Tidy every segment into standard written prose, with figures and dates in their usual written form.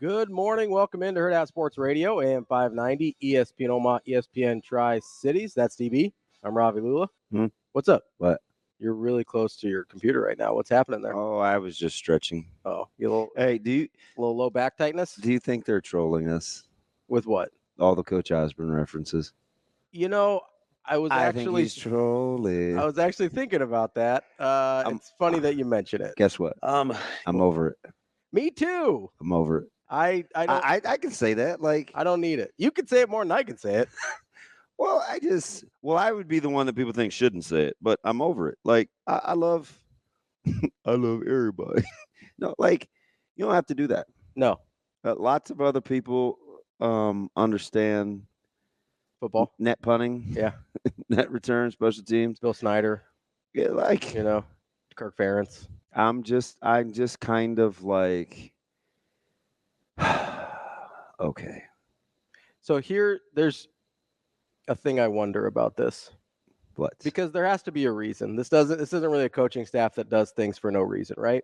Good morning. Welcome into Hurrdat Sports Radio, AM 590, ESPN Omaha, ESPN Tri-Cities. That's DB. I'm Ravi, Lulla. What's up? What? You're really close to your computer right now. What's happening there? Oh, I was just stretching. Oh, you a little, Hey, little low back tightness? do you think they're trolling us? With what? All the Coach Osborne references. You know, I think he's trolling. I was actually thinking about that. It's funny that you mention it. Guess what? I'm over it. Me too. I'm over it. I can say that. Like, I don't need it. You can say it more than I can say it. Well, I would be the one that people think shouldn't say it, but I'm over it. Like, I love everybody. No, like, you don't have to do that. No. Lots of other people understand football, net punting, yeah, net return, special teams. Bill Snyder, yeah, like Kirk Ferentz. I'm just kind of like, okay. So there's a thing I wonder about this. What? Because there has to be a reason. This isn't really a coaching staff that does things for no reason, right?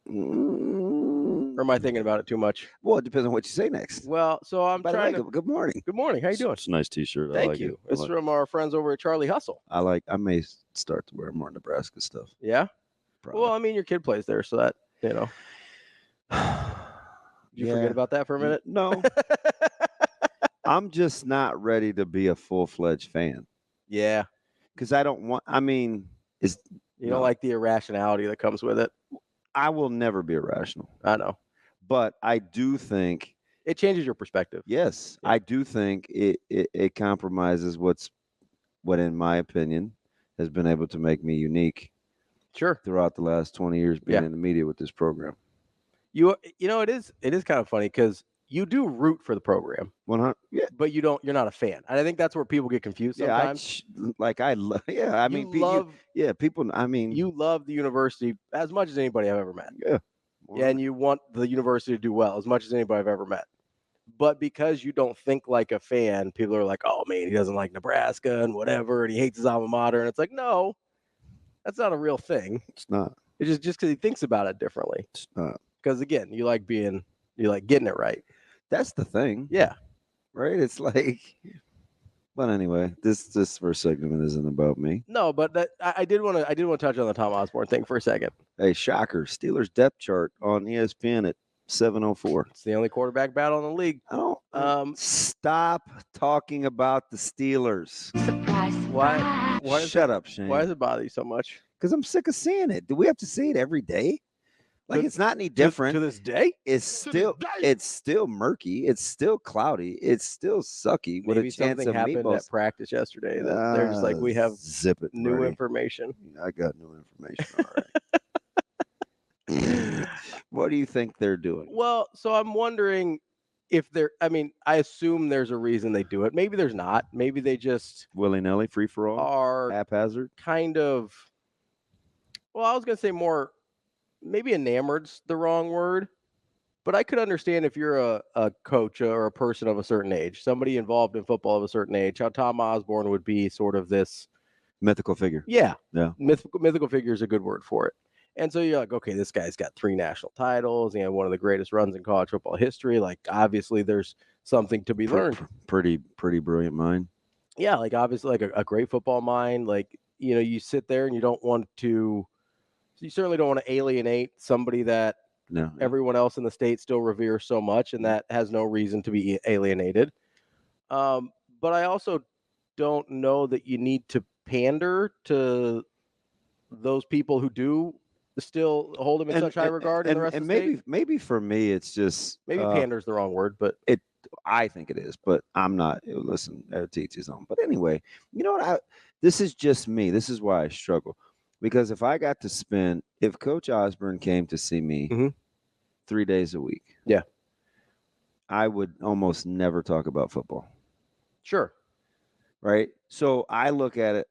Or am I thinking about it too much? Well, it depends on what you say next. Well, so I'm trying to. Good morning. Good morning. How you doing? It's a nice T-shirt. Thank you. It's from our friends over at Charlie Hustle. I may start to wear more Nebraska stuff. Yeah. Probably. Well, I mean, your kid plays there, so that Did you forget about that for a minute? No. I'm just not ready to be a full-fledged fan. Yeah. Because I don't want. I mean, you don't like the irrationality that comes with it. I will never be irrational. I know. But I do think it changes your perspective. Yes, yeah. I do think it compromises what, in my opinion, has been able to make me unique. Sure. Throughout the last 20 years being in the media with this program. You know it is kind of funny because you do root for the program. 100. Yeah. But you're not a fan. And I think that's where people get confused sometimes. People. I mean, you love the university as much as anybody I've ever met. Yeah. Yeah, and you want the university to do well as much as anybody I've ever met. But because you don't think like a fan, people are like, oh, man, he doesn't like Nebraska and whatever, and he hates his alma mater. And it's like, no, that's not a real thing. It's not. It's just because he thinks about it differently. It's not. Because, again, you like getting it right. That's the thing. Yeah. Right? It's like, but anyway, this first segment isn't about me. No, but I did want to touch on the Tom Osborne thing for a second. Hey, shocker! Steelers depth chart on ESPN at 7:04. It's the only quarterback battle in the league. I don't. Stop talking about the Steelers. Surprise! Why? Shut up, Shane. Why does it bother you so much? Because I'm sick of seeing it. Do we have to see it every day? Like, it's not any different to this day. It's still murky. It's still cloudy. It's still sucky. Maybe something happened at practice yesterday that they're just like, we have new information. I got new information. All right. What do you think they're doing? Well, so I'm wondering if I assume there's a reason they do it. Maybe there's not. Maybe they just willy-nilly, free for all, are haphazard. Kind of. Well, I was gonna say more. Maybe enamored's the wrong word, but I could understand if you're a coach or a person of a certain age, somebody involved in football of a certain age, how Tom Osborne would be sort of this mythical figure. Yeah. Mythical figure is a good word for it. And so you're like, okay, this guy's got 3 national titles, one of the greatest runs in college football history. Like, obviously there's something to be learned. Pretty brilliant mind. Yeah, like obviously like a great football mind. Like, you sit there and you certainly don't want to alienate somebody that everyone else in the state still reveres so much, and that has no reason to be alienated. But I also don't know that you need to pander to those people who do still hold him in such high regard in the rest of the state. Maybe for me, it's just pander's the wrong word, but I think it is. But I'm not. Listen, to each his own. But anyway, you know what? This is just me. This is why I struggle. Because if Coach Osborne came to see me 3 days a week, I would almost never talk about football. Sure. Right. So I look at it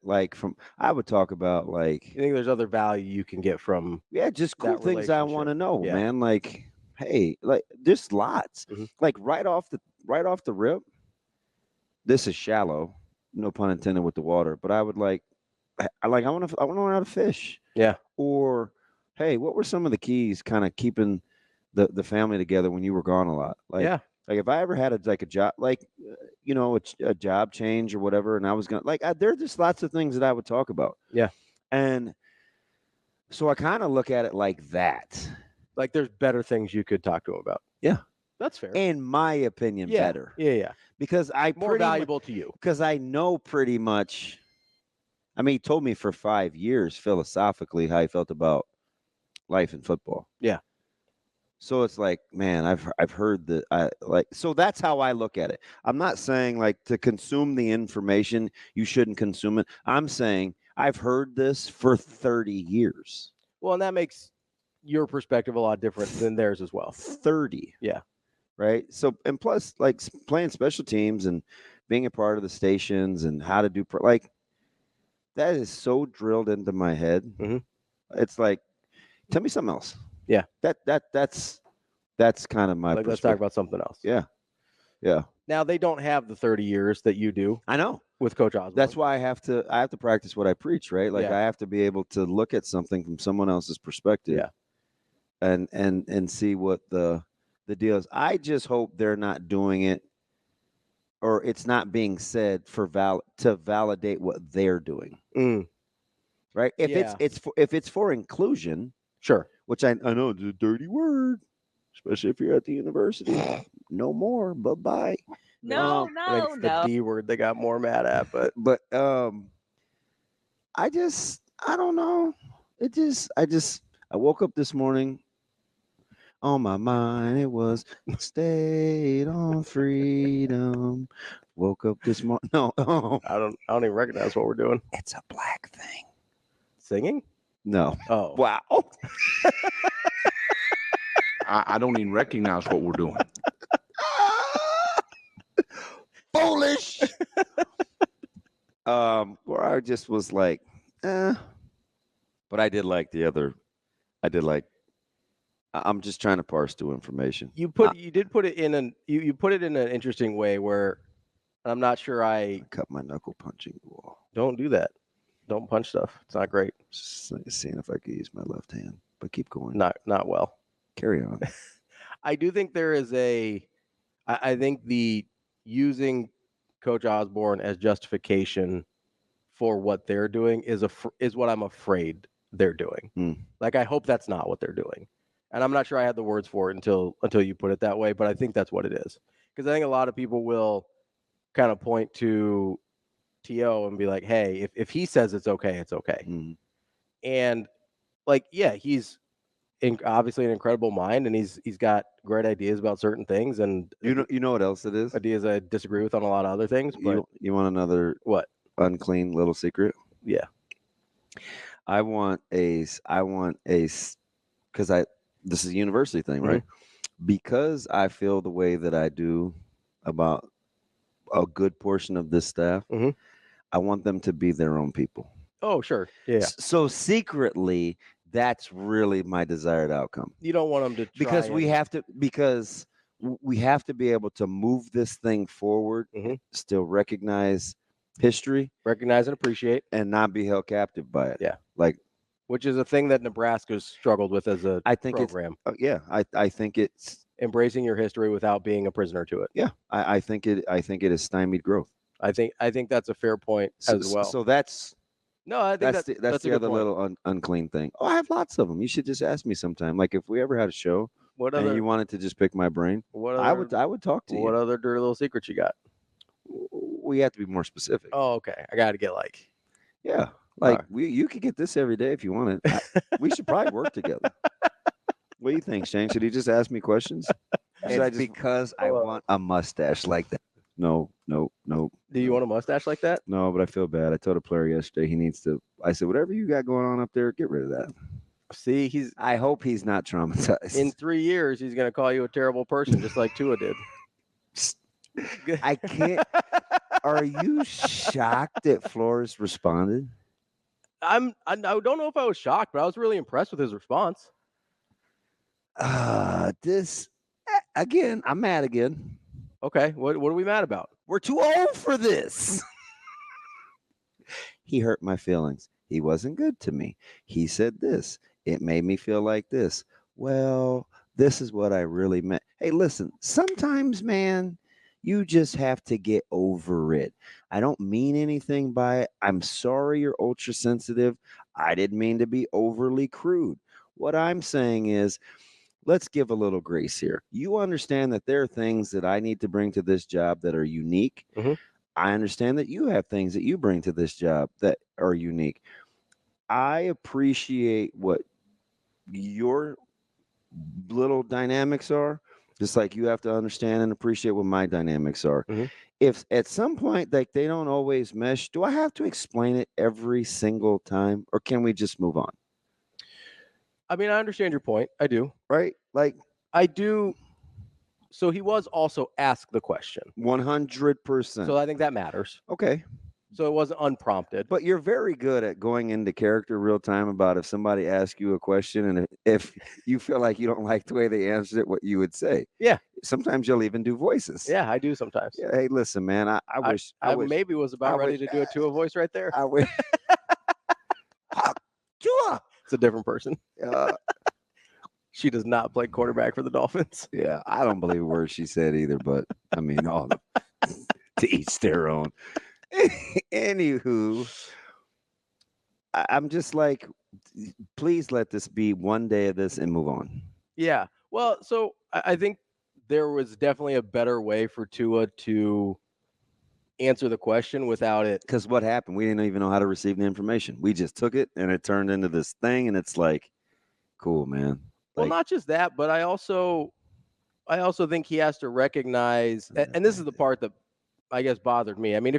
I would talk about you think there's other value you can get from just cool things I want to know, man. Like, hey, there's lots. Like right off the rip. This is shallow, no pun intended with the water, but I would I want to learn how to fish. Yeah. Or, hey, what were some of the keys kind of keeping the family together when you were gone a lot. Like, Yeah. Like if I ever had a job, like, a job change or whatever, and I was there's just lots of things that I would talk about. Yeah. And so I kind of look at it like that. Like there's better things you could talk to him about. Yeah. That's fair. In my opinion, Yeah. better. Yeah. Because more valuable to you. Because I know pretty much. I mean, he told me for 5 years philosophically how he felt about life in football. Yeah. So it's like, man, I've heard that so that's how I look at it. I'm not saying like to consume the information, you shouldn't consume it. I'm saying I've heard this for 30 years. Well, and that makes your perspective a lot different than theirs as well. 30. Yeah. Right. So, and plus like playing special teams and being a part of the stations and how to do that is so drilled into my head. Mm-hmm. It's like, tell me something else. Yeah. That's kind of my perspective. Let's talk about something else. Yeah. Yeah. Now they don't have the 30 years that you do. I know. With Coach Osborne. That's why I have to practice what I preach, right? Like I have to be able to look at something from someone else's perspective. Yeah. And see what the deal is. I just hope they're not doing it or it's not being said to validate what they're doing. Mm. Right? If it's for inclusion, sure. Which I know is a dirty word, especially if you're at the university. No more. Bye-bye. No. The D word they got more mad at, but I don't know. I woke up this morning. On my mind, it was state on freedom. Woke up this morning. No, I don't even recognize what we're doing. It's a black thing. Singing? No. Oh, wow. I don't even recognize what we're doing. Foolish. Where I just was like, but I did like the other. I'm just trying to parse through information. You did put it in you put it in an interesting way where I'm not sure I cut my knuckle punching the wall. Don't do that. Don't punch stuff. It's not great. Just seeing if I could use my left hand, but keep going. Not well. Carry on. I do think there is I think the using Coach Osborne as justification for what they're doing is what I'm afraid they're doing. Like I hope that's not what they're doing. And I'm not sure I had the words for it until you put it that way, but I think that's what it is. Because I think a lot of people will kind of point to T.O. and be like, hey, if he says it's okay, it's okay. And like, yeah, he's obviously an incredible mind, and he's got great ideas about certain things. And you know what else it is? Ideas I disagree with on a lot of other things. But you want another what unclean little secret? Yeah, I want a because this is a university thing, right? Because I feel the way that I do about a good portion of this staff. I want them to be their own people. Oh, sure. Yeah. So secretly, that's really my desired outcome. You don't want them to because we have to be able to move this thing forward, still recognize history, recognize and appreciate, and not be held captive by it. Yeah. Like, which is a thing that Nebraska's struggled with as a program. I think it's embracing your history without being a prisoner to it. Yeah. I think it has stymied growth. I think that's a fair point as well. So that's I think that's the other little unclean thing. Oh, I have lots of them. You should just ask me sometime. Like if we ever had a show and you wanted to just pick my brain, I would talk to you. What other dirty little secrets you got? We have to be more specific. Oh, okay. I got to get you could get this every day if you want it. We should probably work together. What do you think, Shane? Should he just ask me questions? Because I want a mustache like that. No. Do you want a mustache like that? No, but I feel bad. I told a player yesterday he needs to. I said, whatever you got going on up there, get rid of that. See, I hope he's not traumatized. In 3 years, he's going to call you a terrible person, just like Tua did. I can't. Are you shocked that Flores responded? I don't know if I was shocked, but I was really impressed with his response. This again. I'm mad again. Okay, what are we mad about? We're too old for this. He hurt my feelings. He wasn't good to me. He said this. It made me feel like this. Well, this is what I really meant. Hey, listen, sometimes, man, you just have to get over it. I don't mean anything by it. I'm sorry you're ultra sensitive. I didn't mean to be overly crude. What I'm saying is, let's give a little grace here. You understand that there are things that I need to bring to this job that are unique. Mm-hmm. I understand that you have things that you bring to this job that are unique. I appreciate what your little dynamics are, just like you have to understand and appreciate what my dynamics are. Mm-hmm. If at some point like they don't always mesh, do I have to explain it every single time, or can we just move on? I mean, I understand your point. I do. Right? Like, I do. So he was also asked the question. 100%. So I think that matters. Okay. So it wasn't unprompted. But you're very good at going into character real time about if somebody asks you a question and if you feel like you don't like the way they answered it, what you would say. Yeah. Sometimes you'll even do voices. Yeah, I do sometimes. Yeah, hey, listen, man, I wish I wish maybe was about ready to do a Tua voice right there. I wish Tua. It's a different person. She does not play quarterback for the Dolphins. Yeah, I don't believe a word she said either, but I mean, all to each their own. Anywho, I'm just like, please let this be one day of this and move on. Yeah. Well, so I think there was definitely a better way for Tua to answer the question without it. Because what happened? We didn't even know how to receive the information. We just took it and it turned into this thing, and it's like, cool, man. Well, not just that, but I also think he has to recognize, and this is the part that I guess bothered me. I mean,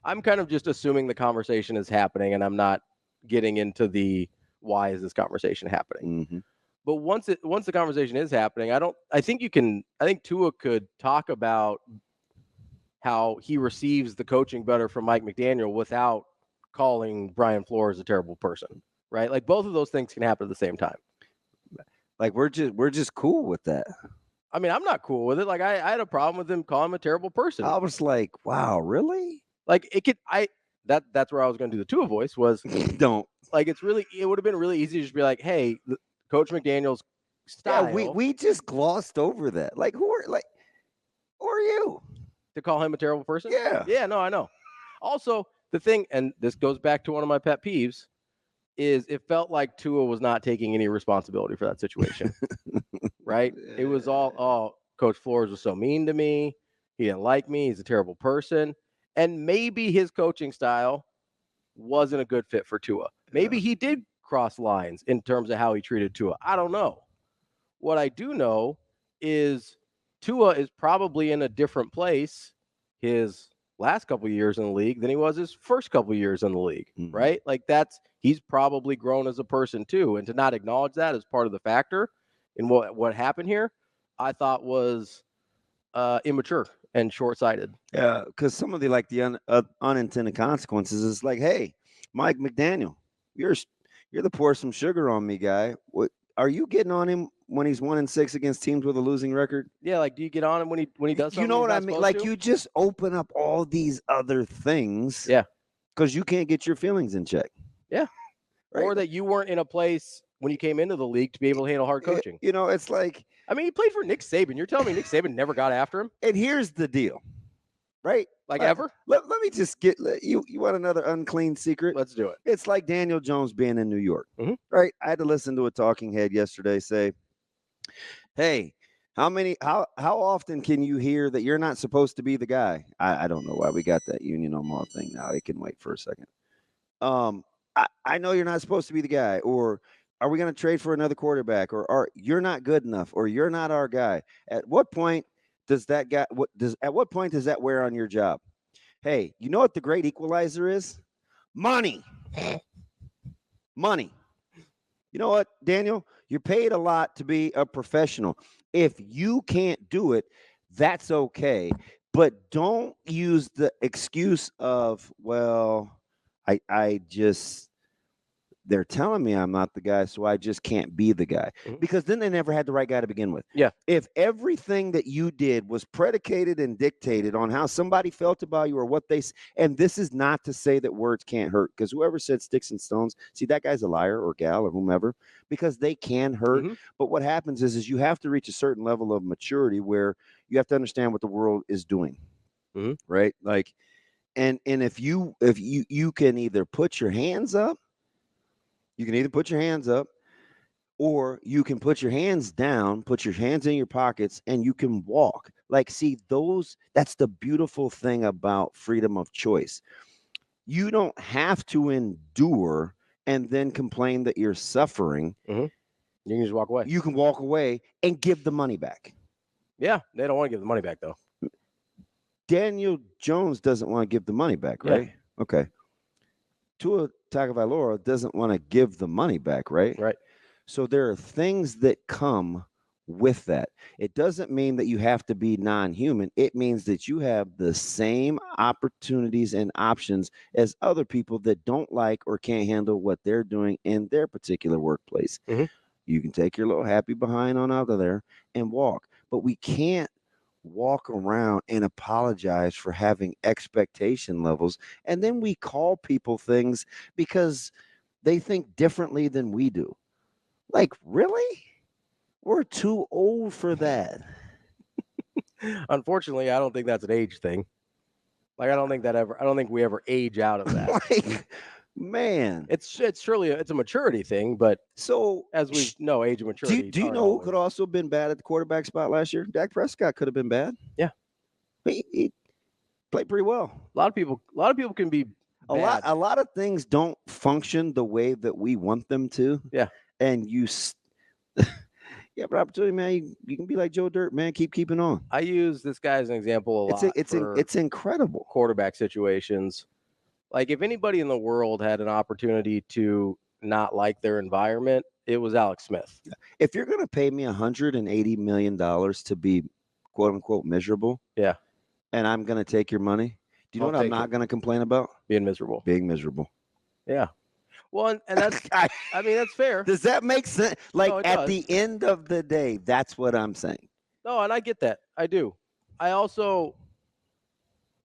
I'm kind of just assuming the conversation is happening, and I'm not getting into the why is this conversation happening. Mm-hmm. But once the conversation is happening, I think Tua could talk about how he receives the coaching better from Mike McDaniel without calling Brian Flores a terrible person, right? Like both of those things can happen at the same time. Like we're just cool with that. I mean, I'm not cool with it. Like I had a problem with him calling him a terrible person. I was like, wow, really? Like that's where I was going to do the Tua voice was don't like it would have been really easy to just be like, hey, Coach McDaniel's style. Yeah, we just glossed over that. Like who are you to call him a terrible person? Yeah, no, I know. Also, the thing, and this goes back to one of my pet peeves, is it felt like Tua was not taking any responsibility for that situation. Right? It was all, Coach Flores was so mean to me. He didn't like me. He's a terrible person. And maybe his coaching style wasn't a good fit for Tua. Maybe he did cross lines in terms of how he treated Tua. I don't know. What I do know is Tua is probably in a different place his last couple of years in the league than he was his first couple of years in the league, right? Like he's probably grown as a person too. And to not acknowledge that as part of the factor in what happened here, I thought was immature and short-sighted. Yeah, because some of the unintended consequences is like, hey, Mike McDaniel, you're the pour some sugar on me guy. What are you getting on him when he's 1-6 against teams with a losing record? Yeah, like do you get on him when he does something? You know what I mean? Like to? You just open up all these other things. Yeah. Because you can't get your feelings in check. Yeah. Right? Or that you weren't in a place when you came into the league to be able to handle hard coaching. You know, it's like, I mean, he played for Nick Saban. You're telling me Nick Saban never got after him? And here's the deal, right? Like ever? Let me just get you want another unclean secret? Let's do it. It's like Daniel Jones being in New York, right? I had to listen to a talking head yesterday say, hey, how often can you hear that you're not supposed to be the guy? I don't know why we got that Union Omaha thing now. It can wait for a second. I know you're not supposed to be the guy, or are we going to trade for another quarterback, or you're not good enough, or you're not our guy? At what point does that wear on your job? Hey, you know what the great equalizer is? Money. Money. You know what, Daniel? You're paid a lot to be a professional. If you can't do it, that's okay. But don't use the excuse of, well, I just they're telling me I'm not the guy, so I just can't be the guy. Because then they never had the right guy to begin with. Yeah. If everything that you did was predicated and dictated on how somebody felt about you or what they, and this is not to say that words can't hurt, because whoever said sticks and stones, see, that guy's a liar or gal or whomever, because they can hurt. But what happens is you have to reach a certain level of maturity where you have to understand what the world is doing. Right? Like, and if you can either put your hands up, or you can put your hands down, put your hands in your pockets, and you can walk. Like, see, that's the beautiful thing about freedom of choice. You don't have to endure and then complain that you're suffering. You can just walk away. You can walk away and give the money back. Yeah, they don't want to give the money back, though. Daniel Jones doesn't want to give the money back, right? Yeah. Okay. Tua Tagovailoa doesn't want to give the money back, right? Right. So there are things that come with that. It doesn't mean that you have to be non-human. It means that you have the same opportunities and options as other people that don't like or can't handle what they're doing in their particular workplace. You can take your little happy behind on out of there and walk. But we can't walk around and apologize for having expectation levels, and then we call people things because they think differently than we do. Like, really? We're too old for that. Unfortunately, I don't think that's an age thing. Like, I don't think we ever age out of that. Like, man, it's surely a maturity thing, but so as we know, age and maturity. Do you know who could also have been bad at the quarterback spot last year? Dak Prescott could have been bad. Yeah, he played pretty well. A lot of people can be bad. A lot of things don't function the way that we want them to. Yeah, and you have an opportunity, man. You can be like Joe Dirt, man. Keeping on. I use this guy as an example a lot. It's incredible. Quarterback situations. Like, if anybody in the world had an opportunity to not like their environment, it was Alex Smith. If you're going to pay me $180 million to be quote unquote miserable, yeah, and I'm going to take your money, do you know what I'm not going to complain about? Being miserable. Being miserable. Yeah. Well, and that's, I mean, that's fair. Does that make sense? Like, no, at the end of the day, that's what I'm saying. No, and I get that. I do.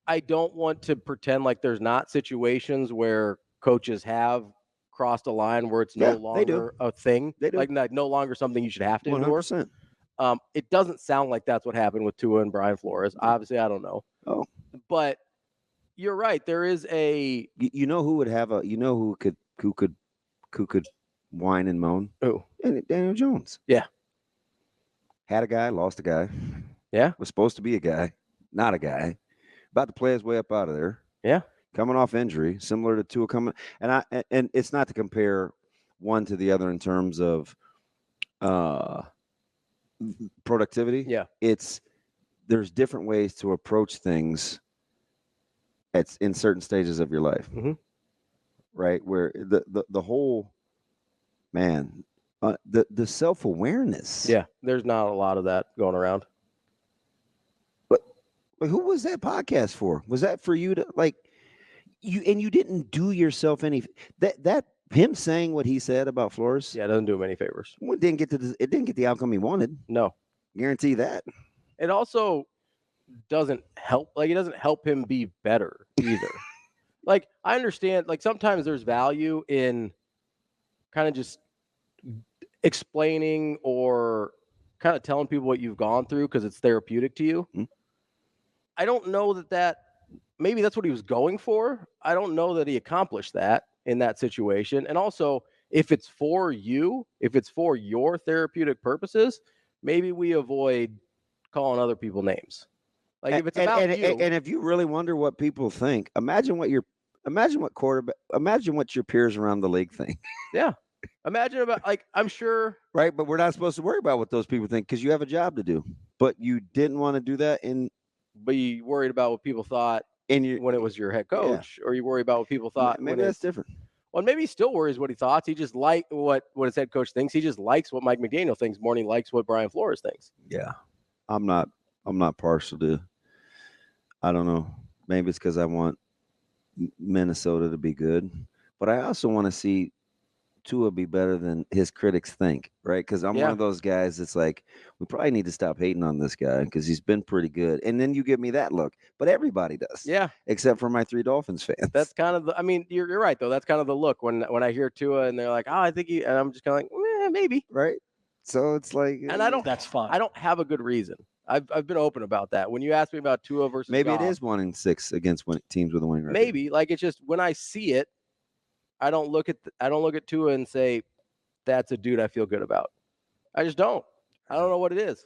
I don't want to pretend like there's not situations where coaches have crossed a line where it's no longer a thing. They do. Like, no longer something you should have to endure. 100%. It doesn't sound like that's what happened with Tua and Brian Flores. Obviously, I don't know. Oh. But you're right. There is a who would have who could whine and moan? Who? Daniel Jones. Yeah. Had a guy, lost a guy. Yeah. Was supposed to be a guy, not a guy. About to play his way up out of there. Yeah. Coming off injury, similar to Tua coming. And it's not to compare one to the other in terms of productivity. Yeah. There's different ways to approach things in certain stages of your life. Right? Where the whole, man, the self-awareness. Yeah. There's not a lot of that going around. But who was that podcast for? Was that for you to like you didn't do yourself any that him saying what he said about Flores? Yeah, it doesn't do him any favors. It didn't get the outcome he wanted. No. Guarantee that. It also doesn't help. Like, it doesn't help him be better either. Like, I understand, like, sometimes there's value in kind of just explaining or kind of telling people what you've gone through because it's therapeutic to you. I don't know that maybe that's what he was going for. I don't know that he accomplished that in that situation. And also, if it's for you, if it's for your therapeutic purposes, maybe we avoid calling other people names. Like, if it's about you. And if you really wonder what people think, imagine what your peers around the league think. Yeah. Imagine about, like, I'm sure. Right. But we're not supposed to worry about what those people think because you have a job to do. But you didn't want to do that but you worried about what people thought when it was your head coach, or you worry about what people thought. Maybe that's different. Well, maybe he still worries what he thought. He just likes what his head coach thinks. He just likes what Mike McDaniel thinks more than he likes what Brian Flores thinks. Yeah. I'm not partial to, I don't know. Maybe it's because I want Minnesota to be good, but I also want to see Tua be better than his critics think, right? Because I'm one of those guys that's like, we probably need to stop hating on this guy because he's been pretty good. And then you give me that look, but everybody does, except for my 3 Dolphins fans. That's kind of the. I mean, you're right though. That's kind of the look when I hear Tua and they're like, oh, I think he, and I'm just kind of like, maybe, right? So it's like, and I don't. That's fine. I don't have a good reason. I've been open about that. When you ask me about Tua versus maybe Goff, it is 1-6 against teams with a winning record. Maybe like it's just when I see it, I don't look at Tua and say that's a dude I feel good about. I just don't. I don't know what it is.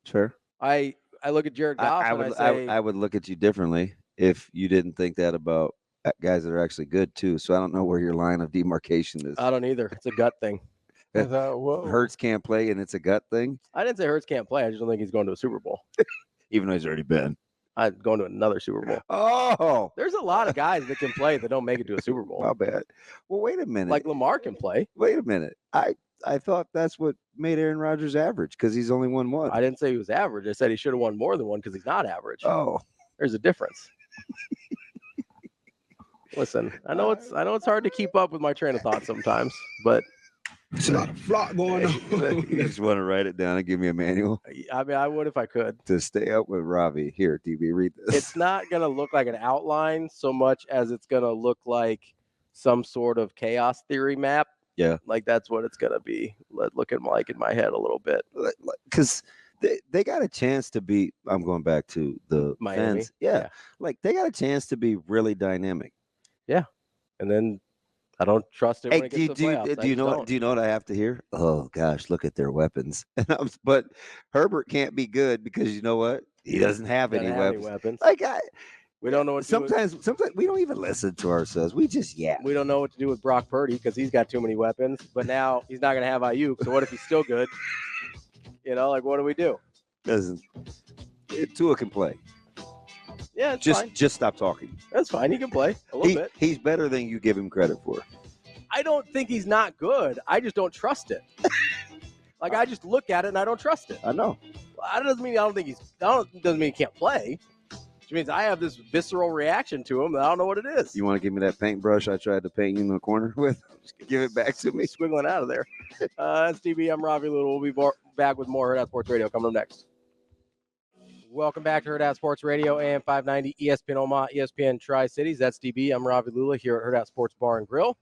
Sure. I look at Jared Goff and I say I would look at you differently if you didn't think that about guys that are actually good too. So I don't know where your line of demarcation is. I don't either. It's a gut thing. Hurts can't play and it's a gut thing. I didn't say Hurts can't play. I just don't think he's going to a Super Bowl. Even though he's already been. I'm going to another Super Bowl. Oh, there's a lot of guys that can play that don't make it to a Super Bowl. How bad? Well, wait a minute. Like Lamar can play. Wait a minute. I thought that's what made Aaron Rodgers average because he's only won one. I didn't say he was average. I said he should have won more than one because he's not average. Oh, there's a difference. Listen, I know it's hard to keep up with my train of thought sometimes, but it's a lot of flock going on. You just want to write it down and give me a manual? I mean, I would if I could. To stay up with Ravi. Here, DB, read this. It's not going to look like an outline so much as it's going to look like some sort of chaos theory map. Yeah. Like that's what it's going to be looking like in my head a little bit. Because they got a chance to be, I'm going back to the Miami. fans. Yeah. Like they got a chance to be really dynamic. Yeah. And then I don't trust it when it gets to the playoffs. Do you know what I have to hear? Oh gosh, look at their weapons. But Herbert can't be good because you know what? He doesn't have any weapons. Like we don't know what. Sometimes we don't even listen to ourselves. We just We don't know what to do with Brock Purdy because he's got too many weapons. But now he's not going to have Ayuk. So what if he's still good? Like what do we do? Tua can play. Yeah, it's fine. Just stop talking. That's fine. He can play a little bit. He's better than you give him credit for. I don't think he's not good. I just don't trust it. I just look at it and I don't trust it. I know. That doesn't mean doesn't mean he can't play. Which means I have this visceral reaction to him that I don't know what it is. You want to give me that paintbrush I tried to paint you in the corner with? Give it back to me. Squiggling out of there. That's DB. I'm Ravi Lulla. We'll be back with more Hurrdat Sports Radio coming up next. Welcome back to Hurrdat Sports Radio, AM 590, ESPN Omaha, ESPN Tri-Cities. That's DB. I'm Ravi Lulla here at Hurrdat Sports Bar and Grill.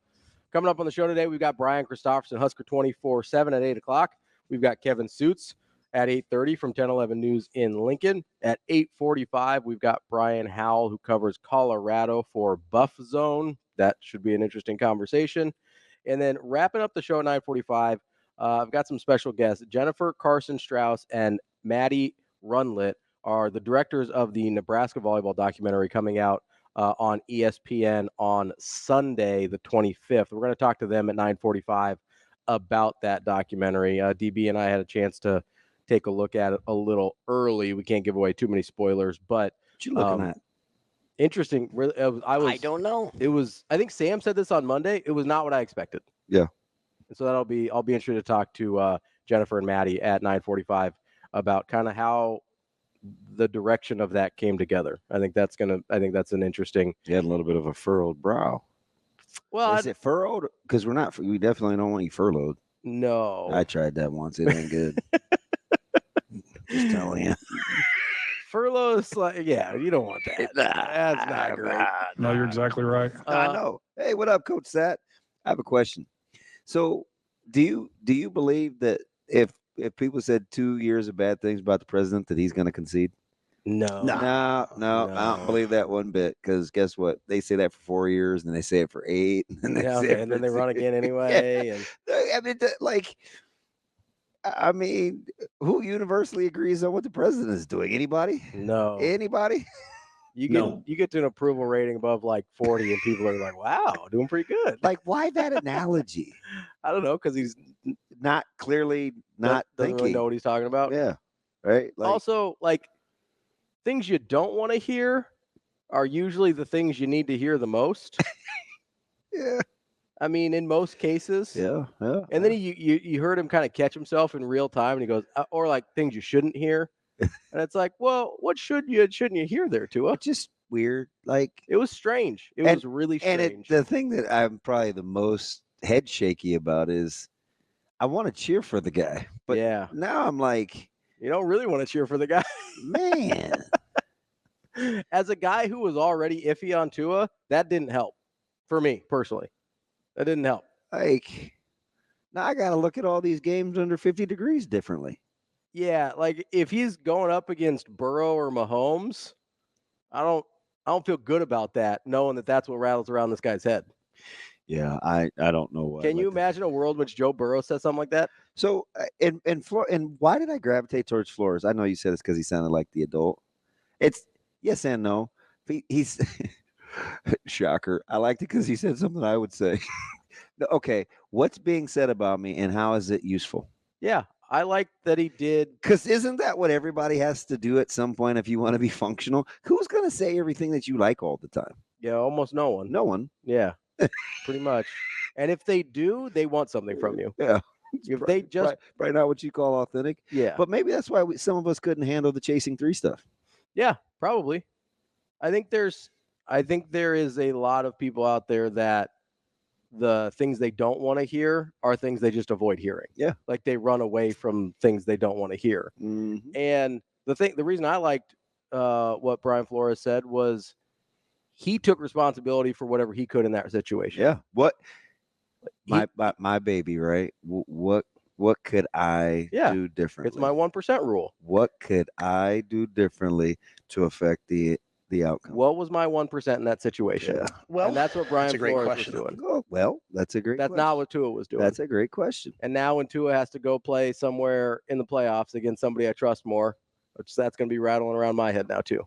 Coming up on the show today, we've got Brian Christopherson, Husker 24/7 at 8 o'clock. We've got Kevin Sjuts at 8:30 from 1011 News in Lincoln. At 8:45, we've got Brian Howell, who covers Colorado for Buff Zone. That should be an interesting conversation. And then wrapping up the show at 9:45, I've got some special guests. Jennifer Karson-Strauss and Maddie Rundlett are the directors of the Nebraska volleyball documentary coming out on ESPN on Sunday, the 25th. We're going to talk to them at 9:45 about that documentary. DB and I had a chance to take a look at it a little early. We can't give away too many spoilers, but what you looking at? Interesting. I don't know. It was. I think Sam said this on Monday. It was not what I expected. Yeah. And so I'll be interested to talk to Jennifer and Maddie at 9:45 about kind of how the direction of that came together. I think that's an interesting. You had a little bit of a furrowed brow. Well, is it furrowed? Because we definitely don't want you furloughed. No. I tried that once. It ain't good. Just telling you. Furlough is you don't want that. That's not great. No, you're exactly right. I know. Hey, what up, Coach Sat? I have a question. So, do you believe that if people said 2 years of bad things about the president, that he's going to concede? No, I don't believe that one bit. Because guess what? They say that for 4 years, and then they say it for 8, and then then they run again anyway. Yeah. I mean, who universally agrees on what the president is doing? Anybody? No. Anybody? You get to an approval rating above like 40, and people are like, "Wow, doing pretty good." Like, why that analogy? I don't know, because he's not clearly not doesn't really know what he's talking about. Yeah, right. Also, things you don't want to hear are usually the things you need to hear the most. Yeah. I mean, in most cases. Yeah. And then you heard him kind of catch himself in real time, and he goes, or things you shouldn't hear. And it's like, well, what shouldn't you hear there, Tua? Just weird. It was strange. It was really strange. And the thing that I'm probably the most head shaky about is I want to cheer for the guy, but yeah, now I'm like, you don't really want to cheer for the guy. man. As a guy who was already iffy on Tua, that didn't help for me personally. That didn't help. Like, now I got to look at all these games under 50 degrees differently. Yeah, like if he's going up against Burrow or Mahomes, I don't feel good about that, knowing that that's what rattles around this guy's head. Yeah, I don't know why. Can you imagine a world in which Joe Burrow says something like that? So, and why did I gravitate towards Flores? I know you said it's because he sounded like the adult. It's yes and no. He's shocker. I liked it because he said something I would say. Okay, what's being said about me, and how is it useful? Yeah, I like that he did. Because isn't that what everybody has to do at some point if you want to be functional? Who's going to say everything that you like all the time? Yeah, almost no one. No one. Yeah, pretty much. And if they do, they want something from you. Yeah. If they just probably not what you call authentic. Yeah. But maybe that's why some of us couldn't handle the chasing 3 stuff. Yeah, probably. I think there is a lot of people out there that the things they don't want to hear are things they just avoid hearing. Yeah. Like they run away from things they don't want to hear. Mm-hmm. And the reason I liked what Brian Flores said was he took responsibility for whatever he could in that situation. Yeah. What my baby, right? What could I do differently? It's my 1% rule. What could I do differently to affect the outcome? What was my 1% in that situation? Yeah. Well, and that's what Brian Flores was doing. Oh, well, that's a great That's question. not what Tua was doing. That's a great question. And now when Tua has to go play somewhere in the playoffs against somebody I trust more, which that's going to be rattling around my head now too.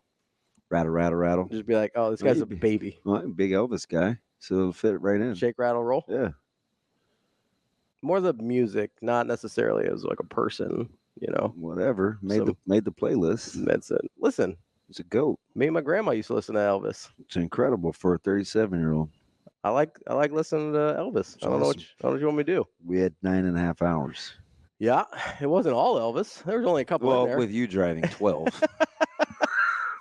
Rattle, rattle, rattle. Just be like, oh, this guy's a baby. Well, I'm a big Elvis guy, so it'll fit right in. Shake, rattle, roll. Yeah. More the music, not necessarily as like a person, you know. Whatever. Made the playlist. That's it. Listen. It's a goat. Me and my grandma used to listen to Elvis. It's incredible for a 37-year-old. I like listening to Elvis. I don't know what you want me to do. We had 9.5 hours. Yeah, it wasn't all Elvis. There was only a couple in there. Well, with you driving 12.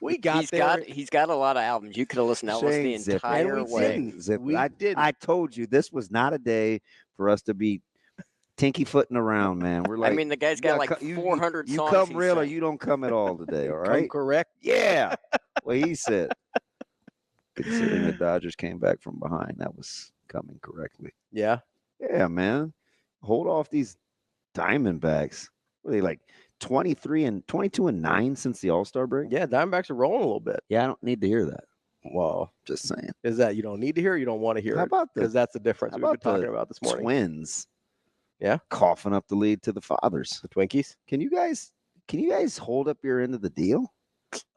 We got he's got a lot of albums. You could have listened to Elvis the entire way. I did. I told you this was not a day for us to be tinky footing around, man. We're like, I mean, the guy's got like 400 songs. You come real or you don't come at all today, all right? Correct. Yeah. Well, he said, considering the Dodgers came back from behind, that was coming correctly. Yeah. Yeah, man. Hold off these Diamondbacks. What are they like 22-9 since the All-Star break? Yeah, Diamondbacks are rolling a little bit. Yeah, I don't need to hear that. Well, just saying. Is that you don't need to hear or you don't want to hear How it? about Because that's the difference we've been talking about this morning. Twins. Yeah. Coughing up the lead to the Fathers. The Twinkies. Can you guys hold up your end of the deal?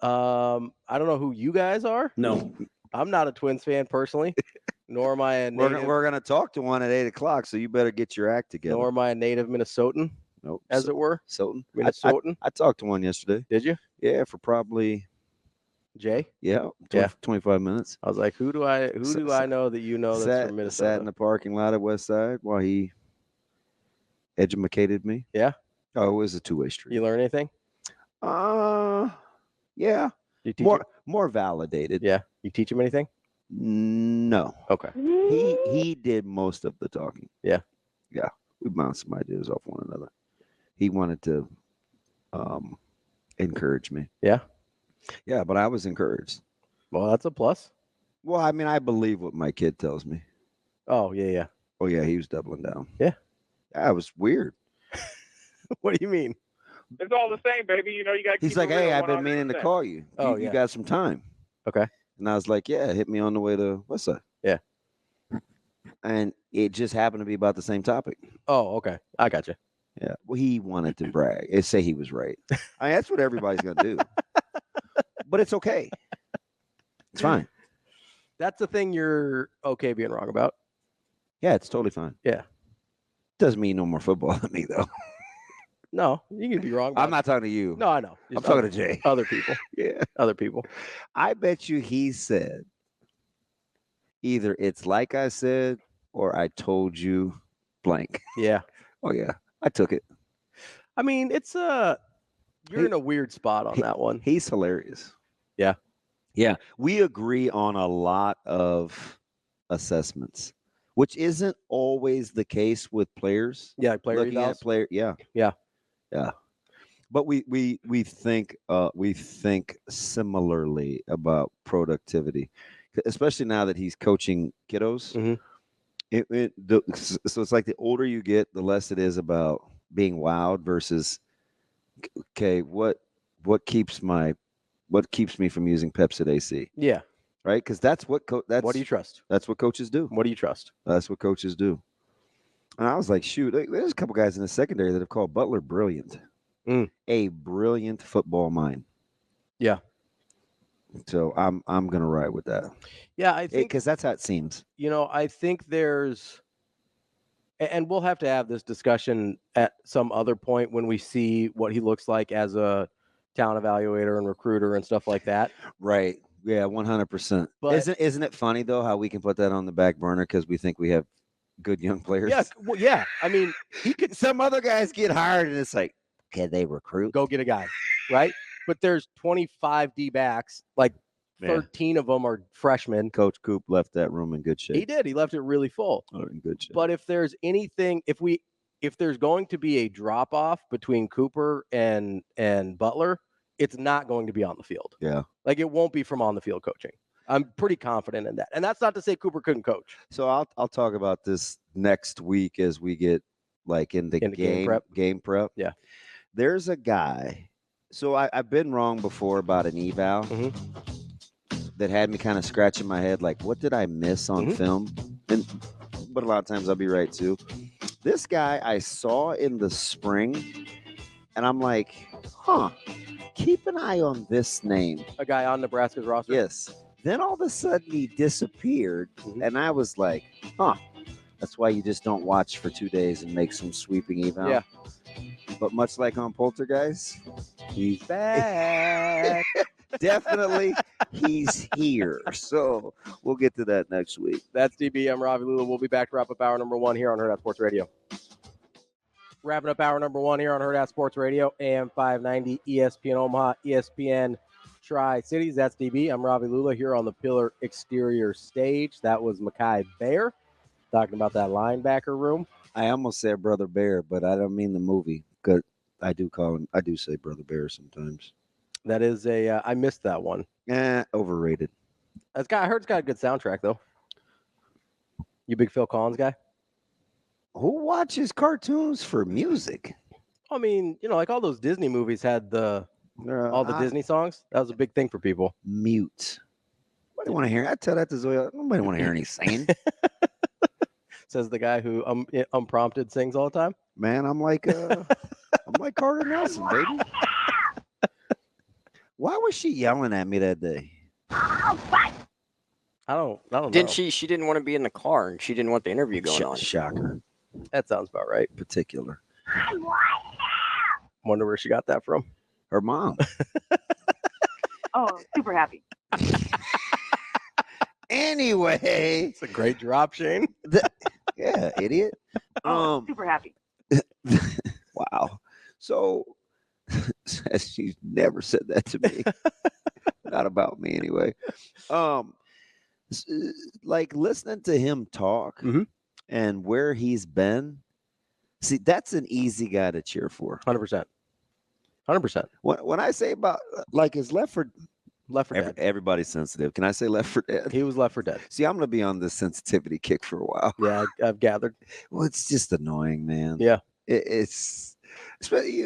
I don't know who you guys are. No. I'm not a Twins fan personally, nor am I a native. We're gonna talk to one at 8:00, so you better get your act together. Nor am I a native Minnesotan. Nope. As it were. Minnesotan. I talked to one yesterday. Did you? Yeah, for probably Jay? Yeah, 25 minutes. I was like, who do I know that you know that's from Minnesota? Sat in the parking lot at West Side while he educated me. Yeah. Oh, it was a two-way street. You learn anything? Yeah. You teach more validated. Yeah. You teach him anything? No. Okay. He did most of the talking. Yeah. Yeah. We bounced some ideas off one another. He wanted to encourage me. Yeah. Yeah, but I was encouraged. Well, that's a plus. Well, I mean, I believe what my kid tells me. Oh, yeah. Oh, yeah, he was doubling down. Yeah. That was weird. What do you mean? It's all the same, baby. You know, you got. He's like, hey, I've been meaning to call you. Oh, you got some time. Okay. And I was like, yeah, hit me on the way to West Side. Yeah. And it just happened to be about the same topic. Oh, okay. I got you. Yeah. Well, he wanted to brag and say he was right. I mean, that's what everybody's going to do. But it's okay. It's fine. That's the thing you're okay being wrong about. Yeah, it's totally fine. Yeah. Doesn't mean no more football than me, though. No, you can be wrong. I'm not talking to you. No, I know. I'm talking to Jay. Other people. Yeah. Other people. I bet you he said either it's like I said or I told you blank. Yeah. Oh, yeah. I took it. I mean, it's you're in a weird spot on that one. He's hilarious. Yeah. Yeah. We agree on a lot of assessments. which isn't always the case with players. Yeah, player Looking at evals. player, yeah. But we think similarly about productivity, especially now that he's coaching kiddos. Mm-hmm. So it's like the older you get, the less it is about being wowed versus, okay, what keeps me from using Pepsid AC? Yeah. Right, because that's what what do you trust? That's what coaches do. What do you trust? That's what coaches do. And I was like, shoot, there's a couple guys in the secondary that have called Butler brilliant. A brilliant football mind. Yeah. So I'm gonna ride with that. Yeah, I think because that's how it seems. I think there's, and we'll have to have this discussion at some other point when we see what he looks like as a talent evaluator and recruiter and stuff like that. Right. Yeah, 100%. But isn't it funny though how we can put that on the back burner because we think we have good young players? Yeah, well, yeah. I mean, he could. Some other guys get hired and it's like, can they recruit? Go get a guy, right? But there's 25 D backs, like 13 of them are freshmen. Coach Coop left that room in good shape. He did. He left it really full. Oh, in good shape. But if there's anything, if there's going to be a drop off between Cooper and Butler, it's not going to be on the field. Yeah. Like it won't be from on the field coaching. I'm pretty confident in that. And that's not to say Cooper couldn't coach. So I'll talk about this next week as we get like into game prep. Yeah. There's a guy. So I've been wrong before about an eval that had me kind of scratching my head like, what did I miss on film? But a lot of times I'll be right too. This guy I saw in the spring and I'm like, keep an eye on this name. A guy on Nebraska's roster? Yes. Then all of a sudden he disappeared. And I was like, that's why you just don't watch for 2 days and make some sweeping eval. Yeah. But much like on Poltergeist, he's back. Definitely, he's here. So we'll get to that next week. That's DB. I'm Ravi Lulla. We'll be back to wrap up hour number 1 here on Hurrdat Sports Radio. Wrapping up hour number 1 here on Hurrdat Sports Radio, AM 590, ESPN Omaha, ESPN Tri-Cities. That's DB. I'm Ravi Lulla here on the Pillar Exterior stage. That was Mekhi Bear talking about that linebacker room. I almost said Brother Bear, but I don't mean the movie. Because I do say Brother Bear sometimes. That is I missed that one. Overrated. I heard it's got a good soundtrack, though. You big Phil Collins guy? Who watches cartoons for music? I mean, like all those Disney movies had all the Disney songs. That was a big thing for people. Mute. Nobody want to hear. I tell that to Zoya. Nobody want to hear any singing. Says the guy who unprompted sings all the time. Man, I'm like Carter Nelson, baby. Why was she yelling at me that day? I don't know. Didn't she? She didn't want to be in the car, and she didn't want the interview going on. Shocker. That sounds about right. Particular. Wonder where she got that from. Her mom. Oh, super happy. Anyway, it's a great drop, Shane. Yeah, idiot. Super happy. Wow. So she's never said that to me. Not about me anyway. Like listening to him talk and where he's been. See, that's an easy guy to cheer for. 100%. 100%. When I say about like his Left for Dead. Everybody's sensitive. Can I say Left for Dead? He was Left for Dead. See, I'm going to be on this sensitivity kick for a while. Yeah, I've gathered. Well, it's just annoying, man. Yeah. It's, especially,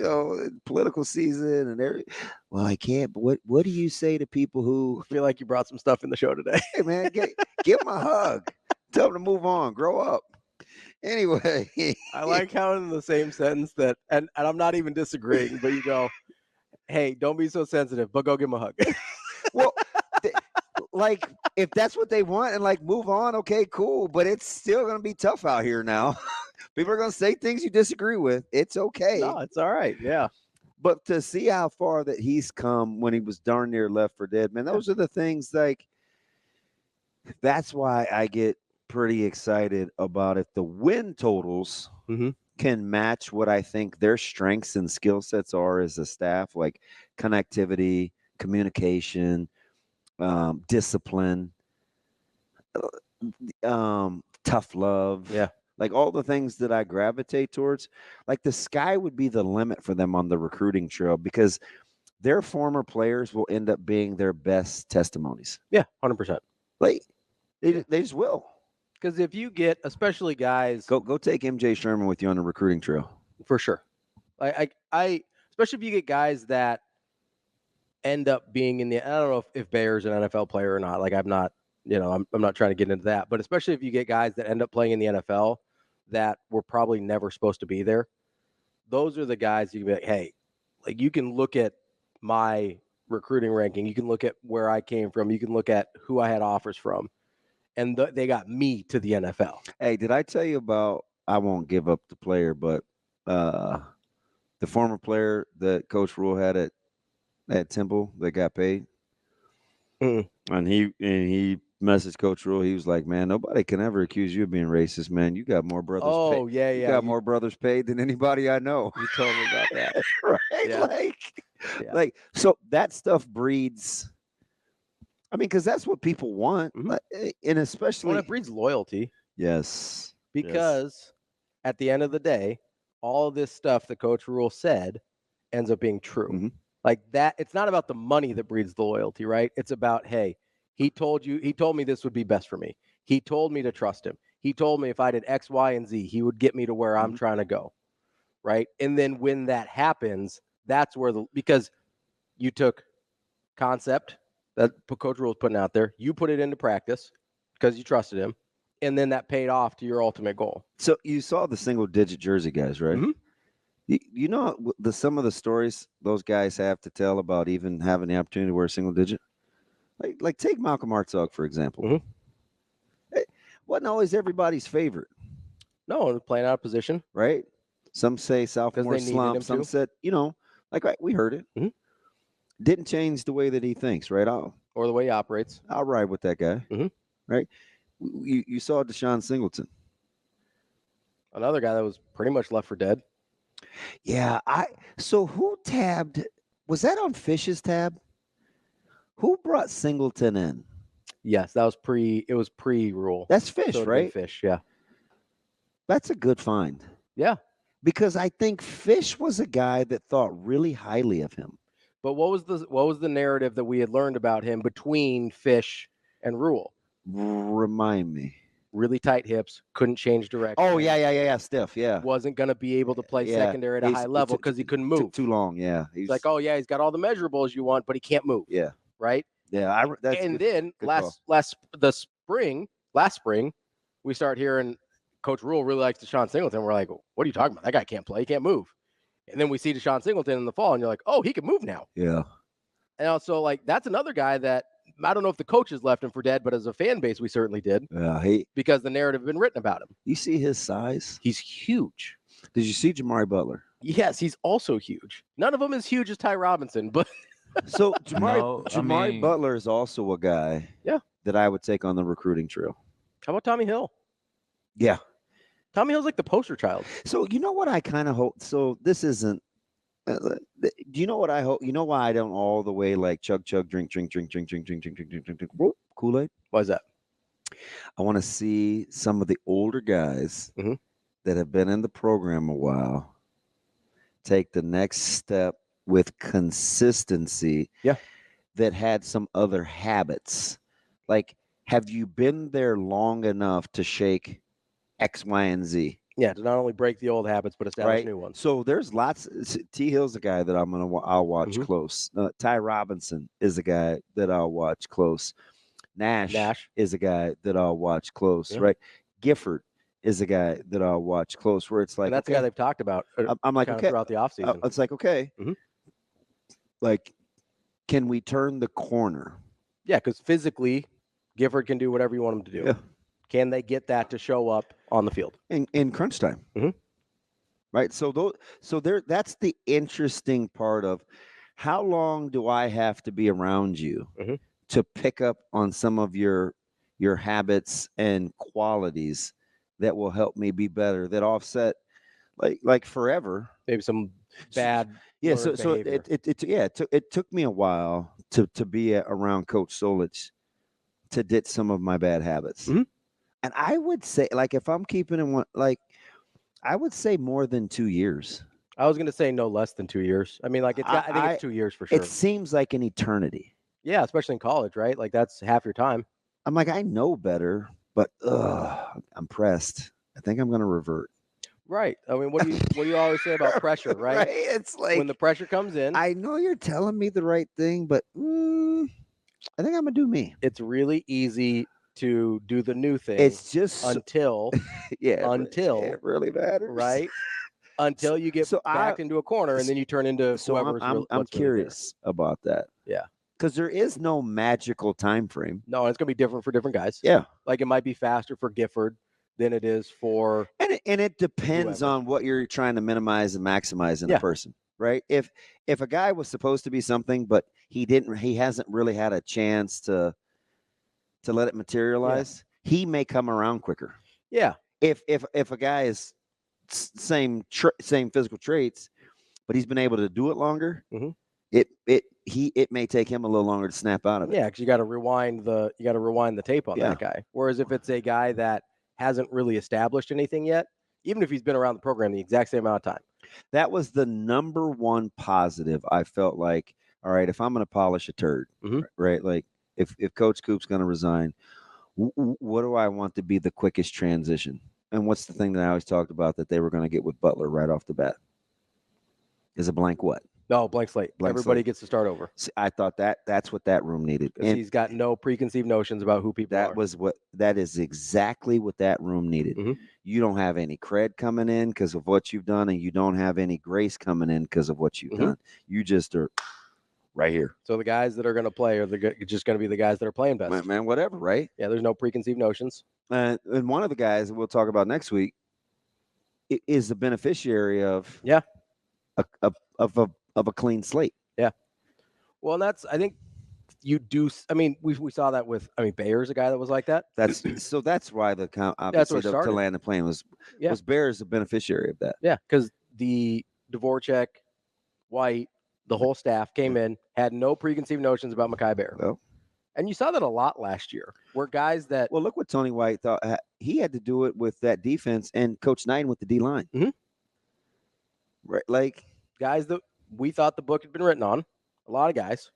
political season and every. Well, I can't. But what do you say to people who feel like you brought some stuff in the show today? Hey, man, give them a hug. Tell them to move on. Grow up. Anyway. I like how in the same sentence that, and I'm not even disagreeing, but you go, hey, don't be so sensitive, but go give them a hug. Well, like if that's what they want and like move on, okay, cool. But it's still going to be tough out here now. People are going to say things you disagree with. It's okay. No, it's all right. Yeah. But to see how far that he's come when he was darn near Left for Dead, man, those are the things like, that's why I get pretty excited about if the win totals can match what I think their strengths and skill sets are as a staff, like connectivity, communication, discipline, tough love. Yeah. Like all the things that I gravitate towards, like the sky would be the limit for them on the recruiting trail because their former players will end up being their best testimonies. Yeah, 100%. Like they just will. Because if you get, especially guys, Go take MJ Sherman with you on the recruiting trail. for sure. I especially if you get guys that end up being in the, I don't know if Bayer's an NFL player or not. Like I'm not trying to get into that, but especially if you get guys that end up playing in the NFL that were probably never supposed to be there. Those are the guys you can be like, hey, like you can look at my recruiting ranking. You can look at where I came from. You can look at who I had offers from. And they got me to the NFL. Hey, did I tell you about, I won't give up the player, but the former player that Coach Rule had at Temple that got paid? And he messaged Coach Rule. He was like, man, nobody can ever accuse you of being racist, man. You got more brothers paid. Oh, yeah. You got more brothers paid than anybody I know. You told me about that. Right? Yeah. Like, so that stuff breeds, I mean, because that's what people want. Mhm. And especially. Well, it breeds loyalty. Yes. Because at the end of the day, all of this stuff that Coach Rule said ends up being true. Mm-hmm. Like that, it's not about the money that breeds the loyalty, right? It's about, hey, he told me this would be best for me. He told me to trust him. He told me if I did X, Y, and Z, he would get me to where I'm trying to go, right? And then when that happens, that's where because you took concept that Coach Rule was putting out there, you put it into practice because you trusted him, and then that paid off to your ultimate goal. So you saw the single-digit jersey guys, right? Mm-hmm. You know some of the stories those guys have to tell about even having the opportunity to wear a single-digit? Like take Malcolm Hartzog, for example. Mm-hmm. It wasn't always everybody's favorite. No, playing out of position. Right? Some say sophomore they needed slump. him Some to. said, we heard it. Mm-hmm. Didn't change the way that he thinks, right? Or the way he operates. I'll ride with that guy. Mm-hmm. Right? You saw Deshaun Singleton. Another guy that was pretty much left for dead. Yeah. So who tabbed? Was that on Fish's tab? Who brought Singleton in? Yes, that was pre-rule. That's Fish, so right? Fish, yeah. That's a good find. Yeah. Because I think Fish was a guy that thought really highly of him. But what was the narrative that we had learned about him between Fish and Rule? Remind me. Really tight hips, couldn't change direction. Oh, yeah. Stiff, yeah. Wasn't going to be able to play secondary at a high level because he couldn't move. Too long, yeah. He's like, oh, yeah, he's got all the measurables you want, but he can't move. Yeah. Right? Yeah. Then last spring, we start hearing Coach Rule really likes Deshaun Singleton. We're like, what are you talking about? That guy can't play. He can't move. And then we see Deshaun Singleton in the fall, and you're like, oh, he can move now. Yeah. And also, like, that's another guy that I don't know if the coaches left him for dead, but as a fan base, we certainly did. Yeah, because the narrative had been written about him. You see his size? He's huge. Did you see Jamari Butler? Yes, he's also huge. None of them as huge as Ty Robinson, but so Jamari Butler is also a guy that I would take on the recruiting trail. How about Tommy Hill? Yeah. Tommy Hill's like the poster child. So you know what I kind of hope? So this isn't. Do you know what I hope? You know why I don't all the way like chug, drink, Kool-Aid? Why is that? I want to see some of the older guys that have been in the program a while take the next step with consistency. Yeah. That had some other habits. Like, have you been there long enough to shake X, Y, and Z? Yeah, to not only break the old habits, but establish new ones. So there's lots. T. Hill's a guy that I'll watch close. Ty Robinson is a guy that I'll watch close. Nash is a guy that I'll watch close. Right. Gifford is a guy that I'll watch close. Where it's like, and that's the guy they've talked about. I'm like, okay, throughout the offseason. It's like, okay, like, can we turn the corner? Yeah, because physically, Gifford can do whatever you want him to do. Yeah. Can they get that to show up on the field in crunch time? Right. So that's the interesting part of how long do I have to be around you to pick up on some of your habits and qualities that will help me be better, that offset like forever. Maybe some bad. Yeah. So it took me a while to be around Coach Solich to ditch some of my bad habits. And I would say, like, if I'm keeping in one, like, I would say more than 2 years. I was going to say no less than 2 years. I mean, like I think it's 2 years for sure. It seems like an eternity. Yeah, especially in college, right? Like that's half your time. I'm like, I know better, but I'm pressed. I think I'm going to revert. Right. I mean, what do you always say about pressure, right? Right? It's like when the pressure comes in. I know you're telling me the right thing, but I think I'm going to do me. It's really easy to do the new thing. It's just until it really matters, right? Until you get backed into a corner, and then you turn into whoever's. I'm curious about that. Yeah, because there is no magical time frame. No, it's going to be different for different guys. Yeah, like it might be faster for Gifford than it is for. And it depends on what you're trying to minimize and maximize in a person, right? If a guy was supposed to be something, but he hasn't really had a chance to let it materialize, he may come around quicker. Yeah. If a guy is same physical traits, but he's been able to do it longer, it may take him a little longer to snap out of it. Yeah, because you got to rewind the tape on that guy. Whereas if it's a guy that hasn't really established anything yet, even if he's been around the program the exact same amount of time. That was the number one positive I felt like, all right, if I'm going to polish a turd, right? Like if Coach Coop's going to resign, what do I want to be the quickest transition? And what's the thing that I always talked about that they were going to get with Butler right off the bat? Is a blank what? No, blank slate. Everybody gets to start over. See, I thought that's what that room needed. And he's got no preconceived notions about who people are. That is exactly what that room needed. You don't have any cred coming in because of what you've done, and you don't have any grace coming in because of what you've done. You just are right here. So the guys that are going to play are just going to be the guys that are playing best. Man, whatever, right? Yeah, there's no preconceived notions. And one of the guys that we'll talk about next week is the beneficiary of a clean slate. Yeah. Well, that's, I think you do. I mean, we saw that with, Bayer's a guy that was like that. That's why the obviously to land the plane was Bayer's the beneficiary of that. Yeah, because the Dvorak, White, the whole staff came in, had no preconceived notions about Mekhi Bear. Well, and you saw that a lot last year, where guys that. Well, look what Tony White thought. He had to do it with that defense and Coach Knighton with the D line. Right, like guys that we thought the book had been written on. A lot of guys,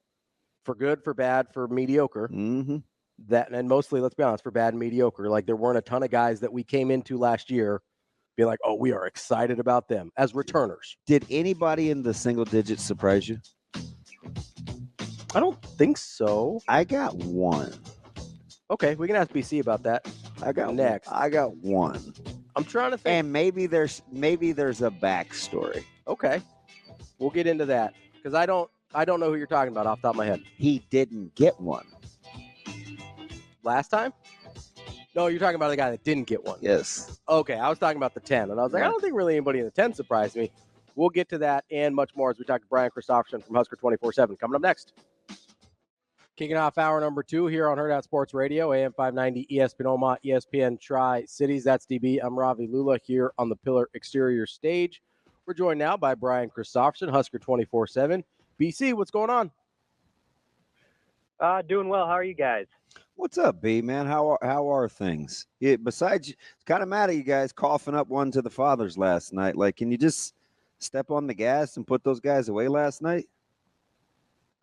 for good, for bad, for mediocre. That, and mostly, let's be honest, for bad and mediocre. Like there weren't a ton of guys that we came into last year be like, oh, we are excited about them as returners. Did anybody in the single digits surprise you? I don't think so. I got one. Okay, we can ask BC about that. I got next. I got one. I'm trying to think. And maybe there's a backstory. Okay, we'll get into that because I don't know who you're talking about off the top of my head. He didn't get one last time. No, you're talking about the guy that didn't get one. Yes. Okay, I was talking about the 10, and I was like, I don't think really anybody in the 10 surprised me. We'll get to that and much more as we talk to Brian Christopherson from Husker 24/7 coming up next. Kicking off hour number 2 here on Hurrdat Sports Radio, AM 590, ESPN Omaha, ESPN Tri-Cities. That's DB. I'm Ravi Lulla here on the Pillar Exterior stage. We're joined now by Brian Christopherson, Husker 24/7. BC, what's going on? Doing well. How are you guys? What's up, B, man? How are things? Besides, kind of mad at you guys coughing up one to the fathers last night. Like, can you just step on the gas and put those guys away last night?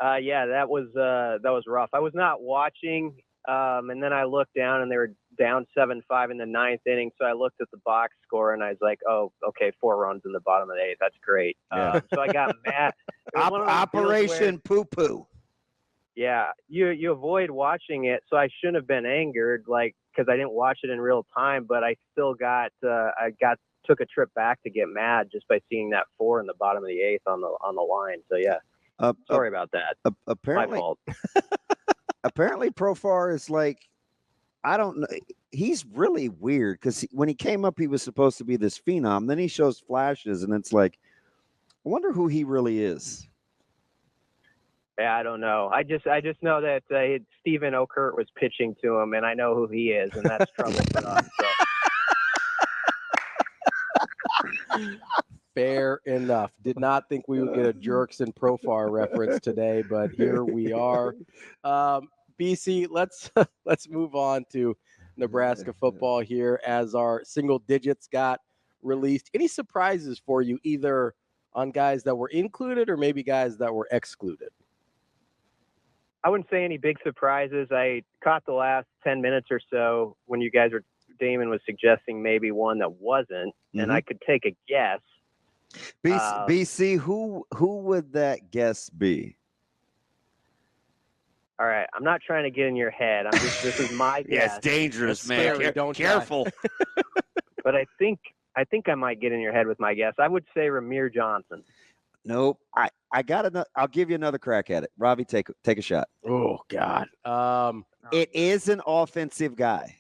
Yeah, that was rough. I was not watching, and then I looked down and they were down 7-5 in the 9th inning. So I looked at the box score and I was like, "Oh, okay, 4 runs in the bottom of the 8th. That's great." So I got mad. Operation Poo Poo. Yeah, you avoid watching it, so I shouldn't have been angered, like because I didn't watch it in real time. But I still took a trip back to get mad just by seeing that 4 in the bottom of the 8th on the line. So yeah. Sorry about that. Apparently, my fault. Apparently, Profar is like, I don't know. He's really weird because when he came up, he was supposed to be this phenom. Then he shows flashes, and it's like, I wonder who he really is. Yeah, I don't know. I just know that Stephen Okert was pitching to him, and I know who he is, and that's trouble for us. So. Fair enough. Did not think we would get a Jerks and Profar reference today, but here we are. BC, let's move on to Nebraska football here as our single digits got released. Any surprises for you, either on guys that were included or maybe guys that were excluded? I wouldn't say any big surprises. I caught the last 10 minutes or so when you guys were, Damon was suggesting maybe one that wasn't, and I could take a guess. BC, who would that guess be? All right, I'm not trying to get in your head. This is my guess. Yeah, it's dangerous, It's man. scary, don't Careful. But I think I might get in your head with my guess. I would say Ramir Johnson. Nope. I got another. I'll give you another crack at it. Ravi, take a shot. Oh God. It is an offensive guy.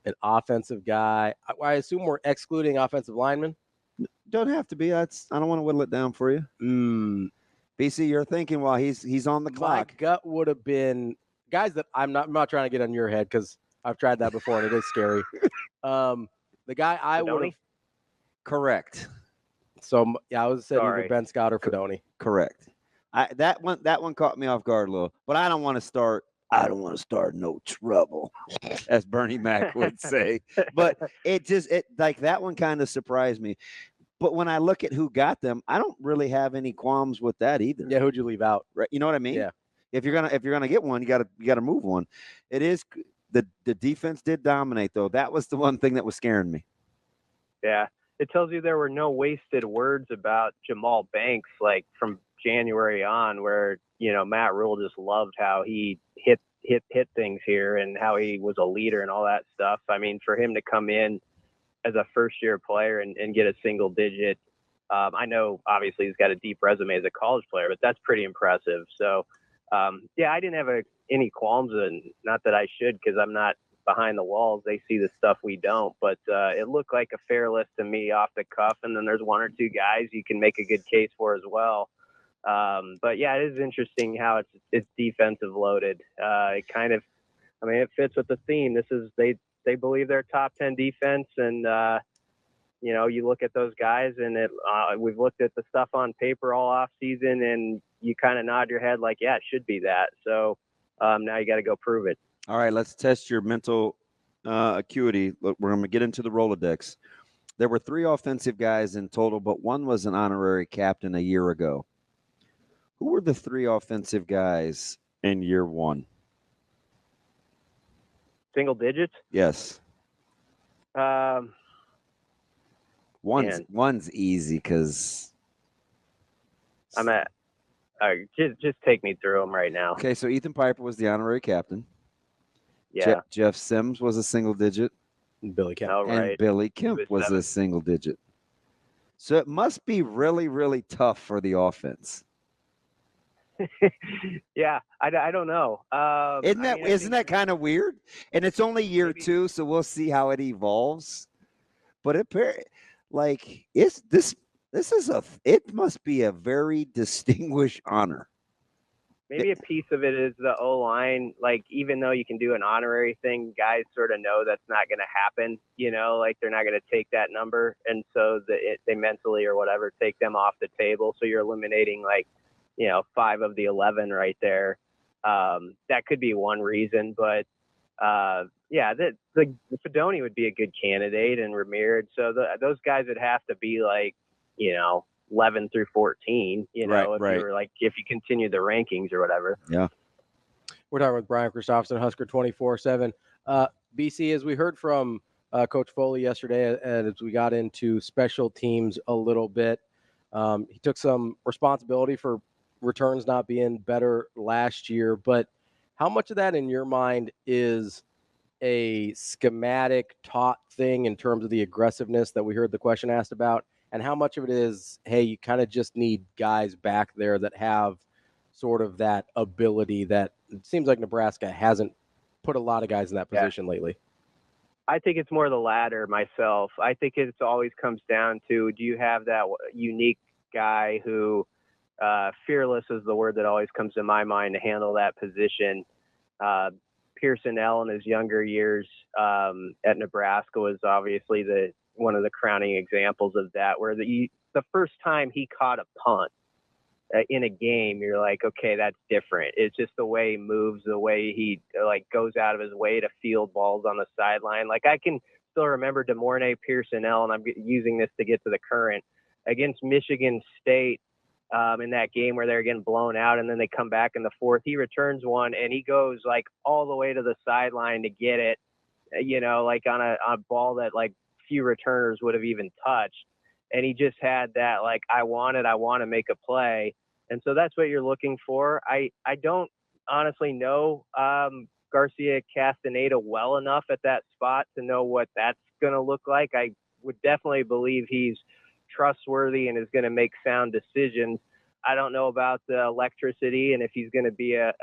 An offensive guy. I assume we're excluding offensive linemen. Don't have to be. I don't want to whittle it down for you. BC, you're thinking while he's on the clock. My gut would have been guys that I'm not trying to get on your head because I've tried that before and it is scary. The guy I would have. Correct. So yeah, I would have said either Ben Scott or Fedoni. Correct. That one caught me off guard a little, but I don't want to start no trouble, as Bernie Mac would say. But it like that one kind of surprised me. But when I look at who got them, I don't really have any qualms with that either. Yeah, who'd you leave out? Right? You know what I mean? Yeah. If you're gonna get one, you gotta move one. It is the defense did dominate though. That was the one thing that was scaring me. Yeah. It tells you there were no wasted words about Jamal Banks, like from January on, where, Matt Rule just loved how he hit things here and how he was a leader and all that stuff. I mean, for him to come in as a first-year player and get a single digit, I know obviously he's got a deep resume as a college player, but that's pretty impressive. So, I didn't have any qualms, and not that I should because I'm not behind the walls. They see the stuff we don't, but it looked like a fair list to me off the cuff, and then there's one or two guys you can make a good case for as well. But yeah, it is interesting how it's defensive loaded. It kind of, it fits with the theme. This is they believe they're top 10 defense, and you look at those guys, and we've looked at the stuff on paper all off season, and you kind of nod your head like, yeah, it should be that. So now you got to go prove it. All right, let's test your mental acuity. Look, we're going to get into the Rolodex. There were 3 offensive guys in total, but one was an honorary captain a year ago. Who were the 3 offensive guys in year 1? Single digits? Yes. One's easy because I'm at. Just take me through them right now. Okay, so Ethan Piper was the honorary captain. Yeah. Jeff Sims was a single digit. And Billy Kemp. Oh, right. And Billy Kemp was a single digit. So it must be really, really tough for the offense. Yeah, I don't know. Isn't that kind of weird? And it's only year 2, so we'll see how it evolves. But it must be a very distinguished honor. Maybe a piece of it is the O-line. Like, even though you can do an honorary thing, guys sort of know that's not going to happen. Like they're not going to take that number, and so they mentally or whatever take them off the table. So you're eliminating 5 of the 11 right there. That could be one reason, but the Fedoni would be a good candidate, and Ramirez. So those guys would have to be 11 through 14, you if you continue the rankings or whatever. Yeah. We're talking with Brian Christopherson, Husker 24/7. BC, as we heard from Coach Foley yesterday, and as we got into special teams a little bit, he took some responsibility for returns not being better last year. But how much of that in your mind is a schematic taught thing in terms of the aggressiveness that we heard the question asked about? And how much of it is, hey, you kind of just need guys back there that have sort of that ability that it seems like Nebraska hasn't put a lot of guys in that position lately? I think it's more the latter myself. I think it always comes down to, do you have that unique guy who, fearless is the word that always comes to my mind to handle that position. Pearson L in his younger years at Nebraska was obviously one of the crowning examples of that, where the first time he caught a punt, in a game, you're like, okay, that's different. It's just the way he moves, the way he like goes out of his way to field balls on the sideline. Like I can still remember DeMornay Pearsonell, and I'm using this to get to the current, against Michigan State in that game where they're getting blown out, and then they come back in the fourth. He returns one, and he goes like all the way to the sideline to get it, like on a ball that like few returners would have even touched. And he just had that, like, I want to make a play. And so that's what you're looking for. I don't honestly know Garcia Castaneda well enough at that spot to know what that's going to look like. I would definitely believe he's trustworthy and is going to make sound decisions. I don't know about the electricity and if he's going to be a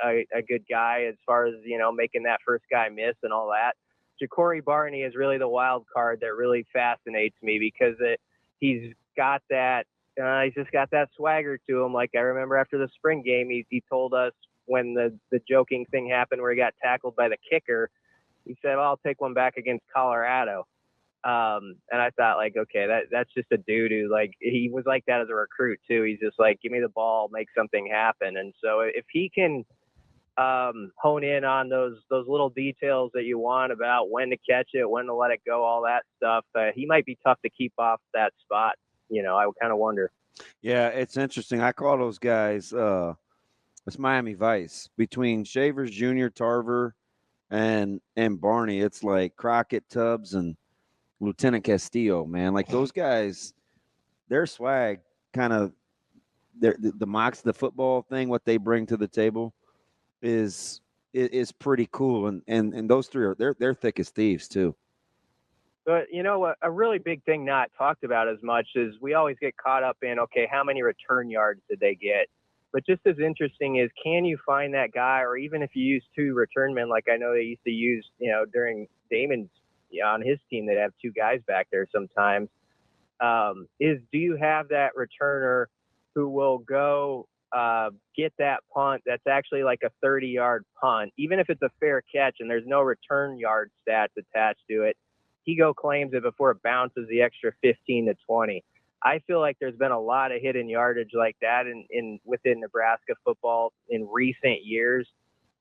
good guy as far as, making that first guy miss and all that. Ja'Cory Barney is really the wild card that really fascinates me because he's got that, he's just got that swagger to him. Like I remember after the spring game, he told us when the joking thing happened where he got tackled by the kicker, he said, well, I'll take one back against Colorado. And I thought like, okay, that's just a dude who like, he was like that as a recruit too. He's just like, give me the ball, make something happen. And so if he can hone in on those little details that you want about when to catch it, when to let it go, all that stuff, he might be tough to keep off that spot. I would kind of wonder. Yeah, it's interesting. I call those guys, it's Miami Vice. Between Shavers Jr., Tarver, and Barney, it's like Crockett, Tubbs, and Lieutenant Castillo, man. Like those guys, their swag kind of, the Mox, the football thing, what they bring to the table is pretty cool. And those three they're thick as thieves too. But a really big thing not talked about as much is we always get caught up in, okay, how many return yards did they get? But just as interesting is, can you find that guy, or even if you use two return men, like I know they used to use, during Damon's on his team, they'd have two guys back there sometimes. Do you have that returner who will go get that punt that's actually like a 30-yard punt, even if it's a fair catch and there's no return yard stats attached to it? He claims it before it bounces the extra 15 to 20. I feel like there's been a lot of hidden yardage like that within Nebraska football in recent years,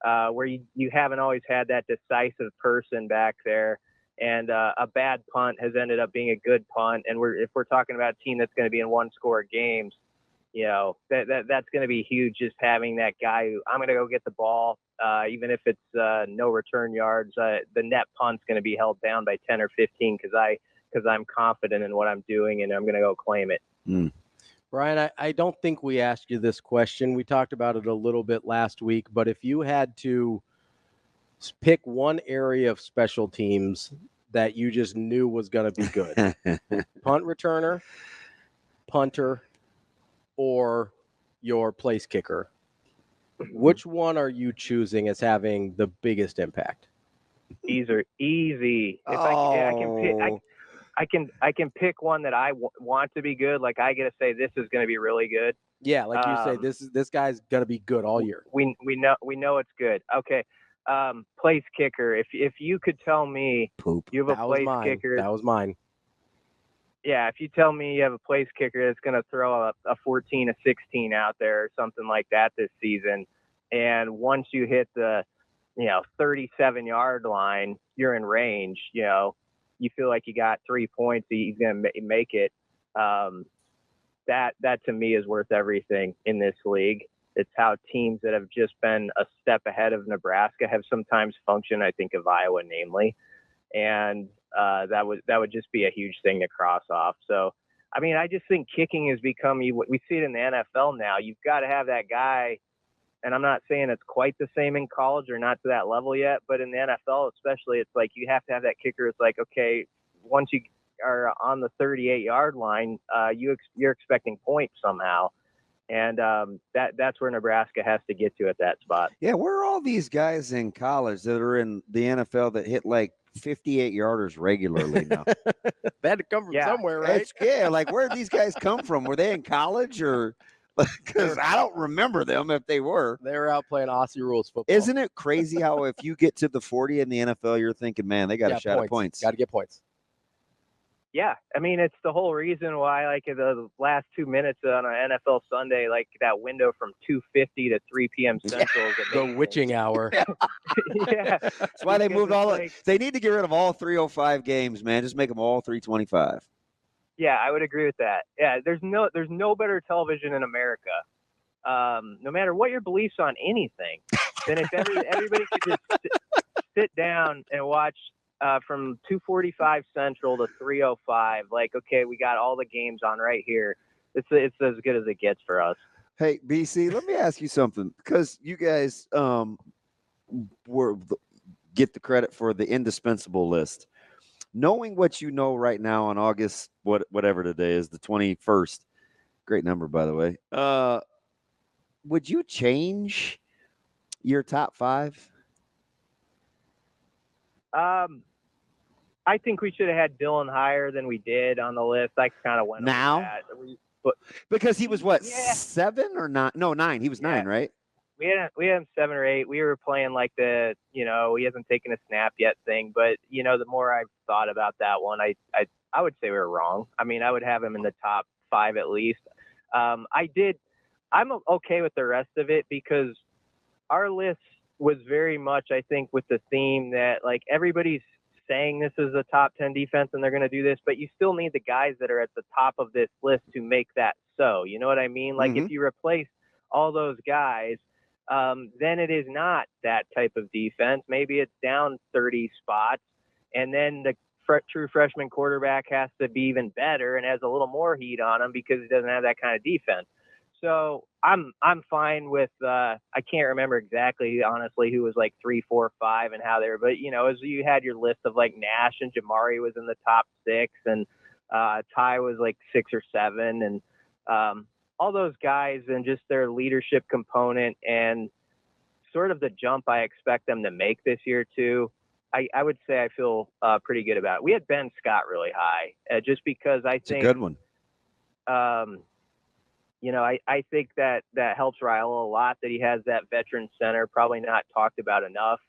where you haven't always had that decisive person back there, and a bad punt has ended up being a good punt. And if we're talking about a team that's going to be in one-score games, that's going to be huge. Just having that guy who, I'm going to go get the ball, even if it's no return yards, the net punt's going to be held down by 10 or 15 because I'm confident in what I'm doing and I'm going to go claim it. Brian, I don't think we asked you this question. We talked about it a little bit last week, but if you had to pick one area of special teams that you just knew was going to be good, punt returner, punter, or your place kicker, which one are you choosing as having the biggest impact? These are easy. I can pick one that I want to be good. Like I get to say this is going to be really good. Yeah, like you say, this guy's going to be good all year. We know it's good. Okay, place kicker. If you could tell me you have a place kicker, that was mine. Yeah, if you tell me you have a place kicker that's going to throw a 14, a 16 out there or something like that this season, and once you hit the 37-yard line, you're in range. You feel like you got 3 points, he's going to make it. That to me is worth everything in this league. It's how teams that have just been a step ahead of Nebraska have sometimes functioned. I think of Iowa, namely, and that would just be a huge thing to cross off. So, I mean, I just think kicking has become, we see it in the NFL now. You've got to have that guy. And I'm not saying it's quite the same in college or not to that level yet, but in the NFL especially, it's like you have to have that kicker. It's like, okay, once you are on the 38-yard line, you're expecting points somehow. And that's where Nebraska has to get to at that spot. Yeah, where are all these guys in college that are in the NFL that hit like 58-yarders regularly now? They had to come from somewhere, right? Like where did these guys come from? Were they in college or? Because I don't remember them if they were. They were out playing Aussie rules football. Isn't it crazy how if you get to the 40 in the NFL, you're thinking, man, they got a shot at points. Got to get points. Yeah, I mean, it's the whole reason why, like, the last 2 minutes on an NFL Sunday, like that window from 2:50 to 3 p.m. Central is The amazing. witching hour. Yeah, That's why they because moved it's all. like- They need to get rid of all 305 games, man. Just make them all 325. Yeah, I would agree with that. Yeah, there's no better television in America. No matter what your beliefs on anything, than if everybody could just sit down and watch from 2:45 Central to 3:05. Like, okay, we got all the games on right here. It's as good as it gets for us. Hey, BC, let me ask you something, because you guys get the credit for the indispensable list. Knowing what you know right now on August, whatever today is, the 21st, great number, by the way, would you change your top 5? I think we should have had Dylan higher than we did on the list. I kind of went Now? over that. Because he was what, Yeah. 7 or 9? No, 9. He was 9, right? We had him 7 or 8. We were playing like the, he hasn't taken a snap yet thing. But, the more I've thought about that one, I would say we were wrong. I mean, I would have him in the top 5 at least. I'm okay with the rest of it because our list was very much, I think, with the theme that, like, everybody's saying this is a top 10 defense and they're going to do this, but you still need the guys that are at the top of this list to make that so. You know what I mean? Like, if you replace all those guys, then it is not that type of defense. Maybe it's down 30 spots, and then the true freshman quarterback has to be even better and has a little more heat on him because he doesn't have that kind of defense. So I'm fine with I can't remember exactly, honestly, who was like 3, 4, 5 and how they were, but as you had your list of like Nash and Jamari was in the top 6 and Ty was like 6 or 7 and all those guys and just their leadership component and sort of the jump I expect them to make this year too. I would say I feel pretty good about it. We had Ben Scott really high just because I think it's a good one. I think that helps Raiola a lot that he has that veteran center, probably not talked about enough.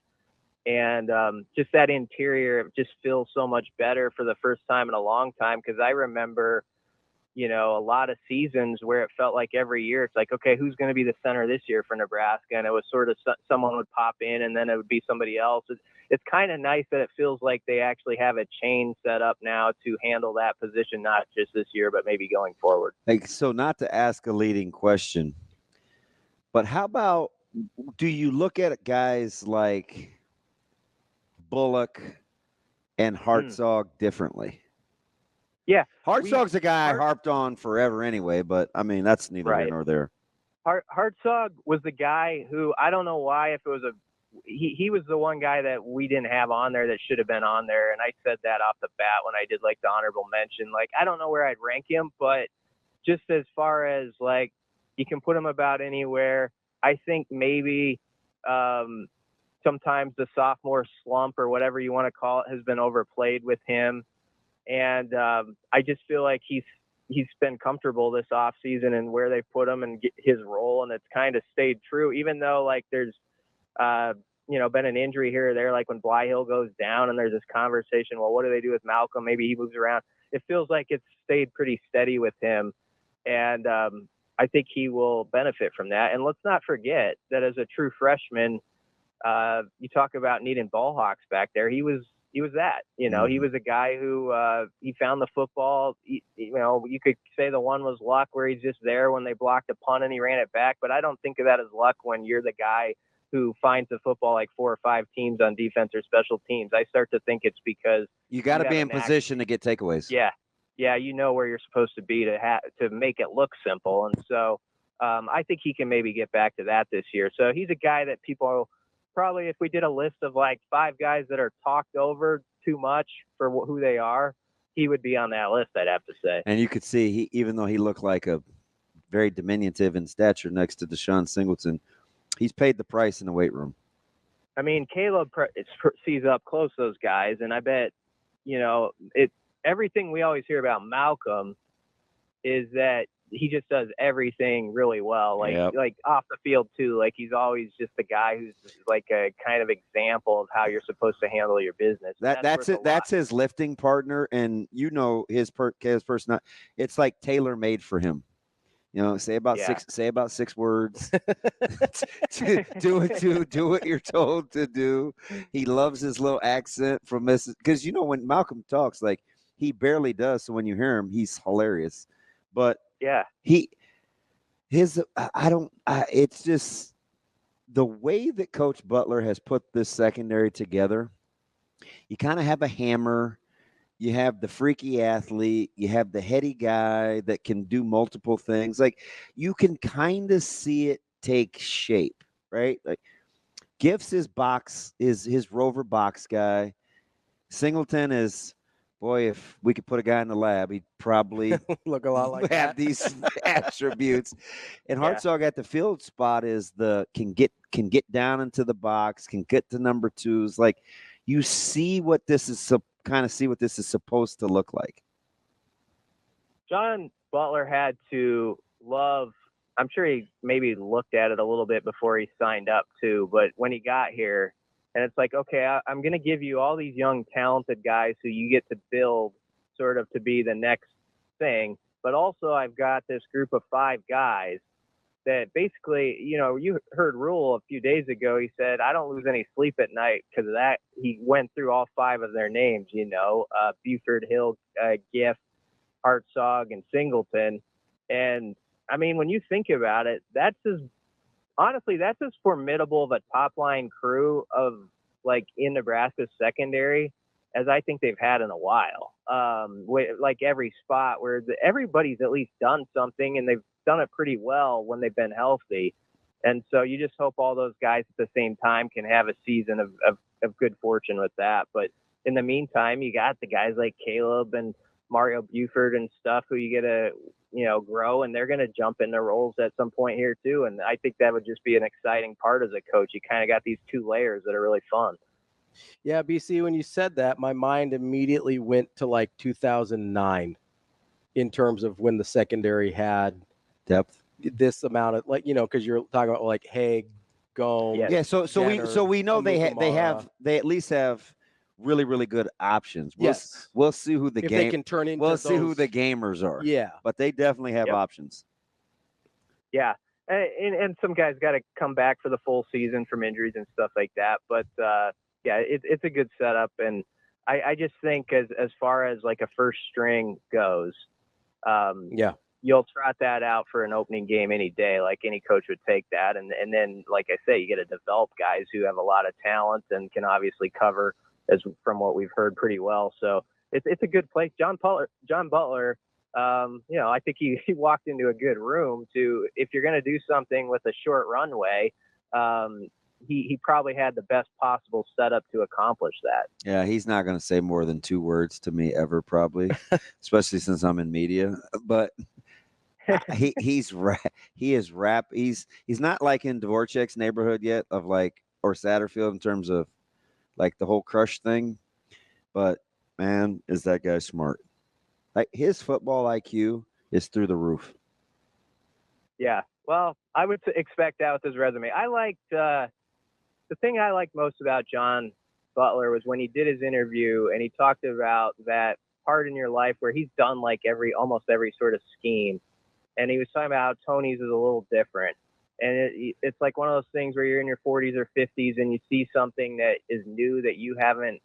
And just that interior just feels so much better for the first time in a long time. Cause I remember, a lot of seasons where it felt like every year it's like, okay, who's going to be the center this year for Nebraska? And it was sort of someone would pop in and then it would be somebody else. It's kind of nice that it feels like they actually have a chain set up now to handle that position, not just this year, but maybe going forward. Like, so not to ask a leading question, but how about, do you look at guys like Bullock and Hartzog differently? Yeah. Hartzog's a guy I harped on forever anyway, but I mean, that's neither here nor there. Hartzog was the guy who, I don't know why, if it was he was the one guy that we didn't have on there that should have been on there. And I said that off the bat when I did like the honorable mention. Like, I don't know where I'd rank him, but just as far as like, you can put him about anywhere. I think maybe sometimes the sophomore slump or whatever you want to call it has been overplayed with him. And I just feel like he's been comfortable this off season and where they put him and his role. And it's kind of stayed true, even though like there's, been an injury here or there, like when Blyhill goes down and there's this conversation, well, what do they do with Malcolm? Maybe he moves around. It feels like it's stayed pretty steady with him. And I think he will benefit from that. And let's not forget that as a true freshman, you talk about needing ball hawks back there. He was that, he was a guy who he found the football. You could say the one was luck where he's just there when they blocked a punt and he ran it back. But I don't think of that as luck when you're the guy who finds the football like 4 or 5 teams on defense or special teams. I start to think it's because you got to be in position to get takeaways. Yeah. Where you're supposed to be to make it look simple. And so I think he can maybe get back to that this year. So he's a guy that people probably, if we did a list of like 5 guys that are talked over too much for who they are, he would be on that list, I'd have to say. And you could see, even though he looked like a very diminutive in stature next to Deshaun Singleton, he's paid the price in the weight room. I mean, Caleb sees up close those guys, and I bet, everything we always hear about Malcolm is that he just does everything really well. Like off the field too. Like he's always just the guy who's like a kind of example of how you're supposed to handle your business. That's it. That's his lifting partner, and his person. It's like tailor made for him. Say about 6 words. do what you're told to do. He loves his little accent from Mrs. Because when Malcolm talks, like he barely does. So when you hear him, he's hilarious. But it's just the way that Coach Butler has put this secondary together. You kind of have a hammer. You have the freaky athlete. You have the heady guy that can do multiple things. Like you can kind of see it take shape, right? Like Gifts is his rover box guy. Singleton is, boy, if we could put a guy in the lab, he'd probably look a lot like have these attributes. And Hartzog at the field spot is can get down into the box, can get to number twos. Like you see what this is supposed to look like. John Butler had to love, I'm sure he maybe looked at it a little bit before he signed up too, but when he got here, and it's like, okay, I'm going to give you all these young, talented guys who you get to build sort of to be the next thing. But also I've got this group of 5 guys that basically, you heard Rule a few days ago. He said, I don't lose any sleep at night because of that. He went through all 5 of their names, Buford, Hill, Gift, Hartzog, and Singleton. And I mean, when you think about it, that's as formidable of a top line crew of like in Nebraska's secondary as I think they've had in a while. Like every spot where everybody's at least done something, and they've done it pretty well when they've been healthy. And so you just hope all those guys at the same time can have a season of good fortune with that. But in the meantime, you got the guys like Caleb and Mario Buford and stuff who you get to, grow, and they're going to jump in their roles at some point here too. And I think that would just be an exciting part as a coach. You kind of got these 2 layers that are really fun. Yeah, BC, when you said that, my mind immediately went to like 2009 in terms of when the secondary had depth, this amount of because you're talking about like Haig, Gomes. Yeah. So we know they at least have really, really good options. We'll see who the they can turn into. We'll see who the gamers are. Yeah, but they definitely have options. Yeah, and some guys got to come back for the full season from injuries and stuff like that. But it's a good setup, and I just think as far as like a first string goes, you'll trot that out for an opening game any day. Like any coach would take that, and then like I say, you get to develop guys who have a lot of talent and can obviously cover, as from what we've heard, pretty well. So it's a good place. John Butler, I think he walked into a good room to, if you're going to do something with a short runway, he probably had the best possible setup to accomplish that. Yeah, he's not going to say more than 2 words to me ever, probably, especially since I'm in media. But he is rap. He's not like in Dvorak's neighborhood yet of like, or Satterfield in terms of like the whole crush thing. But man, is that guy smart. Like his football IQ is through the roof. Yeah. Well, I would expect that with his resume. I liked, the thing I liked most about John Butler was when he did his interview and he talked about that part in your life where he's done like almost every sort of scheme. And he was talking about how Tony's is a little different. And it's like one of those things where you're in your 40s or 50s and you see something that is new that you haven't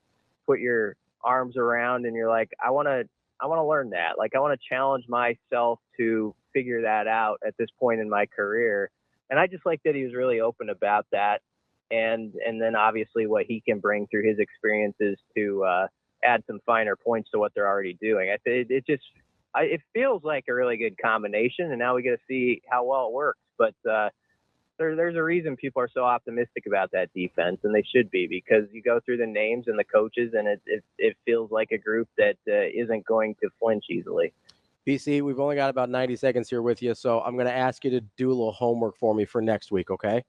put your arms around, and you're like, I want to learn that. Like, I want to challenge myself to figure that out at this point in my career. And I just like that he was really open about that. And then obviously what he can bring through his experiences to add some finer points to what they're already doing. It feels like a really good combination, and now we get to see how well it works. But there's a reason people are so optimistic about that defense, and they should be, because you go through the names and the coaches, and it feels like a group that isn't going to flinch easily. BC, we've only got about 90 seconds here with you, so I'm going to ask you to do a little homework for me for next week, okay?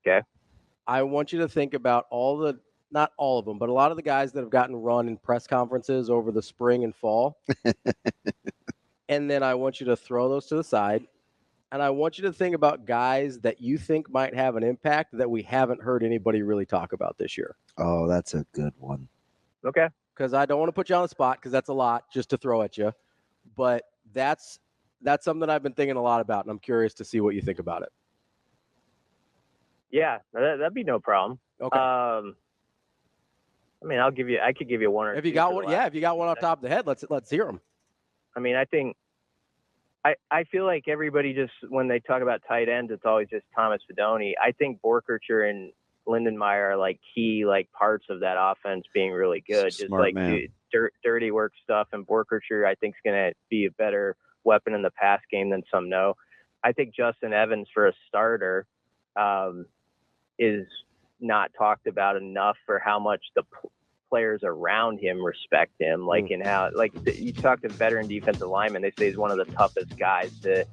Okay. I want you to think about not all of them, but a lot of the guys that have gotten run in press conferences over the spring and fall. And then I want you to throw those to the side. And I want you to think about guys that you think might have an impact that we haven't heard anybody really talk about this year. Oh, that's a good one. Okay. Because I don't want to put you on the spot because that's a lot just to throw at you. But that's something I've been thinking a lot about, and I'm curious to see what you think about it. Yeah, that'd be no problem. Okay. I mean, I could give you one or two. If you got one, if you got one off the top of the head, let's hear them. I mean, I think I feel like everybody just, when they talk about tight ends, it's always just Thomas Fidone. I think Borkercher and Lindenmeyer are like key parts of that offense being really good. Smart just man. Dirty work stuff, and Borkercher I think is going to be a better weapon in the pass game than some know. I think Justin Evans for a starter is not talked about enough for how much the players around him respect him, in how, you talk to veteran defensive linemen, they say he's one of the toughest guys to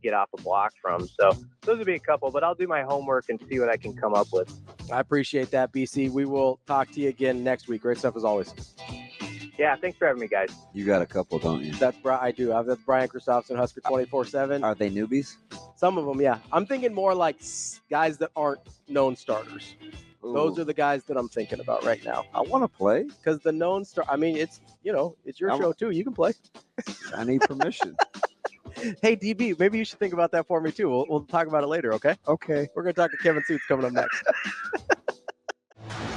get off a block from. So those would be a couple, but I'll do my homework and see what I can come up with. I appreciate that, BC. We will talk to you again next week. Great stuff as always. Yeah, thanks for having me, guys. You got a couple, don't you? I do. That's Brian Christopherson, Husker 24/7. Are they newbies? Some of them, yeah. I'm thinking more like guys that aren't known starters. Those are the guys that I'm thinking about right now. I want to play. Because the known star, I mean, it's your show too. You can play. I need permission. Hey, DB, maybe you should think about that for me too. We'll talk about it later, okay? Okay. We're going to talk to Kevin Sjuts coming up next.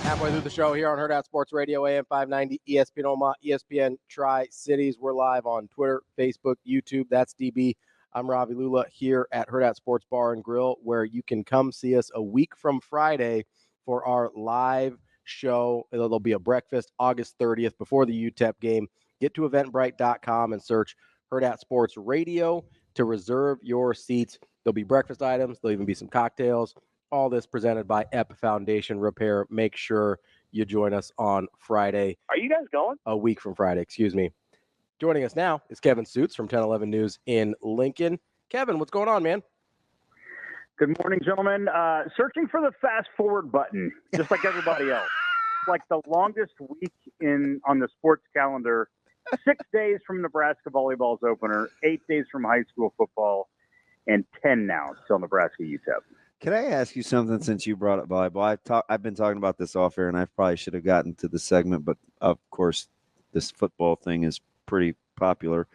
Halfway through the show here on Hurrdat Sports Radio, AM 590, ESPN Omaha, ESPN Tri-Cities. We're live on Twitter, Facebook, YouTube. That's DB. I'm Ravi Lulla here at Hurrdat Sports Bar and Grill, where you can come see us a week from Friday for our live show. There'll be a breakfast August 30th before the UTEP game. Get to eventbrite.com and search Hurrdat Sports Radio to reserve your seats. There'll be breakfast items. There'll even be some cocktails. All this presented by EP Foundation Repair. Make sure you join us on Friday. Are you guys going? A week from Friday, excuse me. Joining us now is Kevin Sjuts from 1011 News in Lincoln. Kevin, what's going on, man? Good morning, gentlemen. Searching for the fast forward button, just like everybody else. Like the longest week on the sports calendar. 6 days from Nebraska volleyball's opener, 8 days from high school football, and 10 now till Nebraska UTEP. Can I ask you something since you brought up volleyball? I've been talking about this off air, and I probably should have gotten to the segment, but of course, this football thing is pretty popular.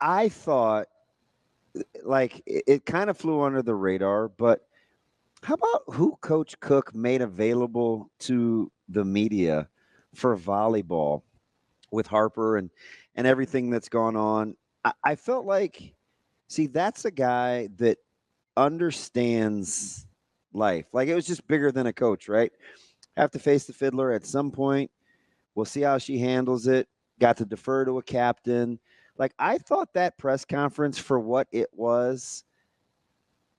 I thought, it kind of flew under the radar, but how about who Coach Cook made available to the media for volleyball with Harper and everything that's gone on? I felt like, that's a guy that understands life. It was just bigger than a coach, right? Have to face the fiddler at some point. We'll see how she handles it. Got to defer to a captain. I thought that press conference, for what it was,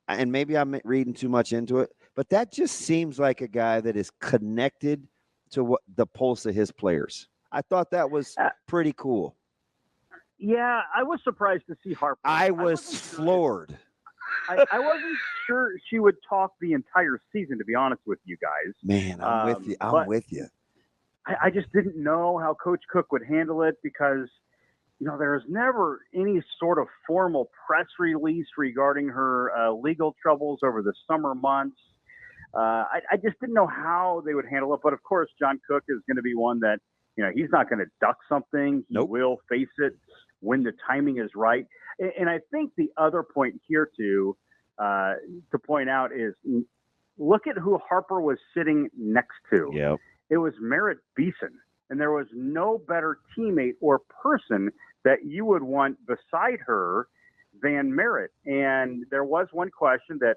and maybe I'm reading too much into it, but that just seems like a guy that is connected to what the pulse of his players. I thought that was pretty cool. Yeah, I was surprised to see Harper. I was floored. I wasn't sure she would talk the entire season, to be honest with you guys. Man, I'm with you. I'm with you. I just didn't know how Coach Cook would handle it because, there's never any sort of formal press release regarding her legal troubles over the summer months. I just didn't know how they would handle it. But, of course, John Cook is going to be one that, he's not going to duck something. He will face it when the timing is right. And I think the other point here, to point out is look at who Harper was sitting next to. Yep. It was Merritt Beeson. And there was no better teammate or person that you would want beside her than Merritt. And there was one question that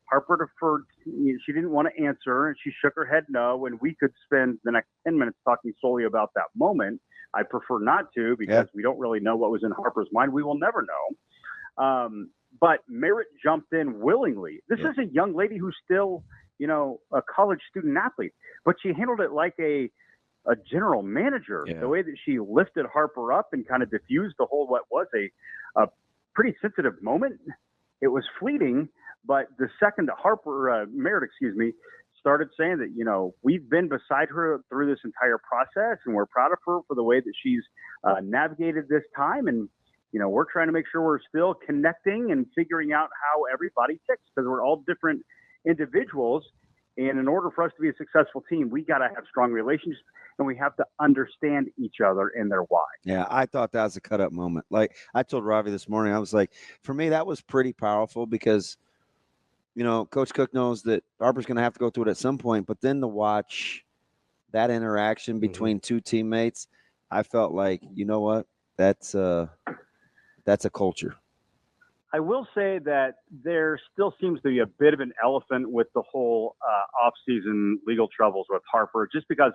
Harper deferred. She didn't want to answer, and she shook her head no. And we could spend the next 10 minutes talking solely about that moment. I prefer not to because we don't really know what was in Harper's mind. We will never know. But Merritt jumped in willingly. This is a young lady who's still, a college student athlete, but she handled it like a general manager. The way that she lifted Harper up and kind of diffused the whole, what was a pretty sensitive moment. It was fleeting, but the second Merritt, started saying that, we've been beside her through this entire process, and we're proud of her for the way that she's navigated this time. And, we're trying to make sure we're still connecting and figuring out how everybody ticks, because we're all different individuals. And in order for us to be a successful team, we got to have strong relationships, and we have to understand each other and their why. Yeah, I thought that was a cut-up moment. Like I told Ravi this morning, I was like, for me, that was pretty powerful because, Coach Cook knows that Harper's going to have to go through it at some point. But then to watch that interaction between two teammates, I felt like, you know what, that's a culture. I will say that there still seems to be a bit of an elephant with the whole off-season legal troubles with Harper, just because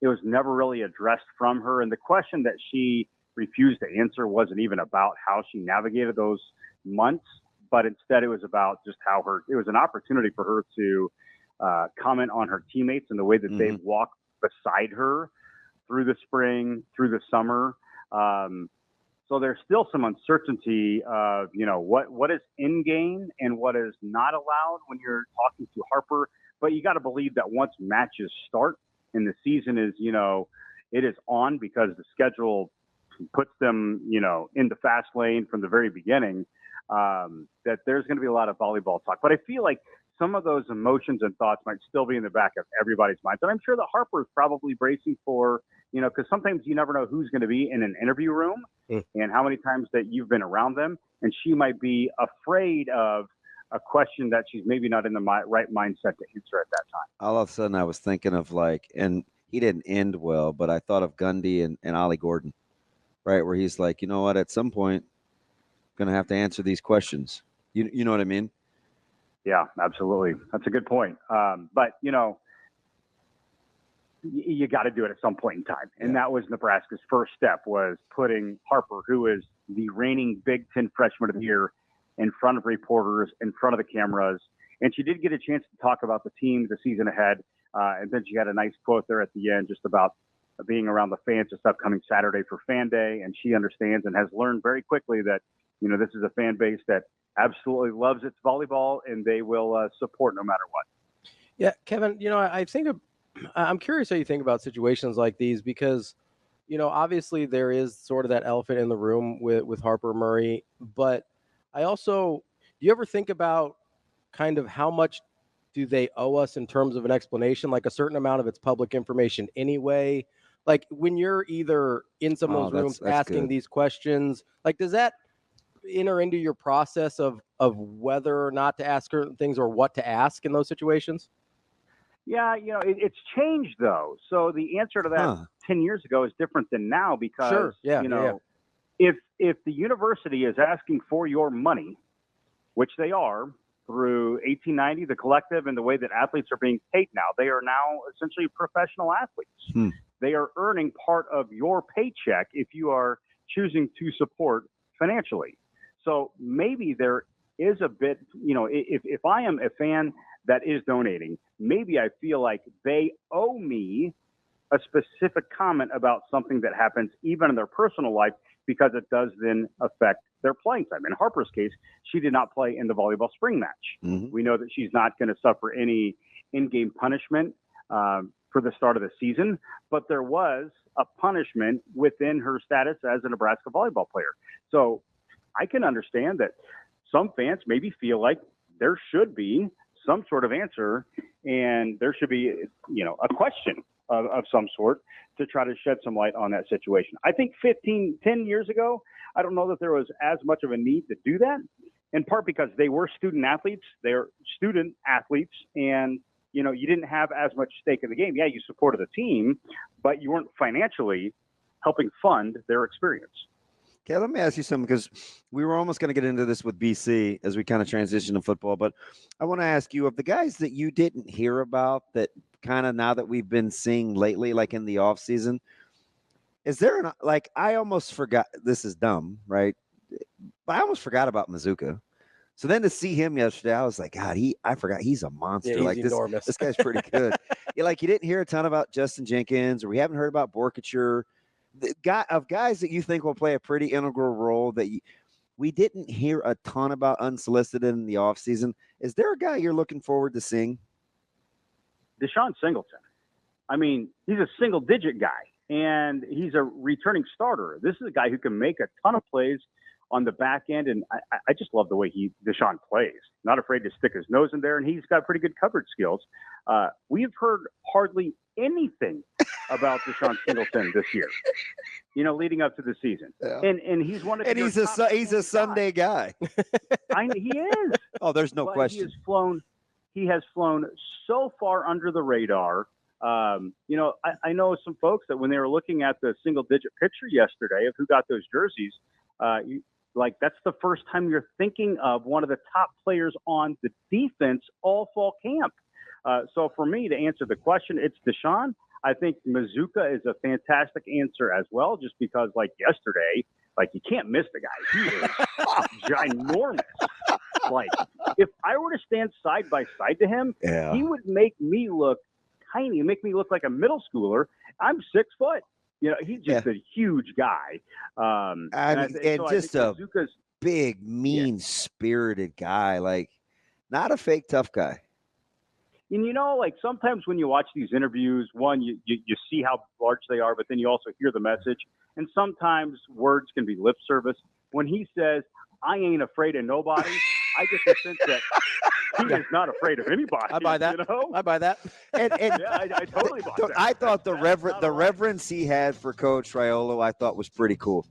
it was never really addressed from her. And the question that she refused to answer wasn't even about how she navigated those months, but instead it was about just how it was an opportunity for her to comment on her teammates and the way that they walked beside her through the spring, through the summer. So there's still some uncertainty of, what is in game and what is not allowed when you're talking to Harper. But you got to believe that once matches start and the season is, it is on, because the schedule puts them, in the fast lane from the very beginning, that there's going to be a lot of volleyball talk. But I feel like some of those emotions and thoughts might still be in the back of everybody's minds. And I'm sure that Harper is probably bracing for, because sometimes you never know who's going to be in an interview room and how many times that you've been around them. And she might be afraid of a question that she's maybe not in the right mindset to answer at that time. All of a sudden I was thinking of and he didn't end well, but I thought of Gundy and Ollie Gordon, right? Where he's like, you know what, at some point, I'm going to have to answer these questions. You know what I mean? Yeah, absolutely. That's a good point. But, you got to do it at some point in time. And that was Nebraska's first step, was putting Harper, who is the reigning Big Ten freshman of the year, in front of reporters, in front of the cameras. And she did get a chance to talk about the team, the season ahead. And then she had a nice quote there at the end just about being around the fans this upcoming Saturday for Fan Day. And she understands and has learned very quickly that, this is a fan base that absolutely loves its volleyball, and they will support no matter what. Yeah, Kevin, I'm curious how you think about situations like these, because, obviously there is sort of that elephant in the room with Harper Murray, but do you ever think about kind of how much do they owe us in terms of an explanation? Like a certain amount of it's public information anyway. Like when you're either in some of those rooms asking these questions, like does that enter into your process of whether or not to ask certain things or what to ask in those situations? Yeah, it's changed though. So the answer to that 10 years ago is different than now, because if the university is asking for your money, which they are through 1890, the collective, and the way that athletes are being paid now, they are now essentially professional athletes. They are earning part of your paycheck if you are choosing to support financially. So maybe there is a bit, if I am a fan that is donating, maybe I feel like they owe me a specific comment about something that happens even in their personal life, because it does then affect their playing time. In Harper's case, she did not play in the volleyball spring match. We know that she's not going to suffer any in-game punishment for the start of the season, but there was a punishment within her status as a Nebraska volleyball player. So I can understand that some fans maybe feel like there should be some sort of answer, and there should be, a question of some sort to try to shed some light on that situation. I think 10 years ago, I don't know that there was as much of a need to do that, in part because they were student athletes. They're student athletes, and, you didn't have as much stake in the game. Yeah, you supported the team, but you weren't financially helping fund their experience. Okay, let me ask you something, because we were almost going to get into this with BC as we kind of transition to football, but I want to ask you, of the guys that you didn't hear about that kind of now that we've been seeing lately, like in the off season, is there I almost forgot, this is dumb, right? But I almost forgot about Mazuka. So then to see him yesterday, I was like, God, I forgot he's a monster. Yeah, he's enormous. This guy's pretty good. You didn't hear a ton about Justin Jenkins, or we haven't heard about Borkature. Of guys that you think will play a pretty integral role that we didn't hear a ton about unsolicited in the offseason. Is there a guy you're looking forward to seeing? Deshaun Singleton. I mean, he's a single-digit guy, and he's a returning starter. This is a guy who can make a ton of plays on the back end, and I just love the way Deshaun plays. Not afraid to stick his nose in there, and he's got pretty good coverage skills. We've heard hardly anything about Deshaun Singleton this year, leading up to the season. Yeah. And he's one of and he's a Sunday guy. He is. Oh, there's no question. He has flown so far under the radar. I know some folks that when they were looking at the single-digit picture yesterday of who got those jerseys, that's the first time you're thinking of one of the top players on the defense all fall camp. So for me, to answer the question, it's Deshaun. I think Mazuka is a fantastic answer as well, just because yesterday, you can't miss the guy. He is ginormous. If I were to stand side by side to him, he would make me look tiny, make me look like a middle schooler. I'm 6 foot. He's just a huge guy. Just a big, mean-spirited guy. Not a fake tough guy. And sometimes when you watch these interviews, one, you see how large they are, but then you also hear the message. And sometimes words can be lip service. When he says, "I ain't afraid of nobody," I get the sense that he is not afraid of anybody. I buy that. I buy that. And I totally buy that. I thought the reverence he had for Coach Raiola, I thought was pretty cool.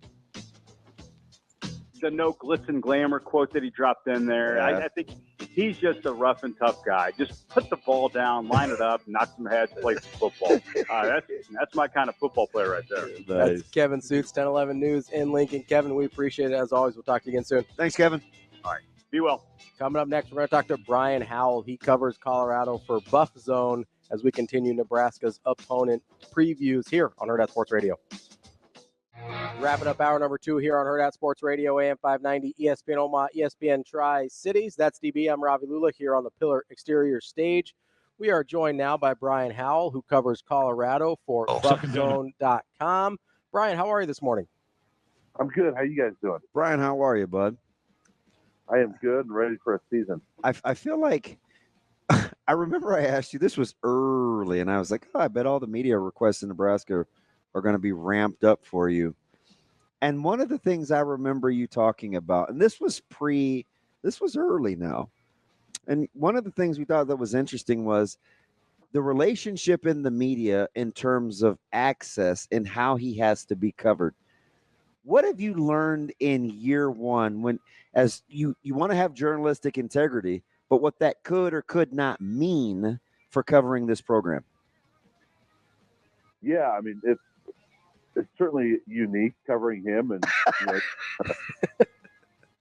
The no glitz and glamour quote that he dropped in there. Yeah. I think he's just a rough and tough guy. Just put the ball down, line it up, knock some heads, play some football. That's my kind of football player right there. Nice. That's Kevin Sjuts, 1011 News in Lincoln. Kevin, we appreciate it as always. We'll talk to you again soon. Thanks, Kevin. All right. Be well. Coming up next, we're going to talk to Brian Howell. He covers Colorado for Buff Zone as we continue Nebraska's opponent previews here on Hurrdat Sports Radio. Wrapping up hour number 2 here on Hurrdat Sports Radio, AM 590, ESPN Omaha, ESPN Tri-Cities. That's DB. I'm Ravi Lulla here on the Pillar Exterior stage. We are joined now by Brian Howell, who covers Colorado for BuffZone.com. Brian, how are you this morning? I'm good. How you guys doing? Brian, how are you, bud? I am good and ready for a season. I feel like I remember I asked you, this was early, and I was like, I bet all the media requests in Nebraska are going to be ramped up for you. And one of the things I remember you talking about, and this was early now, and one of the things we thought that was interesting was the relationship in the media in terms of access and how he has to be covered. What have you learned in year one when, as you want to have journalistic integrity, but what that could or could not mean for covering this program? Yeah, I mean, it's certainly unique covering him, and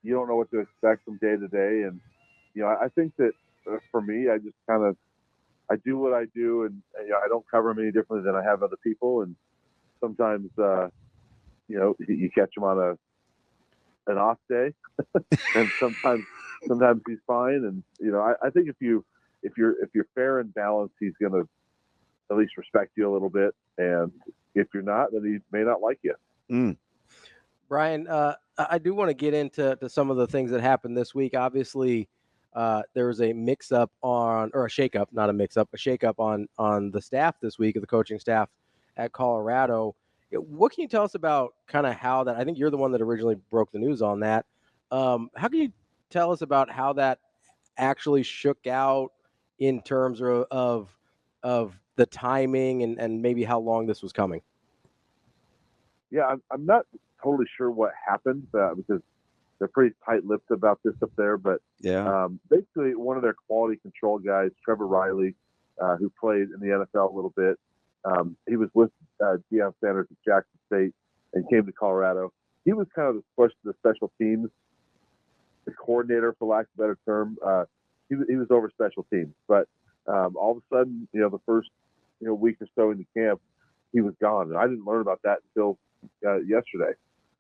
you don't know what to expect from day to day. And I think that for me, I just I do what I do, and I don't cover him any differently than I have other people. And sometimes you catch him on an off day, and sometimes he's fine. And I think if you're fair and balanced, he's going to at least respect you a little bit. And if you're not, then he may not like you. Brian, I do want to get into some of the things that happened this week. Obviously, there was a mix-up a shake-up on the staff this week, of the coaching staff at Colorado. What can you tell us about kind of how that, I think you're the one that originally broke the news on that. How can you tell us about how that actually shook out in terms of the timing and maybe how long this was coming? Yeah, I'm not totally sure what happened because they're pretty tight-lipped about this up there. But basically, one of their quality control guys, Trevor Riley, who played in the NFL a little bit, he was with Deion Sanders at Jackson State and came to Colorado. He was kind of pushed to the special teams, the coordinator, for lack of a better term. He was over special teams, but all of a sudden, the first week or so in the camp, he was gone, and I didn't learn about that until yesterday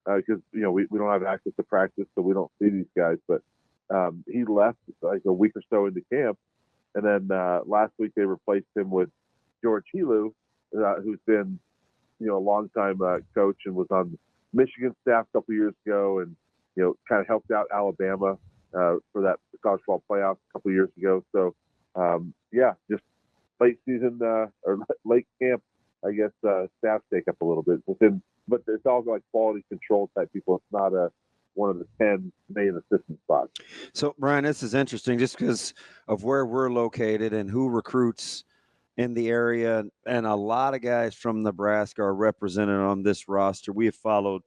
because we don't have access to practice, so we don't see these guys. But he left like a week or so into camp, and then last week they replaced him with George Helu, who's been a longtime coach and was on Michigan staff a couple years ago, and kind of helped out Alabama for that college football playoff a couple years ago. So just late season or late camp, I guess, staff take up a little bit. But it's all like quality control type people. It's not one of the 10 main assistant spots. So, Brian, this is interesting just because of where we're located and who recruits in the area. And a lot of guys from Nebraska are represented on this roster. We have followed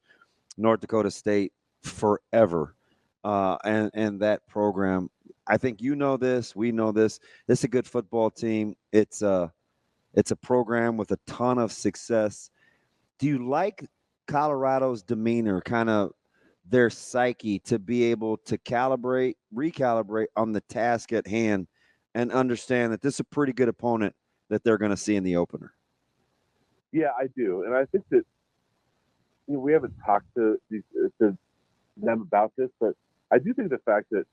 North Dakota State forever and that program. I think you know this. We know this. It's a good football team. It's a program with a ton of success. Do you like Colorado's demeanor, kind of their psyche, to be able to recalibrate on the task at hand and understand that this is a pretty good opponent that they're going to see in the opener? Yeah, I do. And I think that we haven't talked to them about this, but I do think the fact that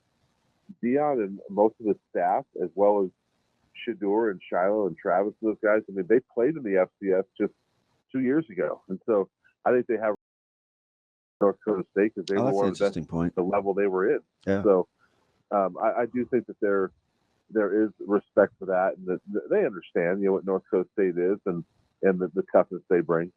Dion and most of the staff, as well as Shedeur and Shiloh and Travis, those guys, I mean, they played in the FCS just 2 years ago. And so I think they have North Dakota State because they were one of the best point. The level they were in. Yeah. So I do think that there is respect for that, and that they understand, what North Dakota State is and the toughness they bring.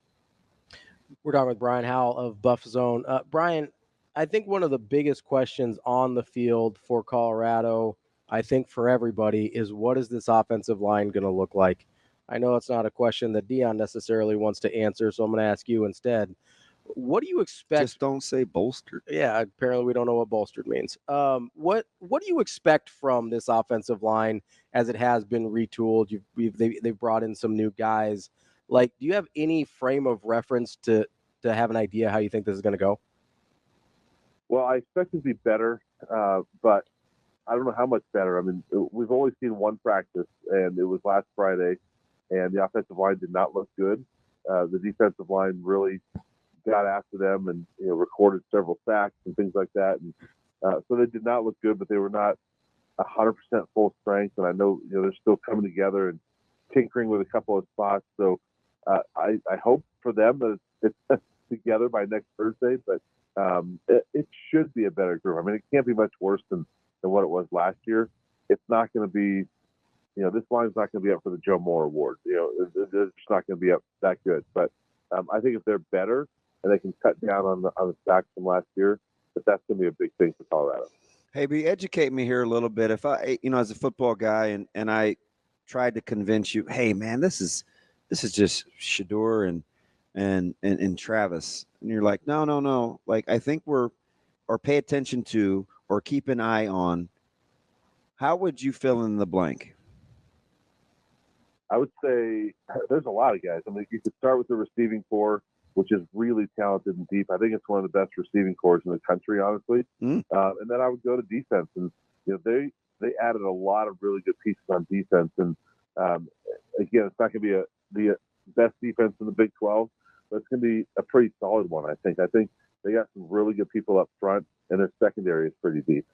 We're talking with Brian Howell of Buff Zone. Brian, I think one of the biggest questions on the field for Colorado, I think for everybody, is what is this offensive line going to look like? I know it's not a question that Dion necessarily wants to answer, so I'm going to ask you instead. What do you expect? Just don't say bolstered. Yeah, apparently we don't know what bolstered means. What do you expect from this offensive line as it has been retooled? They've brought in some new guys. Like, do you have any frame of reference to have an idea how you think this is going to go? Well, I expect it to be better, but I don't know how much better. I mean, we've only seen one practice, and it was last Friday, and the offensive line did not look good. The defensive line really got after them and recorded several sacks and things like that, and so they did not look good, but they were not 100% full strength. And I know they're still coming together and tinkering with a couple of spots. So I hope for them that it's together by next Thursday, but it should be a better group. I mean, it can't be much worse than what it was last year. It's not going to be, this line's not going to be up for the Joe Moore Award. It's just not going to be up that good. But I think if they're better and they can cut down on the sacks from last year, that's going to be a big thing for Colorado. Hey, educate me here a little bit. If I, as a football guy, and I tried to convince you, hey man, this is just Shedeur and Travis, and you're like, no, like I think or pay attention to or keep an eye on. How would you fill in the blank? I would say there's a lot of guys. I mean, you could start with the receiving corps, which is really talented and deep. I think it's one of the best receiving corps in the country, honestly. And then I would go to defense, and they added a lot of really good pieces on defense. And again, it's not going to be the best defense in the Big 12, but it's going to be a pretty solid one. I think they got some really good people up front, and their secondary is pretty deep.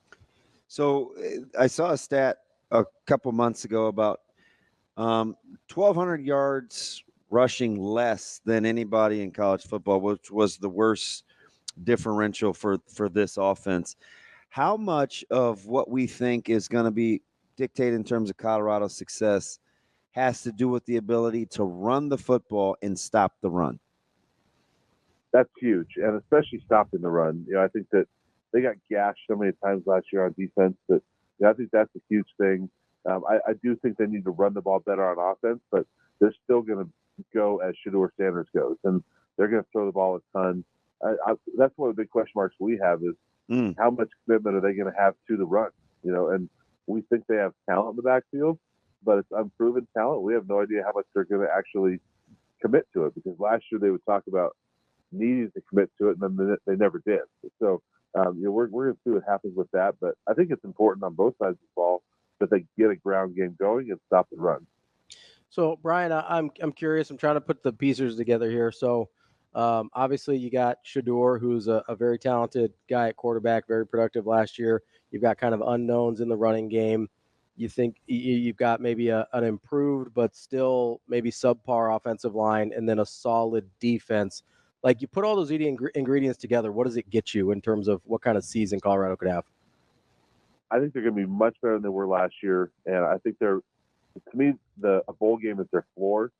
So I saw a stat a couple months ago about 1,200 yards rushing less than anybody in college football, which was the worst differential for this offense. How much of what we think is going to be dictated in terms of Colorado's success has to do with the ability to run the football and stop the run? That's huge, and especially stopping the run. I think that they got gashed so many times last year on defense that I think that's a huge thing. I do think they need to run the ball better on offense, but they're still going to go as Shedeur Sanders goes, and they're going to throw the ball a ton. That's one of the big question marks we have is how much commitment are they going to have to the run? And we think they have talent in the backfield, but it's unproven talent. We have no idea how much they're going to actually commit to it, because last year they would talk about needing to commit to it, and then they never did. So we're going to see what happens with that, but I think it's important on both sides of the ball that they get a ground game going and stop the run. So, Brian, I'm curious. I'm trying to put the pieces together here. So, obviously, you got Shedeur, who's a very talented guy at quarterback, very productive last year. You've got kind of unknowns in the running game. You think you've got maybe an improved but still maybe subpar offensive line, and then a solid defense. Like, you put all those ingredients together, what does it get you in terms of what kind of season Colorado could have? I think they're going to be much better than they were last year, and I think they're to me, a bowl game is their floor.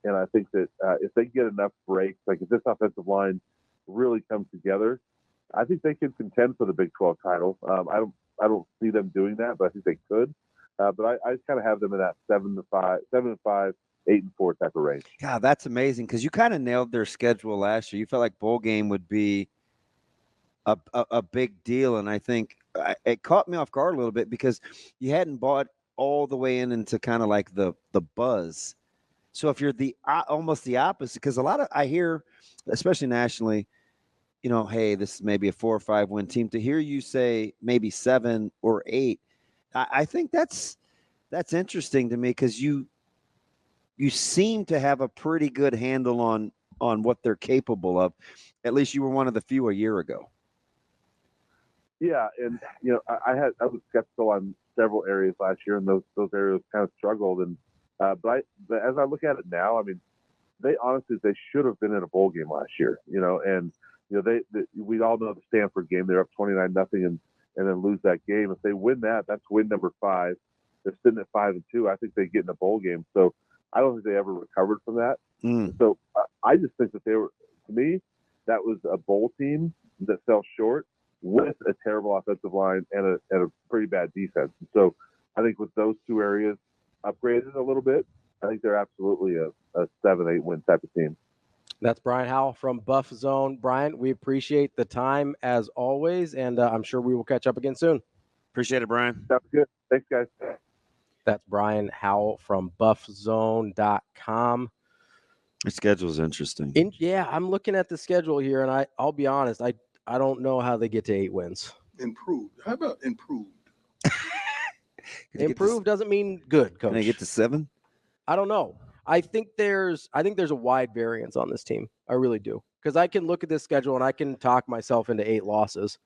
And I think that if they get enough breaks, like if this offensive line really comes together, I think they could contend for the Big 12 title. I don't see them doing that, but I think they could. But I just kind of have them in that 7-5, 8-4 type of range. God, that's amazing because you kind of nailed their schedule last year. You felt like bowl game would be a big deal, and I think it caught me off guard a little bit because you hadn't bought all the way into kind of like the buzz. So if you're almost the opposite, because I hear, especially nationally, hey, this is maybe a 4 or 5 win team. To hear you say maybe 7 or 8, I think that's interesting to me because you seem to have a pretty good handle on what they're capable of. At least you were one of the few a year ago. Yeah, and I was skeptical on several areas last year, and those areas kind of struggled. And but as I look at it now, I mean, they should have been in a bowl game last year. And we all know the Stanford game. They're up 29-0 and then lose that game. If they win that, that's win number 5. They're sitting at 5-2. I think they get in a bowl game. So I don't think they ever recovered from that. So I just think that to me, that was a bowl team that fell short with a terrible offensive line and a pretty bad defense. And so I think with those two areas upgraded a little bit, I think they're absolutely a 7-8 win type of team. That's Brian Howell from Buff Zone. Brian, we appreciate the time as always, and I'm sure we will catch up again soon. Appreciate it, Brian. Sounds good. Thanks, guys. That's Brian Howell from buffzone.com. The schedule is interesting. Yeah, I'm looking at the schedule here, and I'll be honest, I don't know how they get to 8 wins. Improved. How about improved? Improved doesn't mean good, Coach. Can they get to 7? I don't know. I think there's a wide variance on this team. I really do. Because I can look at this schedule and I can talk myself into 8 losses.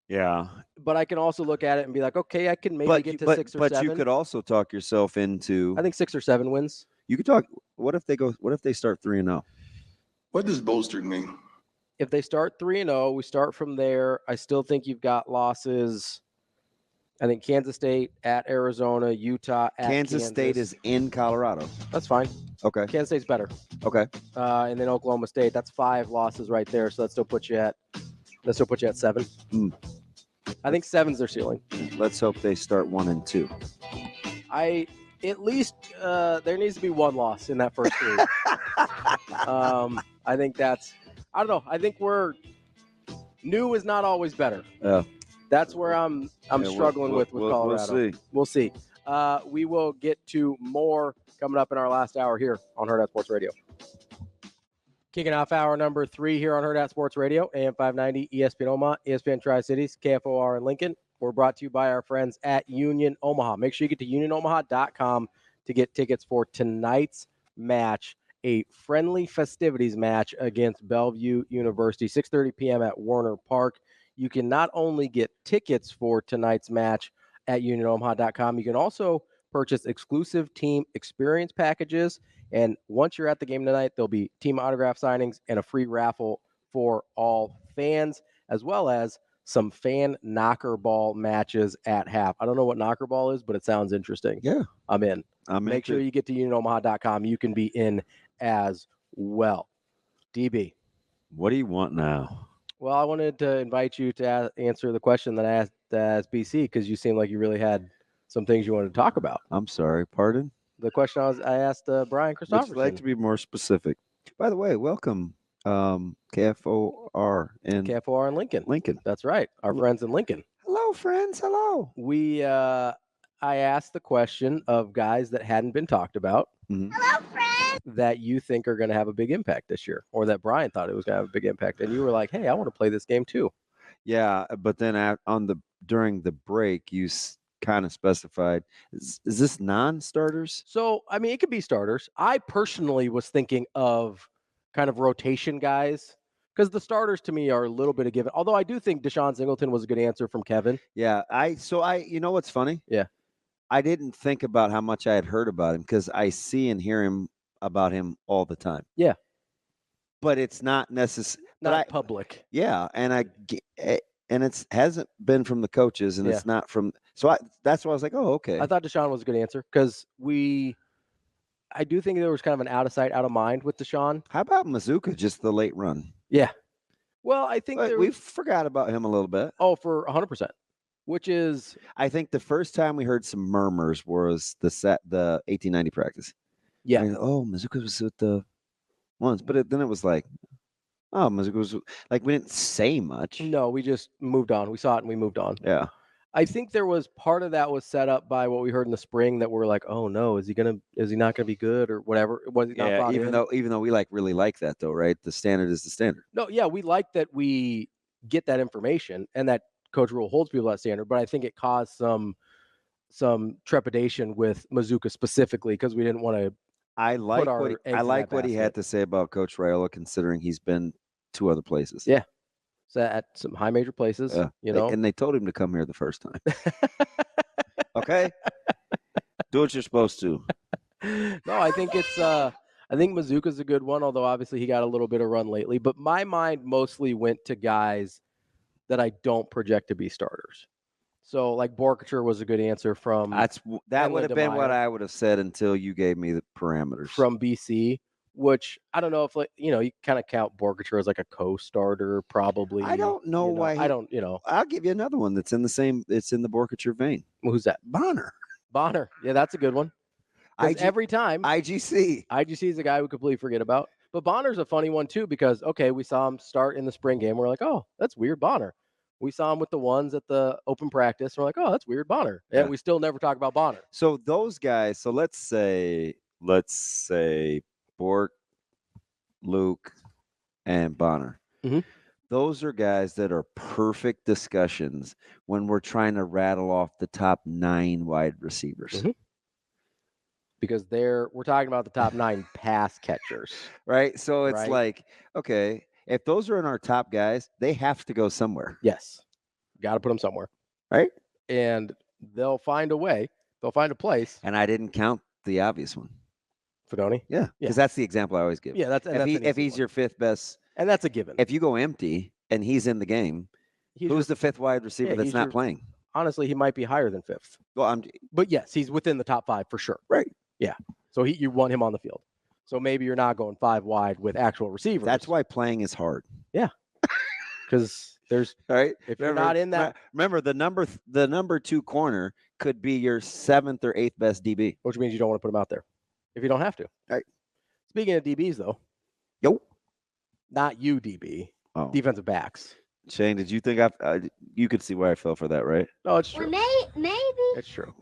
Yeah. But I can also look at it and be like, okay, I can maybe get to 6 or 7. But you could also talk yourself into, I think 6 or 7 wins. You could talk, what if they start 3-0? What does bolstered mean? If they start 3-0, we start from there. I still think you've got losses. I think Kansas State, at Arizona, Utah, at Kansas State is in Colorado. That's fine. Okay. Kansas State's better. Okay. And then Oklahoma State. That's 5 losses right there. So that still puts you at 7. I think 7's their ceiling. Let's hope they start 1-2. At least there needs to be 1 loss in that first 3. I think that's. I don't know. I think new is not always better. That's where I'm struggling with Colorado. We'll see. We will get to more coming up in our last hour here on Hurrdat Sports Radio. Kicking off hour number 3 here on Hurrdat Sports Radio, AM 590, ESPN Omaha, ESPN Tri-Cities, KFOR in Lincoln. We're brought to you by our friends at Union Omaha. Make sure you get to unionomaha.com to get tickets for tonight's match, a friendly festivities match against Bellevue University, 6:30 p.m. at Warner Park. You can not only get tickets for tonight's match at unionomaha.com, you can also purchase exclusive team experience packages. And once you're at the game tonight, there'll be team autograph signings and a free raffle for all fans, as well as some fan knocker ball matches at half. I don't know what knocker ball is, but it sounds interesting. Yeah. I'm in. Make sure you get to unionomaha.com. You can be in as well. DB. What do you want now? Well, I wanted to invite you to answer the question that I asked BC, because you seemed like you really had some things you wanted to talk about. I'm sorry, pardon? The question I asked Brian Christopherson. Would you like to be more specific? By the way, welcome, KFOR in Lincoln. Lincoln. That's right. Our friends in Lincoln. Hello, friends. Hello. I asked the question of guys that hadn't been talked about. Mm-hmm. Hello, friends. That you think are going to have a big impact this year, or that Brian thought it was going to have a big impact, and you were like, "Hey, I want to play this game too." Yeah, but then during the break, you kind of specified, is this non-starters? So, I mean, it could be starters. I personally was thinking of kind of rotation guys, because the starters to me are a little bit of given. Although I do think Deshaun Singleton was a good answer from Kevin. Yeah, you know what's funny? Yeah. I didn't think about how much I had heard about him, because I see and hear about him all the time. Yeah. But it's not necessary. Public. Yeah, and it hasn't been from the coaches, and it's not from. So that's why I was like, oh, okay. I thought Deshaun was a good answer because I do think there was kind of an out of sight, out of mind with Deshaun. How about Mazuka, just the late run? Yeah. Well, I think we forgot about him a little bit. Oh, for 100%. Which is, I think the first time we heard some murmurs was the 1890 practice. Yeah. And, Mazuka was with the ones, but then it was like, oh, Mazuka was like, we didn't say much. No, we just moved on. We saw it and we moved on. Yeah. I think there was part of that was set up by what we heard in the spring that we're like, oh no, is he not gonna be good or whatever? Was he not brought even though we really like that though, right? The standard is the standard. No, yeah, we like that we get that information and that Coach Rule holds people to that standard, but I think it caused some trepidation with Mazuka specifically because we didn't want to. I like what he had to say about Coach Raiola, considering he's been 2 other places. Yeah. So at some high major places, and they told him to come here the first time. Okay, do what you're supposed to. No, I think I think Mazuka's a good one, although obviously he got a little bit of run lately. But my mind mostly went to guys that I don't project to be starters. So like Borkacher was a good answer from. That would have been what I would have said until you gave me the parameters from BC. Which I don't know if you kind of count Borkacher as like a co-starter, probably. I don't know why. I don't. I'll give you another one that's in the same. It's in the Borkacher vein. Well, who's that? Bonner. Yeah, that's a good one. Every time IGC is a guy we completely forget about. But Bonner's a funny one too because we saw him start in the spring game. We're like, oh, that's weird, Bonner. We saw him with the ones at the open practice. We're like, oh, that's weird, Bonner. And we still never talk about Bonner. So those guys. So let's say. Bork, Luke, and Bonner. Mm-hmm. Those are guys that are perfect discussions when we're trying to rattle off the top 9 wide receivers. Mm-hmm. Because we're talking about the top 9 pass catchers. Right? So it's like, okay, if those are in our top guys, they have to go somewhere. Yes. Got to put them somewhere. Right? And they'll find a way. They'll find a place. And I didn't count the obvious one. Fedoni? Yeah, because that's the example I always give. Yeah, if he's your 5th best, and that's a given. If you go empty and he's in the game, who's the 5th wide receiver that's not playing? Honestly, he might be higher than 5th. Well, but yes, he's within the top 5 for sure. Right. Yeah. So you want him on the field. So maybe you're not going 5 wide with actual receivers. That's why playing is hard. Yeah. Because there's right. If you're not in that, remember the number 2 corner could be your 7th or 8th best DB, which means you don't want to put him out there if you don't have to. Right. Speaking of DBs, though. Yo. Not you, DB. Oh. Defensive backs. Shane, did you think you could see why I fell for that, right? No, it's true. Maybe. It's true.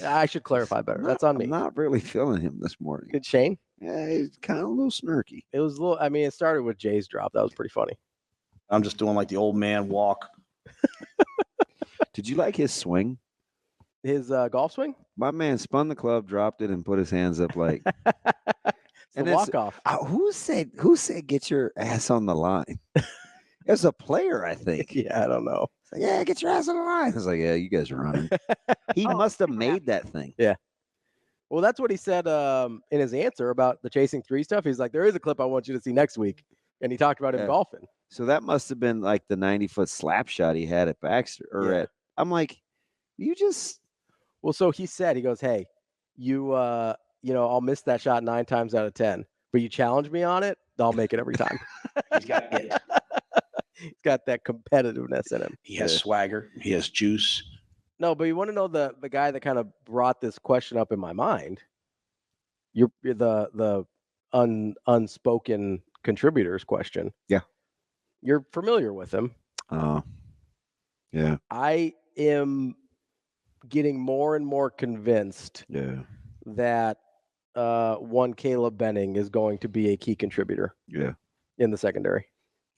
I should clarify better. That's on me. I'm not really feeling him this morning. Did Shane? Yeah, he's kind of a little snarky. It was a little. I mean, it started with Jay's drop. That was pretty funny. I'm just doing like the old man walk. Did you like his swing? His golf swing? My man spun the club, dropped it, and put his hands up like. And walk off. Who said get your ass on the line? There's a player, I think. Yeah, I don't know. Like, yeah, get your ass on the line. I was like, yeah, you guys are running. He must have made that thing. Yeah. Well, that's what he said in his answer about the chasing 3 stuff. He's like, there is a clip I want you to see next week. And he talked about him golfing. So that must have been like the 90-foot slap shot he had at Baxter. I'm like, you just. Well, so he said, he goes, hey, I'll miss that shot 9 times out of 10, but you challenge me on it, I'll make it every time. He's got it. He's got that competitiveness in him. He has swagger. He has juice. No, but you want to know the guy that kind of brought this question up in my mind? You're the unspoken contributors question. Yeah. You're familiar with him. Yeah. I am getting more and more convinced that one Caleb Benning is going to be a key contributor. Yeah. In the secondary.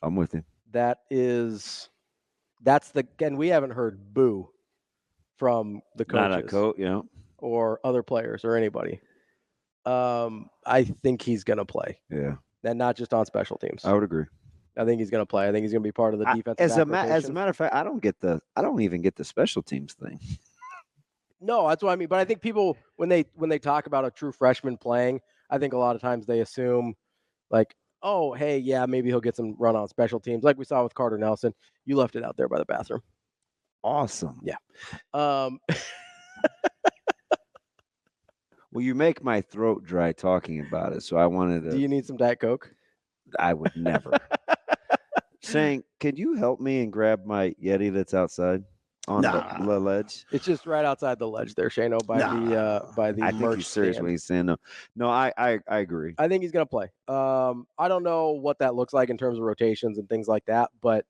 I'm with you. And we haven't heard boo from the coaches. Not a or other players or anybody. I think he's going to play. Yeah. And not just on special teams. I would agree. I think he's going to play. I think he's going to be part of the defense. As a matter of fact, I don't even get the special teams thing. No, that's what I mean. But I think people, when they talk about a true freshman playing, I think a lot of times they assume like, oh, hey, yeah, maybe he'll get some run on special teams. Like we saw with Carter Nelson. You left it out there by the bathroom. awesome. Yeah. Well, you make my throat dry talking about it, so I wanted to. Do you need some Diet Coke? I would never. Saying, could you help me and grab my Yeti that's outside on the ledge? It's just right outside the ledge there, Shano, by the I think merch he's serious stand. when he's saying no. No, I agree. I think he's gonna play. I don't know what that looks like in terms of rotations and things like that, but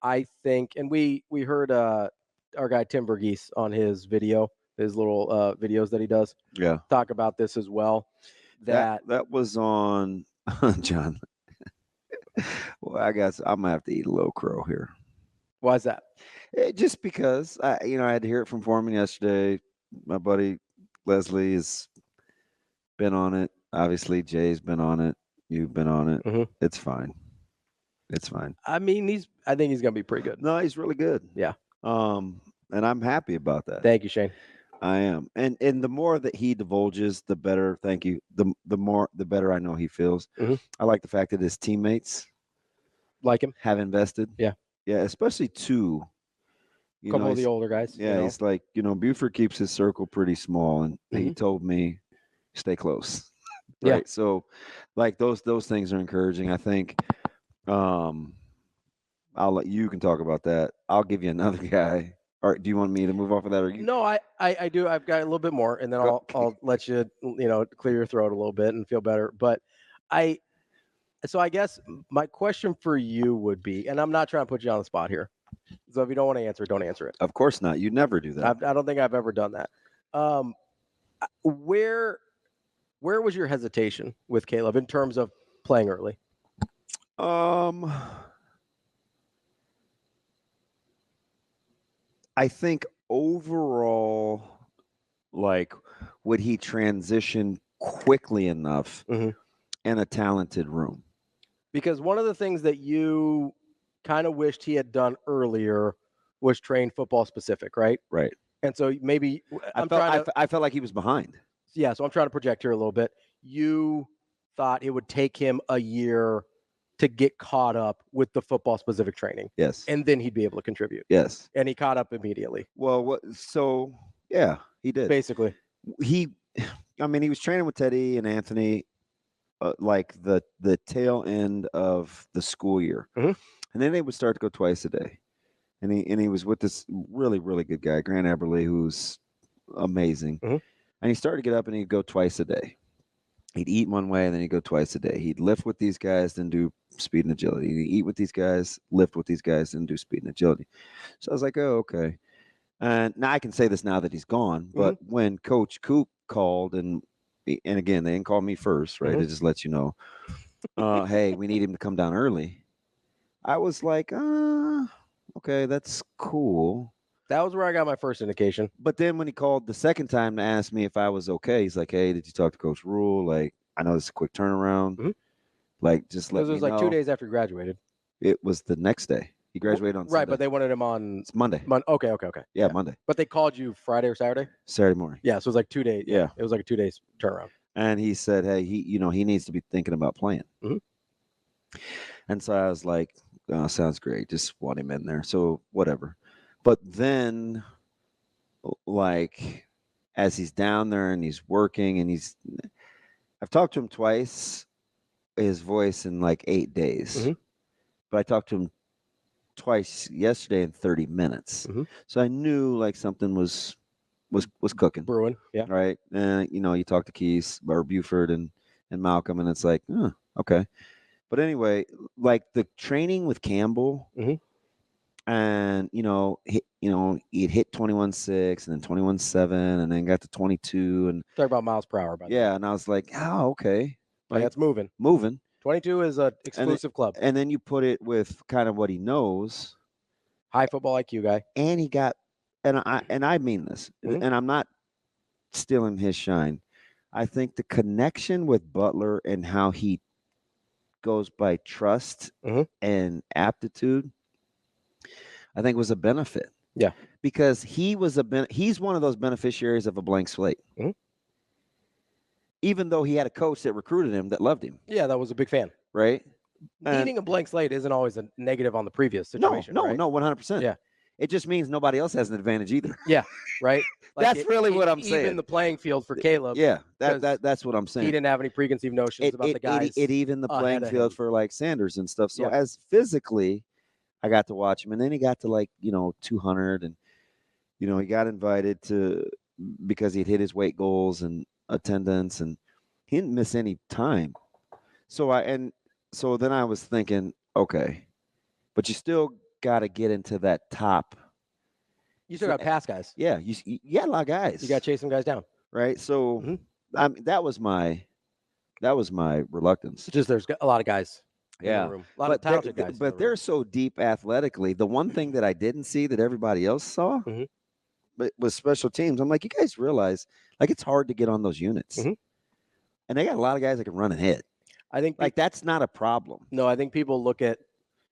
I think, and we heard our guy Tim Verghese on his video, his little videos that he does. Yeah. Talk about this as well. That was on John. Well, I guess I'm gonna have to eat a low crow here. Why is that? Just because I had to hear it from Foreman yesterday. My buddy Leslie has been on it. Obviously, Jay's been on it. You've been on it. Mm-hmm. It's fine. It's fine. I mean, I think he's gonna be pretty good. No, he's really good. Yeah. And I'm happy about that. Thank you, Shane. I am. And the more that he divulges, the better. Thank you. The better I know he feels. Mm-hmm. I like the fact that his teammates like him, have invested. Yeah. Yeah, especially two. A couple of the older guys. Yeah, he's like, Buford keeps his circle pretty small, and he told me, stay close. Right. Yeah. So, like those things are encouraging. I think. I'll let you can talk about that. I'll give you another guy. Or do you want me to move off of that? Or you? No, I do. I've got a little bit more, and then I'll let you clear your throat a little bit and feel better. But I guess my question for you would be, and I'm not trying to put you on the spot here, so if you don't want to answer it, don't answer it. Of course not. You never do that. I don't think I've ever done that. Where was your hesitation with Caleb in terms of playing early? I think overall, like, would he transition quickly enough in a talented room? Because one of the things that you kind of wished he had done earlier was train football specific, right? Right. And so maybe I felt like he was behind. Yeah, so I'm trying to project here a little bit. You thought it would take him a year to get caught up with the football specific training. Yes. And then he'd be able to contribute. Yes. And he caught up immediately. Well, yeah, he did. Basically. He was training with Teddy and Anthony like the tail end of the school year. Mm-hmm. And then they would start to go twice a day. And he was with this really, really good guy, Grant Eberle, who's amazing. Mm-hmm. And he started to get up and he'd go twice a day. He'd eat one way and then he'd go twice a day. He'd lift with these guys, then do speed and agility. He'd eat with these guys, lift with these guys, then do speed and agility. So I was like, oh, okay. And now I can say this now that he's gone, but when Coach Coop called, and again, they didn't call me first, right? It just lets you know, hey, we need him to come down early. I was like, okay, that's cool. That was where I got my first indication. But then when he called the second time to ask me if I was okay, he's like, hey, did you talk to Coach Rule? Like, I know this is a quick turnaround. Like, just let me know. It was like 2 days after he graduated. It was the next day. He graduated on Sunday. Right, but they wanted him on Monday. Okay. Yeah, Monday. But they called you Friday or Saturday? Saturday morning. Yeah, so it was like 2 days. Yeah. It was like a 2 days turnaround. And he said, hey, he needs to be thinking about playing. And so I was like, oh, sounds great. Just want him in there. So whatever. But then, like, as he's down there and he's working and I've talked to him twice, his voice in like 8 days. But I talked to him twice yesterday in 30 minutes. So I knew like something was cooking. Brewing, yeah. Right. And you talk to Keys or Buford and Malcolm, and it's like, okay. But anyway, like the training with Campbell, and he'd hit 21.6 and then 21.7 and then got to 22 and talk about miles per hour. And I was like, oh, okay. Like, that's moving. 22 is an exclusive club. And then you put it with kind of what he knows. High football IQ guy. And he got, and I mean this, and I'm not stealing his shine. I think the connection with Butler and how he goes by trust and aptitude, I think was a benefit. Yeah. Because he's one of those beneficiaries of a blank slate. Even though he had a coach that recruited him that loved him. Yeah, that was a big fan. Right? Needing a blank slate isn't always a negative on the previous situation. No, right? no, 100%. Yeah. It just means nobody else has an advantage either. Yeah, right. That's really what I'm saying. Even the playing field for Caleb. Yeah, that's what I'm saying. He didn't have any preconceived notions about the guys. It even the playing ahead of field him. for like Sanders and stuff. So Yeah. as physically, I got to watch him, and then he got to like 200, and he got invited to because he'd hit his weight goals and attendance, and he didn't miss any time. So then I was thinking, okay, but you still got to get into that top. You still got pass guys. Yeah, you got a lot of guys. You got to chase some guys down. Right. So that was my reluctance. It's just there's a lot of guys. Yeah, in the room. A lot of talented guys. But they're so deep athletically. The one thing that I didn't see that everybody else saw, but was special teams. I'm like, you guys realize like it's hard to get on those units, and they got a lot of guys that can run and hit. I think like that's not a problem. No, I think people look at,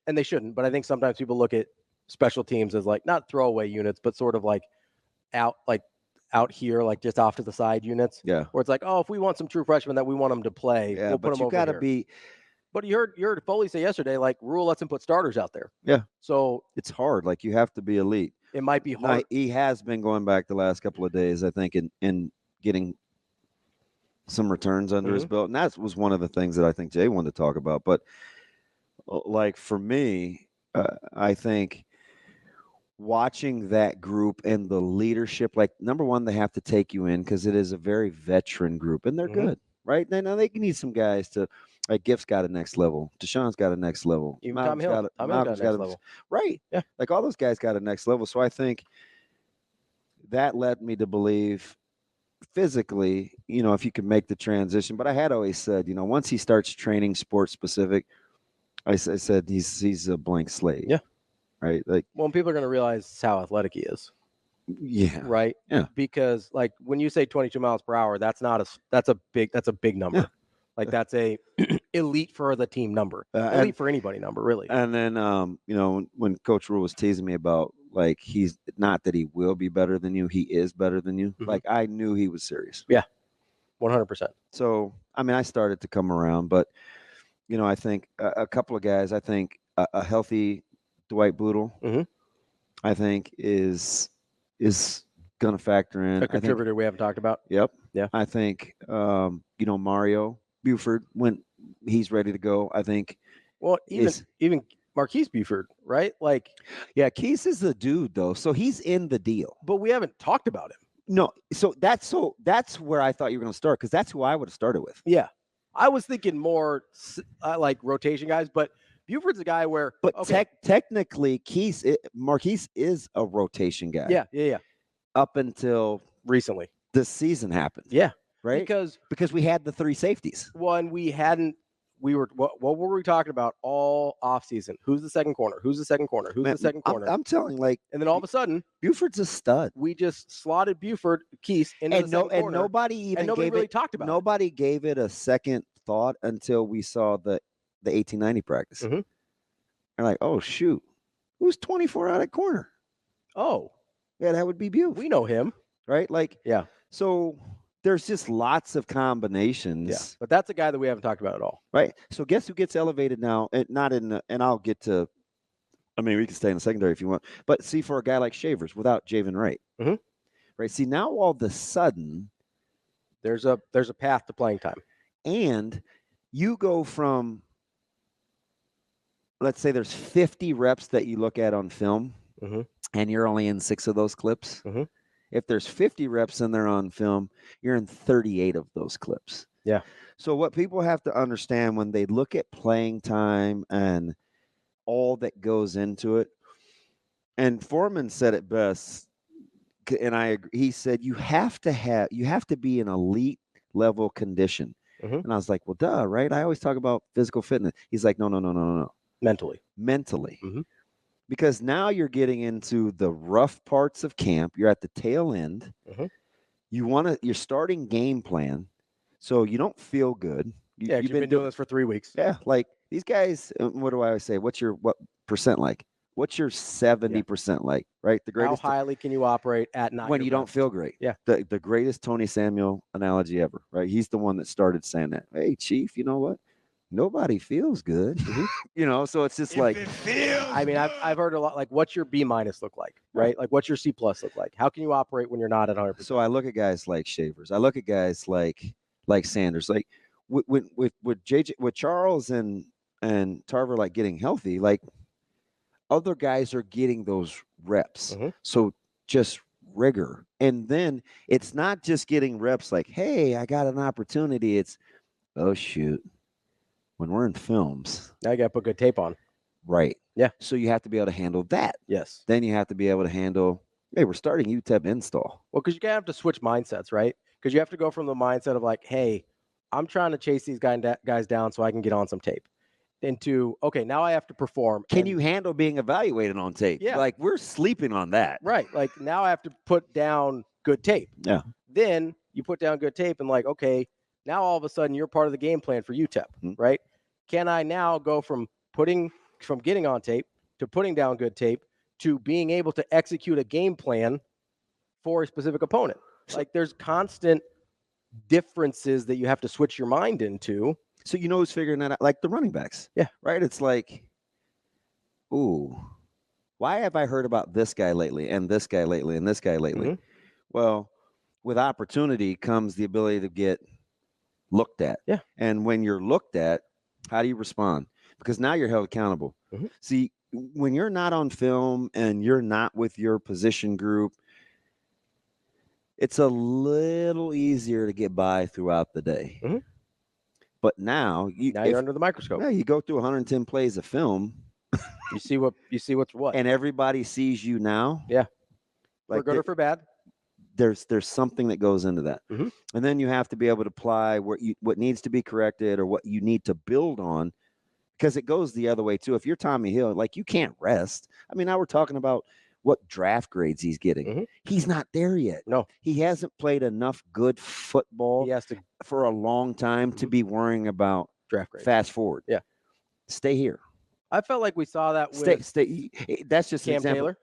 and they shouldn't, but I think sometimes people look at special teams as like not throwaway units, but sort of like out here, like just off to the side units. Yeah. Where it's like, oh, if we want some true freshmen that we want them to play, Yeah, we'll put but them you over got to here. be. But you heard Foley say yesterday, like Rule lets him put starters out there. Yeah. So it's hard. Like you have to be elite. It might be Now, hard. he has been going back the last couple of days, I think, in getting some returns under his belt, and that was one of the things that I think Jay wanted to talk about. But like for me, I think watching that group and the leadership, like number one, they have to take you in because it is a very veteran group, and they're good, right? Now they need some guys to. Like Gift's got a next level. Deshaun's got a next level. Even Tom Hill. Tom Hill got a next level. Right. Yeah. Like all those guys got a next level. So I think that led me to believe physically, if you could make the transition. But I had always said, once he starts training sports specific, I said he's a blank slate. Yeah. Right. Like, well, people are going to realize how athletic he is. Yeah. Right. Yeah. Because like when you say 22 miles per hour, that's a big number. Yeah. Like that's a elite for the team number, elite for anybody number, really. And then, when Coach Rule was teasing me about like he's not that he will be better than you, he is better than you. Like I knew he was serious. Yeah, 100%. So I mean, I started to come around, but I think a couple of guys. I think a healthy Dwight Boodle, I think is going to factor in. A contributor we haven't talked about. Yep. Yeah. I think Mario Buford, when he's ready to go, I think. Well, even Marquise Buford, right? Like, yeah, Keys is the dude though, so he's in the deal. But we haven't talked about him. No, so that's where I thought you were going to start because that's who I would have started with. Yeah, I was thinking more like rotation guys, but Buford's a guy where. But technically, Marquise is a rotation guy. Yeah. Up until recently, this season happened. Yeah. Right? Because we had the three safeties. One, what were we talking about all offseason? Who's the second corner? Who's the second corner? Who's the second corner? I'm telling you, and then all of a sudden, Buford's a stud. We just slotted Buford, Keith, into the second corner. And nobody really talked about it. Nobody gave it a second thought until we saw the 1890 practice. And like, oh, shoot. Who's 24 out at corner? Oh. Yeah, that would be Buford. We know him. Right? Like, yeah. So there's just lots of combinations. Yeah, but that's a guy that we haven't talked about at all. Right. So guess who gets elevated now? And I'll get to. I mean, we can stay in the secondary if you want. But see, for a guy like Shavers, without Javen Wright, right? See, now all of a sudden, there's a path to playing time, and you go from, let's say, there's 50 reps that you look at on film, and you're only in 6 of those clips. If there's 50 reps in there on film, you're in 38 of those clips. Yeah. So what people have to understand when they look at playing time and all that goes into it, and Foreman said it best, and I agree. He said you have to be in elite level condition. And I was like, well, duh, right? I always talk about physical fitness. He's like, no. Mentally. Because now you're getting into the rough parts of camp. You're at the tail end. You're starting game plan, so you don't feel good. You've been doing this for 3 weeks. Yeah, like these guys. What do I always say? What percent like? What's your 70% like? Right, the greatest. How highly can you operate at not when you don't feel great? Yeah, the greatest Tony Samuel analogy ever. Right, he's the one that started saying that. Hey, Chief, you know what? nobody feels good. So it's just I mean, I've heard a lot, like, what's your B- look like, right? Like, what's your C+ look like? How can you operate when you're not at 100%? So I look at guys like Shavers. I look at guys like Sanders, like with JJ, with Charles and Tarver, like getting healthy, like other guys are getting those reps. So just rigor. And then it's not just getting reps like, hey, I got an opportunity. It's, oh, shoot. When we're in films. Now you got to put good tape on. Right. Yeah. So you have to be able to handle that. Yes. Then you have to be able to handle, hey, we're starting UTEP install. Well, because you have to switch mindsets, right? Because you have to go from the mindset of like, hey, I'm trying to chase these guys down so I can get on some tape, into, okay, now I have to perform. Can you handle being evaluated on tape? Yeah. Like, we're sleeping on that. Right. Like, now I have to put down good tape. Yeah. Then you put down good tape and like, okay, now all of a sudden you're part of the game plan for UTEP, right? Can I now go from getting on tape to putting down good tape to being able to execute a game plan for a specific opponent? Like, there's constant differences that you have to switch your mind into. So who's figuring that out? Like the running backs. Yeah. Right? It's like, ooh, why have I heard about this guy lately and this guy lately and this guy lately? Well, with opportunity comes the ability to get looked at. Yeah. And when you're looked at, how do you respond? Because now you're held accountable. See, when you're not on film and you're not with your position group, it's a little easier to get by throughout the day. But now you're under the microscope. Yeah, you go through 110 plays of film. You see what's what. And everybody sees you now. Yeah. Like for good or for bad. There's something that goes into that. And then you have to be able to apply what needs to be corrected or what you need to build on, because it goes the other way too. If you're Tommy Hill, like, you can't rest. I mean, now we're talking about what draft grades he's getting. He's not there yet. No. He hasn't played enough good football for a long time to be worrying about draft grades. Fast forward. Yeah. Stay here. I felt like we saw that with Stay. That's just Cam an example.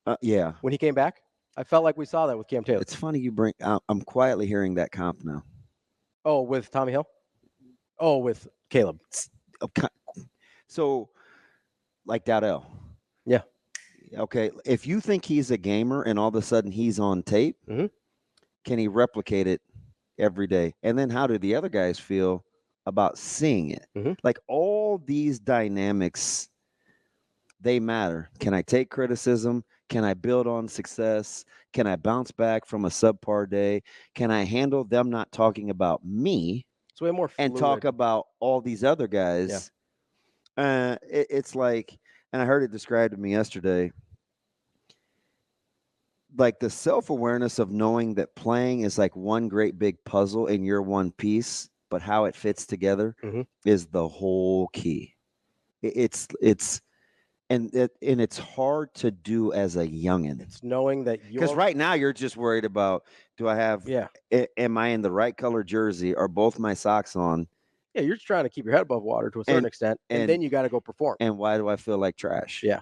Taylor. Yeah. When he came back, I felt like we saw that with Cam Taylor. It's funny you bring. I'm quietly hearing that comp now. Oh, with Tommy Hill. Oh, with Caleb. So, like Dowdell. Yeah. Okay. If you think he's a gamer and all of a sudden he's on tape, can he replicate it every day? And then how do the other guys feel about seeing it? Like, all these dynamics, they matter. Can I take criticism? Can I build on success? Can I bounce back from a subpar day? Can I handle them not talking about me way more and talk about all these other guys? Yeah. It's like, and I heard it described to me yesterday, like the self-awareness of knowing that playing is like one great big puzzle and you're one piece, but how it fits together is the whole key. And it's hard to do as a youngin. It's knowing that because right now you're just worried about, do I have? Yeah. Am I in the right color jersey? Are both my socks on? Yeah, you're just trying to keep your head above water to a certain extent, and then you got to go perform. And why do I feel like trash? Yeah.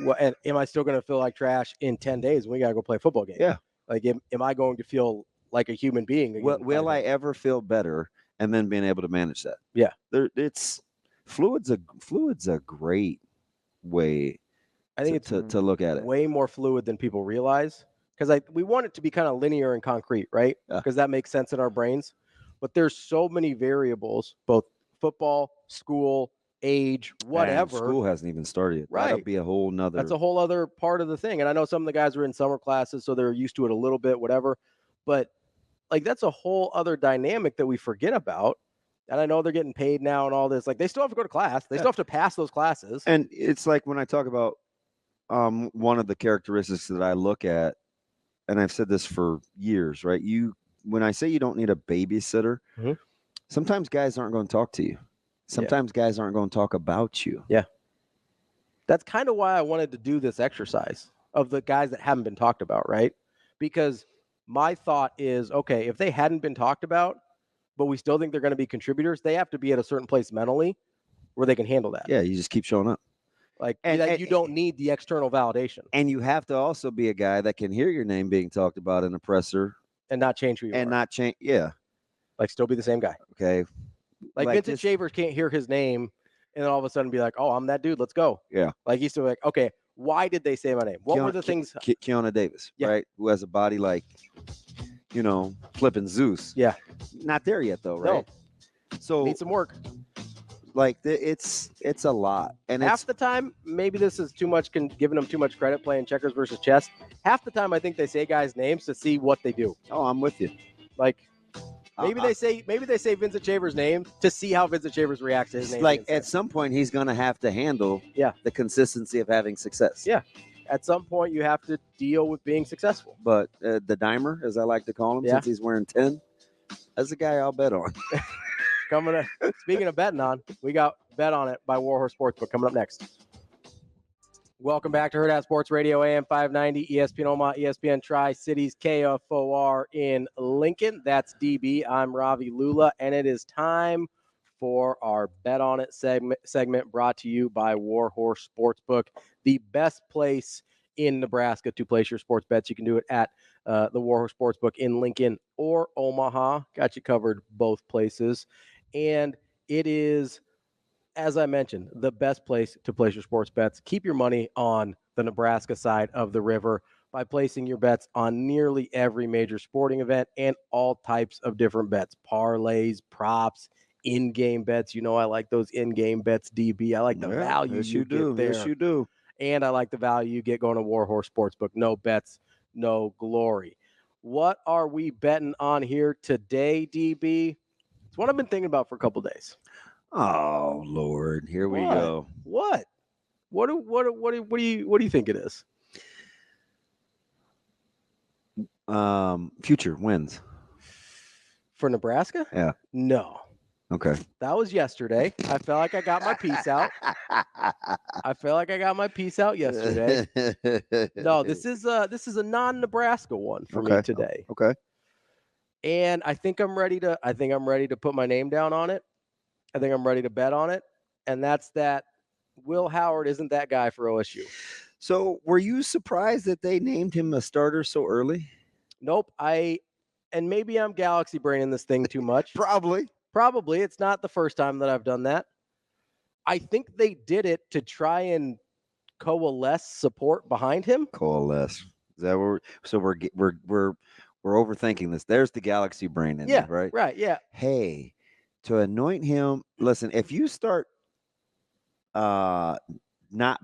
Well, and am I still going to feel like trash in 10 days when we got to go play a football game? Yeah. Like, am I going to feel like a human being? Will I ever feel better? And then being able to manage that. Yeah. It's fluid's a great way. I think it's to look at it. Way more fluid than people realize, because we want it to be kind of linear and concrete, right? Because that makes sense in our brains. But there's so many variables, both football, school, age, whatever. School hasn't even started yet. Right. That'll be a whole nother. That's a whole other part of the thing. And I know some of the guys are in summer classes, so they're used to it a little bit, whatever. But like, that's a whole other dynamic that we forget about. And I know they're getting paid now and all this. Like, they still have to go to class. They still have to pass those classes. And it's like when I talk about one of the characteristics that I look at, and I've said this for years, right? When I say you don't need a babysitter, sometimes guys aren't going to talk to you. Sometimes guys aren't going to talk about you. Yeah. That's kind of why I wanted to do this exercise of the guys that haven't been talked about, right? Because my thought is, okay, if they hadn't been talked about, but we still think they're going to be contributors, they have to be at a certain place mentally where they can handle that. Yeah, you just keep showing up. Like, and you don't need the external validation. And you have to also be a guy that can hear your name being talked about in a presser. And not change who you are. And not change, yeah. Like, still be the same guy. Okay. Like Vincent Shavers can't hear his name and then all of a sudden be like, oh, I'm that dude. Let's go. Yeah. Like he's still like, okay, why did they say my name? What were the things? Keona Davis, right? Who has a body like, flipping Zeus. Yeah. Not there yet though, right? No. So need some work. Like it's a lot, and half the time, maybe this is too much, giving them too much credit playing checkers versus chess. Half the time, I think they say guys' names to see what they do. Oh, I'm with you. Like maybe they say Vincent Shavers' name to see how Vincent Shavers reacts to his name. Like at some point, he's going to have to handle the consistency of having success. Yeah, at some point, you have to deal with being successful. But the dimer, as I like to call him, since he's wearing 10, that's the guy I'll bet on. Speaking of betting on, we got Bet On It by Warhorse Sportsbook coming up next. Welcome back to Hurrdat Sports Radio, AM 590, ESPN Omaha, ESPN Tri-Cities, KFOR in Lincoln. That's DB. I'm Ravi Lulla, and it is time for our Bet On It segment brought to you by Warhorse Sportsbook, the best place in Nebraska to place your sports bets. You can do it at the Warhorse Sportsbook in Lincoln or Omaha. Got you covered both places. And it is, as I mentioned, the best place to place your sports bets. Keep your money on the Nebraska side of the river by placing your bets on nearly every major sporting event and all types of different bets, parlays, props, in-game bets. I like those in-game bets, DB. I like the value you get there. Yes, you do. And I like the value you get going to Warhorse Sportsbook. No bets, no glory. What are we betting on here today, DB? It's what I've been thinking about for a couple days. Oh Lord, here we go. What do you think it is? Future wins for Nebraska? Yeah. No. Okay. That was yesterday. I felt like I got my piece out. Yesterday. No, this is a non-Nebraska one for me today. Okay. And I think I'm ready to put my name down on it. I think I'm ready to bet on it. And that's that Will Howard isn't that guy for OSU. So were you surprised that they named him a starter so early? Nope. And maybe I'm galaxy braining this thing too much. Probably. It's not the first time that I've done that. I think they did it to try and coalesce support behind him. Coalesce. Is that where? So we're overthinking this. There's the galaxy brain in there, right? Right. Yeah. Hey, to anoint him. Listen, if you start not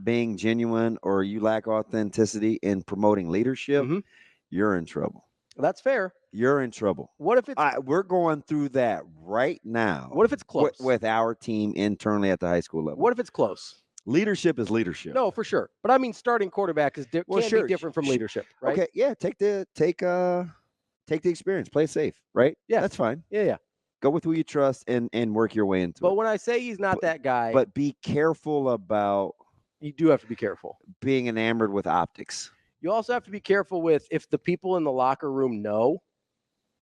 being genuine or you lack authenticity in promoting leadership, you're in trouble. That's fair. You're in trouble. What if it's we're going through that right now? What if it's close with our team internally at the high school level? What if it's close? Leadership is leadership. No, for sure. But I mean, starting quarterback is can be different from leadership, right? Okay, yeah. Take the experience. Play it safe, right? Yeah, that's fine. Yeah. Go with who you trust and work your way into it. But when I say he's not that guy, but be careful about. You do have to be careful being enamored with optics. You also have to be careful with if the people in the locker room know.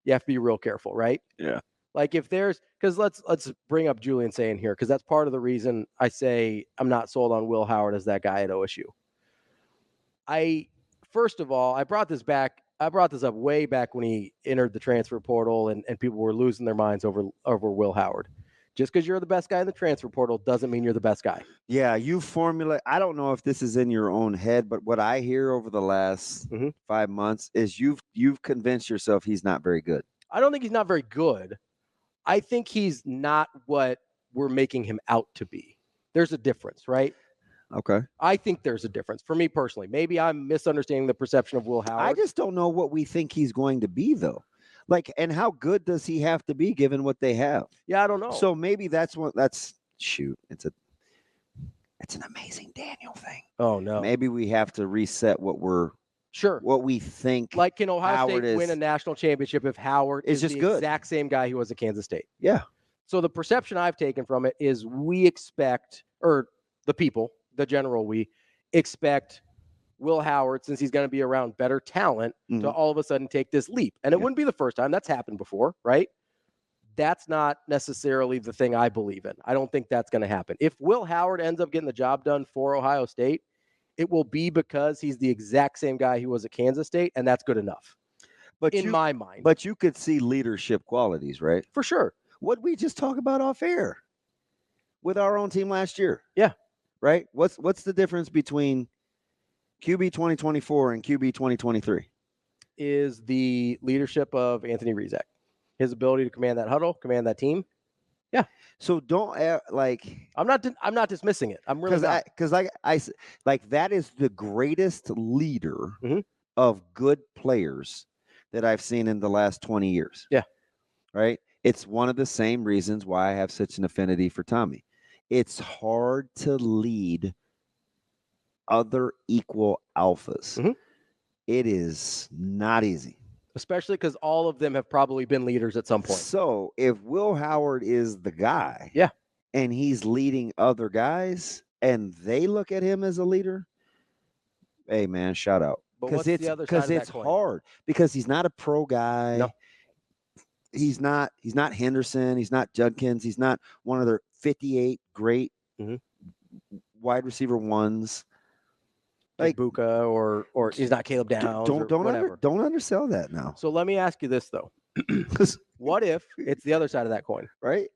You have to be real careful, right? Yeah. Like if there's, because let's bring up Julian saying here, because that's part of the reason I say I'm not sold on Will Howard as that guy at OSU. First of all, I brought this up way back when he entered the transfer portal and people were losing their minds over Will Howard. Just because you're the best guy in the transfer portal doesn't mean you're the best guy. Yeah, you formulate. I don't know if this is in your own head, but what I hear over the last 5 months is you've convinced yourself he's not very good. I don't think he's not very good. I think he's not what we're making him out to be. There's a difference, right? Okay. I think there's a difference for me personally. Maybe I'm misunderstanding the perception of Will Howard. I just don't know what we think he's going to be, though. Like, and how good does he have to be given what they have? Yeah, I don't know. So maybe it's an amazing Daniel thing. Oh no. Maybe we have to reset what we think. Like, can Ohio Howard State win a national championship if Howard is just the good. Exact same guy he was at Kansas State? Yeah. So the perception I've taken from it is we expect, or the people, the general, we expect Will Howard, since he's going to be around better talent, to all of a sudden take this leap. And it wouldn't be the first time. That's happened before, right? That's not necessarily the thing I believe in. I don't think that's going to happen. If Will Howard ends up getting the job done for Ohio State, it will be because he's the exact same guy he was at Kansas State, and that's good enough. But in my mind. But you could see leadership qualities, right? For sure. what we just talk about off air with our own team last year. Yeah. Right? What's the difference between QB 2024 and QB 2023? Is the leadership of Anthony Rizek. His ability to command that huddle, command that team. Yeah. So don't I'm not dismissing it. I'm really not. Because I that is the greatest leader Mm-hmm. of good players that I've seen in the last 20 years. Yeah. Right? It's one of the same reasons why I have such an affinity for Tommy. It's hard to lead other equal alphas. Mm-hmm. It is not easy. Especially because all of them have probably been leaders at some point. So if Will Howard is the guy, yeah, and he's leading other guys, and they look at him as a leader, hey man, shout out. But what's the other side of that coin? Hard because he's not a pro guy. No. He's not Henderson. He's not Judkins. He's not one of their 58 great wide receiver ones. Like Buka or he's not Caleb Downs. Don't undersell that now. So let me ask you this though. What if it's the other side of that coin? Right?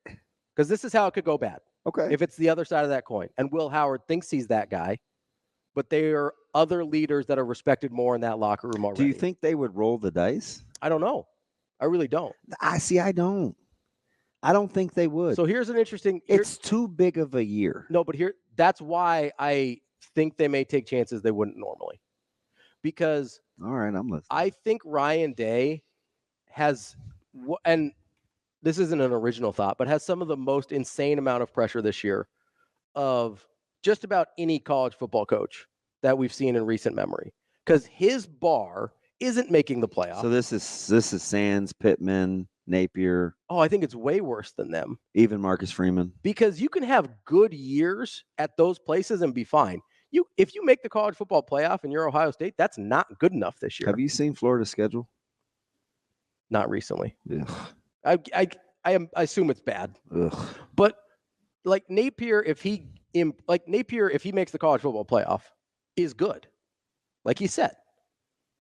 Because this is how it could go bad. Okay. If it's the other side of that coin and Will Howard thinks he's that guy, but there are other leaders that are respected more in that locker room already. Do you think they would roll the dice? I don't know. I really don't. I don't. I don't think they would. So here's an interesting. It's too big of a year. No, but that's why I think they may take chances they wouldn't normally. Because all right, I'm listening. I think Ryan Day has, and this isn't an original thought, but has some of the most insane amount of pressure this year of just about any college football coach that we've seen in recent memory. Because his bar isn't making the playoffs. So this is Sands, Pittman, Napier. Oh, I think it's way worse than them. Even Marcus Freeman. Because you can have good years at those places and be fine. If you make the college football playoff and you're Ohio State, that's not good enough this year. Have you seen Florida's schedule? Not recently. Yeah. I assume it's bad. Ugh. But like Napier, if he makes the college football playoff, is good. Like he said,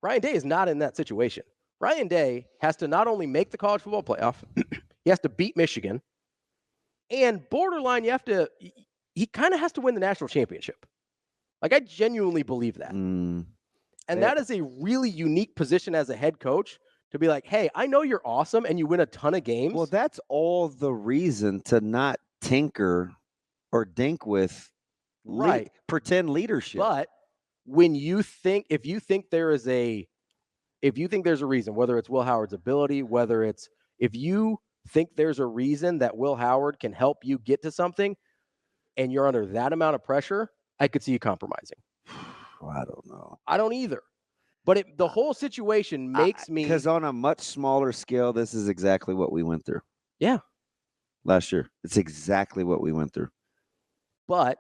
Ryan Day is not in that situation. Ryan Day has to not only make the college football playoff, he has to beat Michigan, and borderline, he kind of has to win the national championship. Like, I genuinely believe that. And that is a really unique position as a head coach to be like, hey, I know you're awesome and you win a ton of games. Well, that's all the reason to not tinker or dink with pretend leadership. But if you think there's a reason, whether it's Will Howard's ability, if you think there's a reason that Will Howard can help you get to something and you're under that amount of pressure, I could see you compromising. Well, I don't know. I don't either. But the whole situation makes me... Because on a much smaller scale, this is exactly what we went through. Yeah. Last year. It's exactly what we went through. But...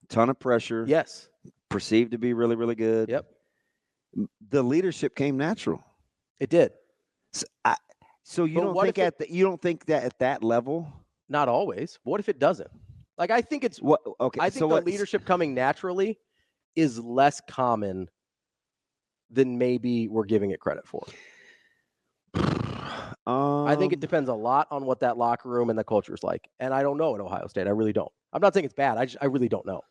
ton of pressure. Yes. Perceived to be really, really good. Yep. The leadership came natural. It did. So you don't think that at that level? Not always. What if it doesn't? Like, I think it's what. Okay. I think the leadership coming naturally is less common than maybe we're giving it credit for. I think it depends a lot on what that locker room and the culture is like. And I don't know at Ohio State. I really don't. I'm not saying it's bad. I really don't know.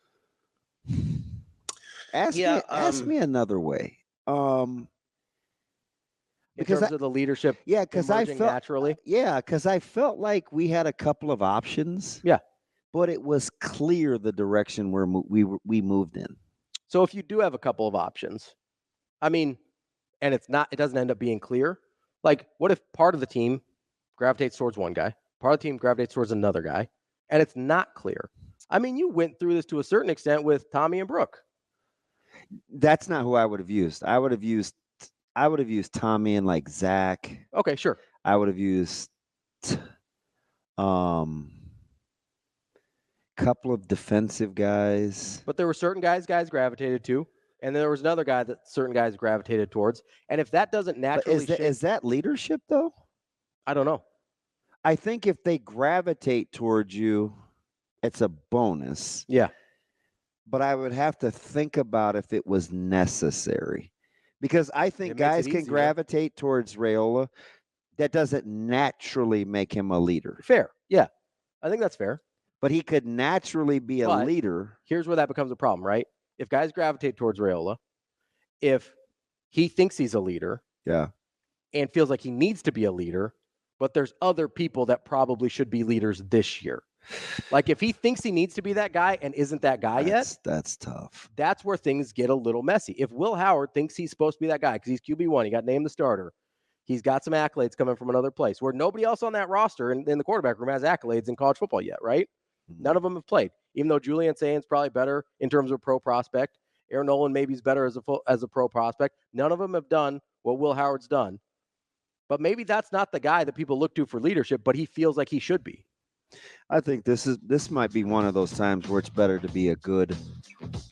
Ask me another way. In terms of the leadership, because I felt naturally. Because I felt like we had a couple of options. Yeah, but it was clear the direction we moved in. So if you do have a couple of options, I mean, and it doesn't end up being clear. Like, what if part of the team gravitates towards one guy, part of the team gravitates towards another guy, and it's not clear? I mean, you went through this to a certain extent with Tommy and Brooke. That's not who I would have used. I would have used Tommy and like Zach. Okay, sure. I would have used couple of defensive guys. But there were certain guys gravitated to, and then there was another guy that certain guys gravitated towards. And if that doesn't naturally is that leadership though? I don't know. I think if they gravitate towards you, it's a bonus. Yeah. But I would have to think about if it was necessary. Because I think guys can gravitate towards Raiola. That doesn't naturally make him a leader. Fair. Yeah, I think that's fair. But he could naturally be a leader. Here's where that becomes a problem, right? If guys gravitate towards Raiola, if he thinks he's a leader, and feels like he needs to be a leader, but there's other people that probably should be leaders this year. Like if he thinks he needs to be that guy and isn't that guy yet, that's tough. That's where things get a little messy. If Will Howard thinks he's supposed to be that guy because he's QB1, he got named the starter, he's got some accolades coming from another place where nobody else on that roster in the quarterback room has accolades in college football yet, right? None of them have played. Even though Julian Saint's probably better in terms of a pro prospect, Aaron Nolan maybe is better as a pro prospect. None of them have done what Will Howard's done. But maybe that's not the guy that people look to for leadership, but he feels like he should be. I think this might be one of those times where it's better to be a good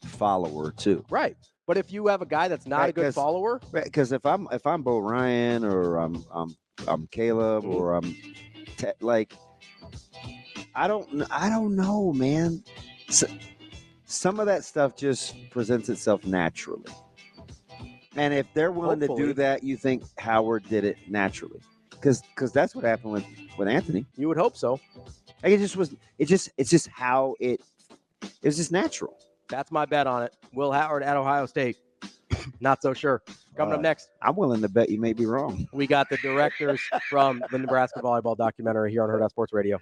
follower too. Right. But if you have a guy that's not a good follower, because if I'm Bo Ryan or I'm Caleb or I'm I don't know, man. Some of that stuff just presents itself naturally. And if they're willing to do that, you think Howard did it naturally. Because that's what happened with Anthony. You would hope so. Like it's just how it was just natural. That's my bet on it. Will Howard at Ohio State. Not so sure. Coming up next. I'm willing to bet you may be wrong. We got the directors from the Nebraska volleyball documentary here on Hurrdat Sports Radio.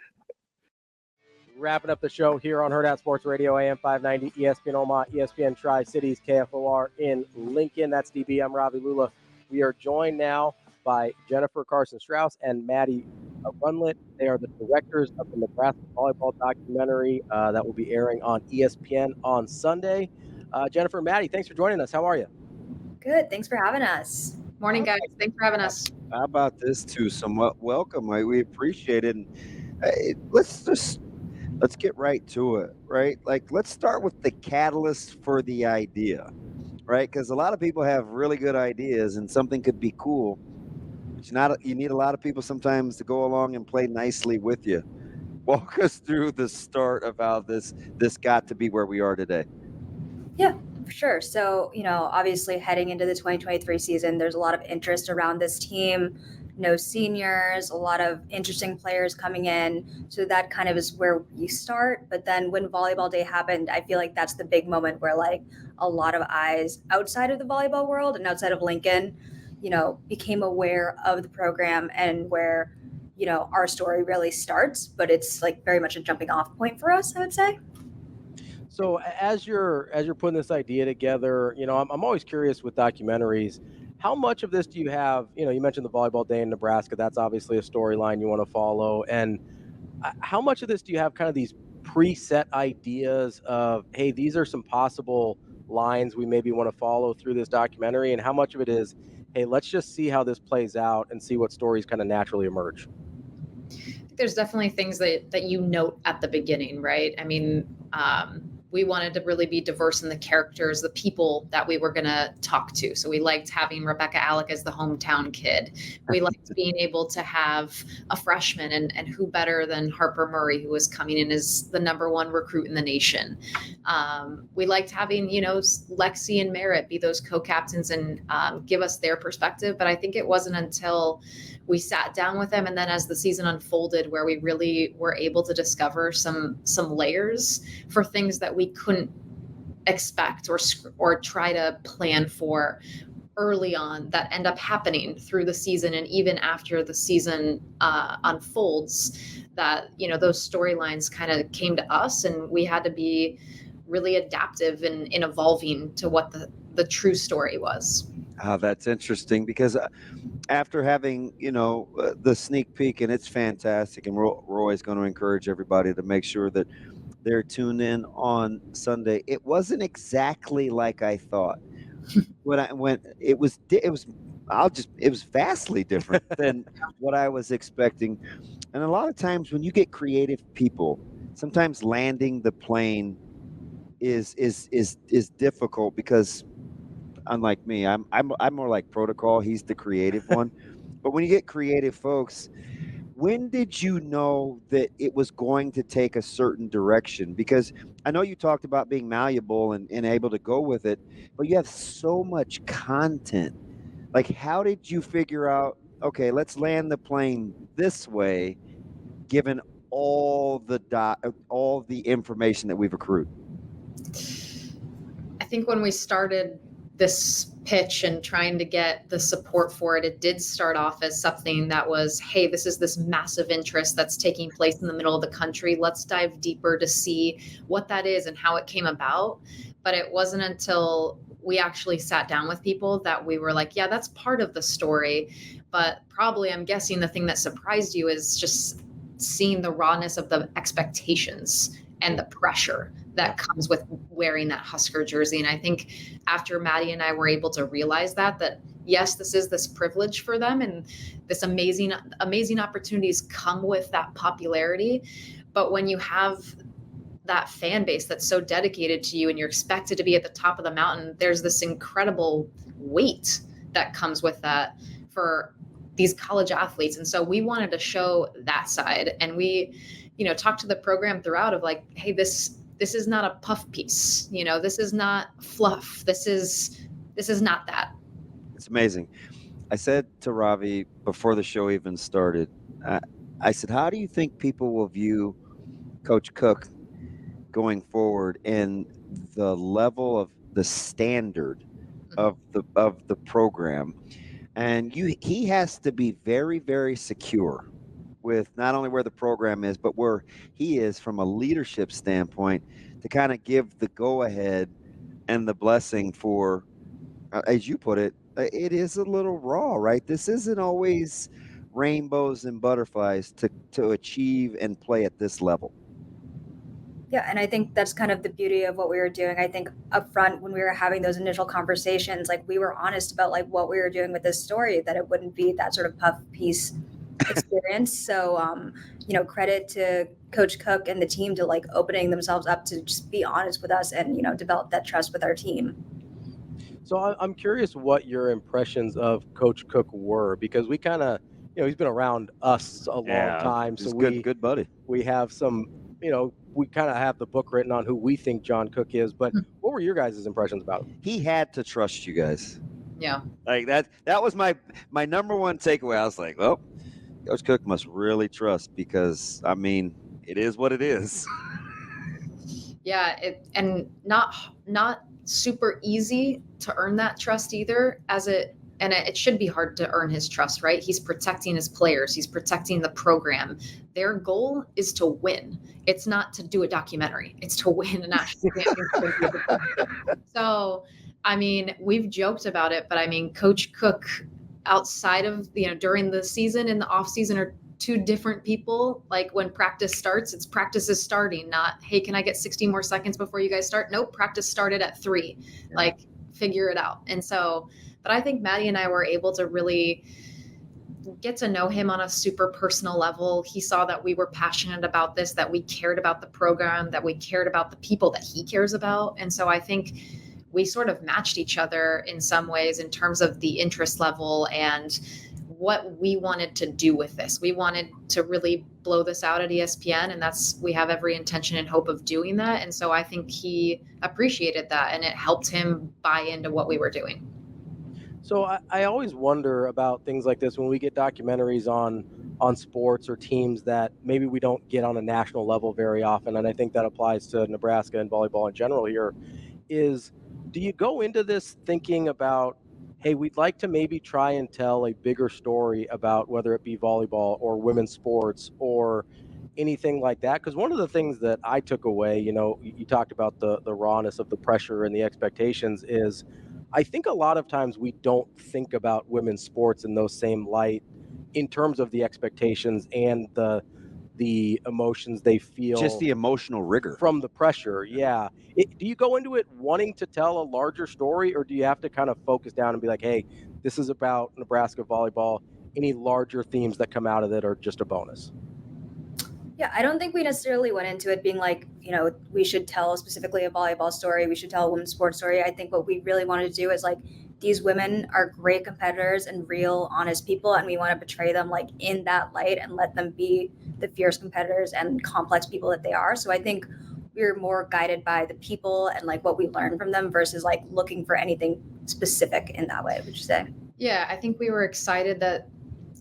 Wrapping up the show here on Hurrdat Sports Radio, AM 590, ESPN Omaha, ESPN Tri-Cities, KFOR in Lincoln. That's DB. I'm Ravi Lulla. We are joined now by Jennifer Karson-Strauss and Maddie Rundlett. They are the directors of the Nebraska volleyball documentary that will be airing on ESPN on Sunday. Jennifer and Maddie, thanks for joining us. How are you? Good. Thanks for having us. Morning, guys. Thanks for having us. How about this too? Somewhat welcome. We appreciate it. And let's get right to it, right? Like, let's start with the catalyst for the idea, right? Because a lot of people have really good ideas and something could be cool, but you need a lot of people sometimes to go along and play nicely with you. Walk us through the start of how this got to be where we are today. Yeah, for sure. So, obviously heading into the 2023 season, there's a lot of interest around this team. No seniors, a lot of interesting players coming in. So that kind of is where we start. But then when volleyball day happened, I feel like that's the big moment where a lot of eyes outside of the volleyball world and outside of Lincoln, became aware of the program and where, our story really starts. But it's very much a jumping off point for us, I would say. So as you're putting this idea together, I'm always curious with documentaries. How much of this do you have? You mentioned the volleyball day in Nebraska. That's obviously a storyline you want to follow. And how much of this do you have kind of these preset ideas of, hey, these are some possible lines we maybe want to follow through this documentary? And how much of it is, hey, let's just see how this plays out and see what stories kind of naturally emerge? I think there's definitely things that you note at the beginning, right? I mean, we wanted to really be diverse in the characters, the people that we were going to talk to. So we liked having Rebecca Alec as the hometown kid. We liked being able to have a freshman, and who better than Harper Murray, who was coming in as the #1 recruit in the nation. We liked having, Lexi and Merritt be those co-captains and give us their perspective. But I think it wasn't until we sat down with them, and then as the season unfolded, where we really were able to discover some layers for things that we couldn't expect or try to plan for early on that end up happening through the season. And even after the season unfolds, that, those storylines kind of came to us, and we had to be really adaptive in evolving to what the true story was. That's interesting, because after having, the sneak peek, and it's fantastic, and we're always going to encourage everybody to make sure that they're tuned in on Sunday. It wasn't exactly like I thought. It was vastly different than what I was expecting. And a lot of times when you get creative people, sometimes landing the plane is difficult, because unlike me, I'm more like protocol. He's the creative one. But when you get creative folks, when did you know that it was going to take a certain direction? Because I know you talked about being malleable and able to go with it, but you have so much content. Like, how did you figure out, okay, let's land the plane this way, given all the information that we've accrued? I think when we started this pitch and trying to get the support for it, it did start off as something that was, hey, this is this massive interest that's taking place in the middle of the country. Let's dive deeper to see what that is and how it came about. But it wasn't until we actually sat down with people that we were like, yeah, that's part of the story. But probably, I'm guessing the thing that surprised you is just seeing the rawness of the expectations and the pressure that comes with wearing that Husker jersey. And I think after Maddie and I were able to realize that yes, this is this privilege for them, and this amazing opportunities come with that popularity. But when you have that fan base that's so dedicated to you and you're expected to be at the top of the mountain, there's this incredible weight that comes with that for these college athletes. And so we wanted to show that side. And we, talked to the program throughout of like, hey, this is not a puff piece. This is not fluff. This is not that. It's amazing. I said to Ravi before the show even started, I said, how do you think people will view Coach Cook going forward and the level of the standard of the program? And he has to be very, very secure with not only where the program is, but where he is from a leadership standpoint to kind of give the go-ahead and the blessing for, as you put it, it is a little raw, right? This isn't always rainbows and butterflies to achieve and play at this level. Yeah, and I think that's kind of the beauty of what we were doing. I think up front when we were having those initial conversations, like we were honest about like what we were doing with this story, that it wouldn't be that sort of puff piece experience. So, credit to Coach Cook and the team to like opening themselves up to just be honest with us and, develop that trust with our team. So I'm curious what your impressions of Coach Cook were, because we kind of, he's been around us a long time. So good buddy. We have some, we kind of have the book written on who we think John Cook is, but what were your guys' impressions about him? He had to trust you guys. Yeah. Like that was my number one takeaway. I was like, well, Coach Cook must really trust, because it is what it is. Yeah. And not super easy to earn that trust either, and it should be hard to earn his trust, right? He's protecting his players. He's protecting the program. Their goal is to win. It's not to do a documentary. It's to win a national championship. So, we've joked about it, but Coach Cook, outside of, during the season and the off season, are two different people. Like when practice starts, it's practice is starting, not, hey, can I get 60 more seconds before you guys start? Nope, practice started at 3. Yeah. Like, figure it out. And so, but I think Maddie and I were able to really get to know him on a super personal level. He saw that we were passionate about this, that we cared about the program, that we cared about the people that he cares about. And so I think we sort of matched each other in some ways in terms of the interest level and what we wanted to do with this. We wanted to really blow this out at ESPN, and we have every intention and hope of doing that. And so I think he appreciated that, and it helped him buy into what we were doing. So I always wonder about things like this when we get documentaries on sports or teams that maybe we don't get on a national level very often. And I think that applies to Nebraska and volleyball in general here. Do you go into this thinking about, hey, we'd like to maybe try and tell a bigger story about whether it be volleyball or women's sports or anything like that? Because one of the things that I took away, you talked about the rawness of the pressure and the expectations, is I think a lot of times we don't think about women's sports in those same light in terms of the expectations and the emotions they feel. Just the emotional rigor. From the pressure, yeah. Do you go into it wanting to tell a larger story, or do you have to kind of focus down and be like, hey, this is about Nebraska volleyball. Any larger themes that come out of it are just a bonus? Yeah, I don't think we necessarily went into it being like, we should tell specifically a volleyball story. We should tell a women's sports story. I think what we really wanted to do is like, these women are great competitors and real, honest people, and we want to portray them like in that light and let them be the fierce competitors and complex people that they are. So I think we're more guided by the people and like what we learn from them versus like looking for anything specific in that way, would you say? Yeah, I think we were excited that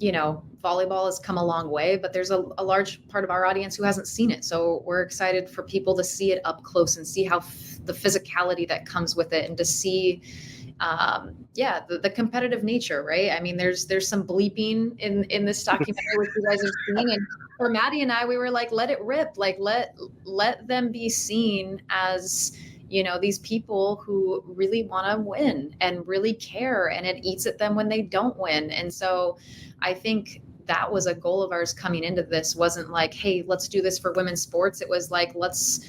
volleyball has come a long way, but there's a large part of our audience who hasn't seen it. So we're excited for people to see it up close and see how the physicality that comes with it, and to see, the competitive nature, right? I mean, there's some bleeping in this documentary, which you guys have seen. And for Maddie and I, we were like, let it rip, like let them be seen as, these people who really want to win and really care, and it eats at them when they don't win. And so I think that was a goal of ours coming into this. Wasn't like, hey, let's do this for women's sports. It was like, let's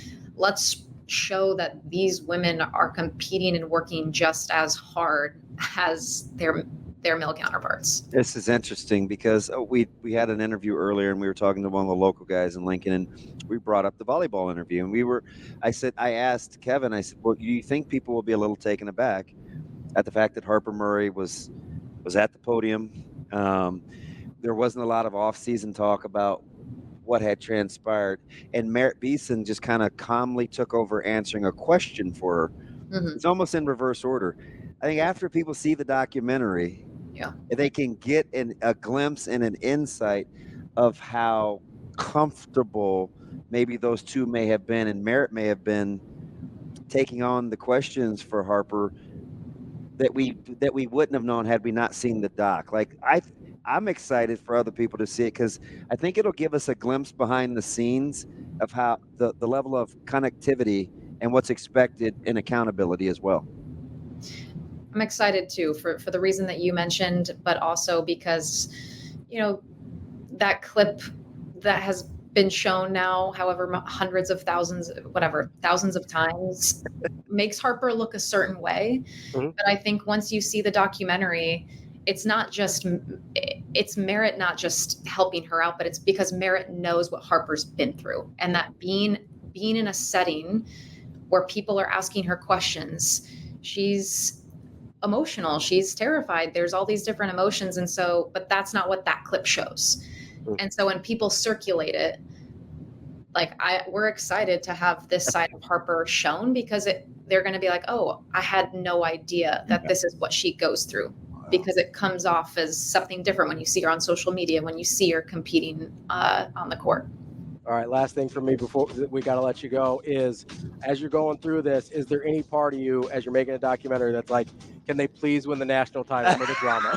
show that these women are competing and working just as hard as their male counterparts. This is interesting because we had an interview earlier, and we were talking to one of the local guys in Lincoln, and we brought up the volleyball interview, and I asked Kevin, I said, well, do you think people will be a little taken aback at the fact that Harper Murray was at the podium? There wasn't a lot of off-season talk about what had transpired, and Merritt Beeson just kind of calmly took over answering a question for her. Mm-hmm. It's almost in reverse order. I think after people see the documentary, they can get a glimpse and an insight of how comfortable maybe those two may have been, and Merritt may have been taking on the questions for Harper that we wouldn't have known had we not seen the doc. Like I'm excited for other people to see it, because I think it'll give us a glimpse behind the scenes of how the level of connectivity and what's expected in accountability as well. I'm excited too for the reason that you mentioned, but also because, that clip that has been shown now, however, hundreds of thousands, thousands of times, makes Harper look a certain way. Mm-hmm. But I think once you see the documentary, it's Merritt not just helping her out, but it's because Merritt knows what Harper's been through, and that being in a setting where people are asking her questions, she's emotional, she's terrified, there's all these different emotions. And so, but that's not what that clip shows. And so when people circulate it, we're excited to have this side of Harper shown, because they're going to be like, oh, I had no idea that this is what she goes through, because it comes off as something different when you see her on social media, when you see her competing on the court. All right, last thing for me before we got to let you go is, as you're going through this, is there any part of you, as you're making a documentary, that's like, can they please win the national title for the drama?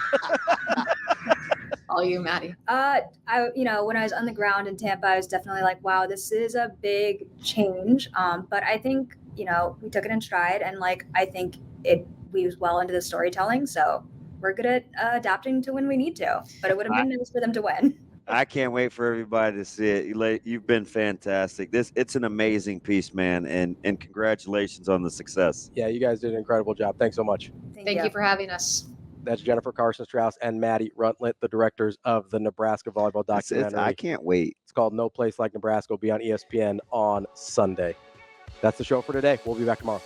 All you, Maddie. When I was on the ground in Tampa, I was definitely like, wow, this is a big change. But I think, we took it in stride, and I think it weaves well into the storytelling. So we're good at adapting to when we need to, but it would have been nice for them to win. I can't wait for everybody to see it. You've been fantastic. It's an amazing piece, man, and congratulations on the success. Yeah, you guys did an incredible job. Thanks so much. Thank you for having us. That's Jennifer Karson-Strauss and Maddie Rundlett, the directors of the Nebraska volleyball documentary. I can't wait. It's called No Place Like Nebraska. It'll be on ESPN on Sunday. That's the show for today. We'll be back tomorrow.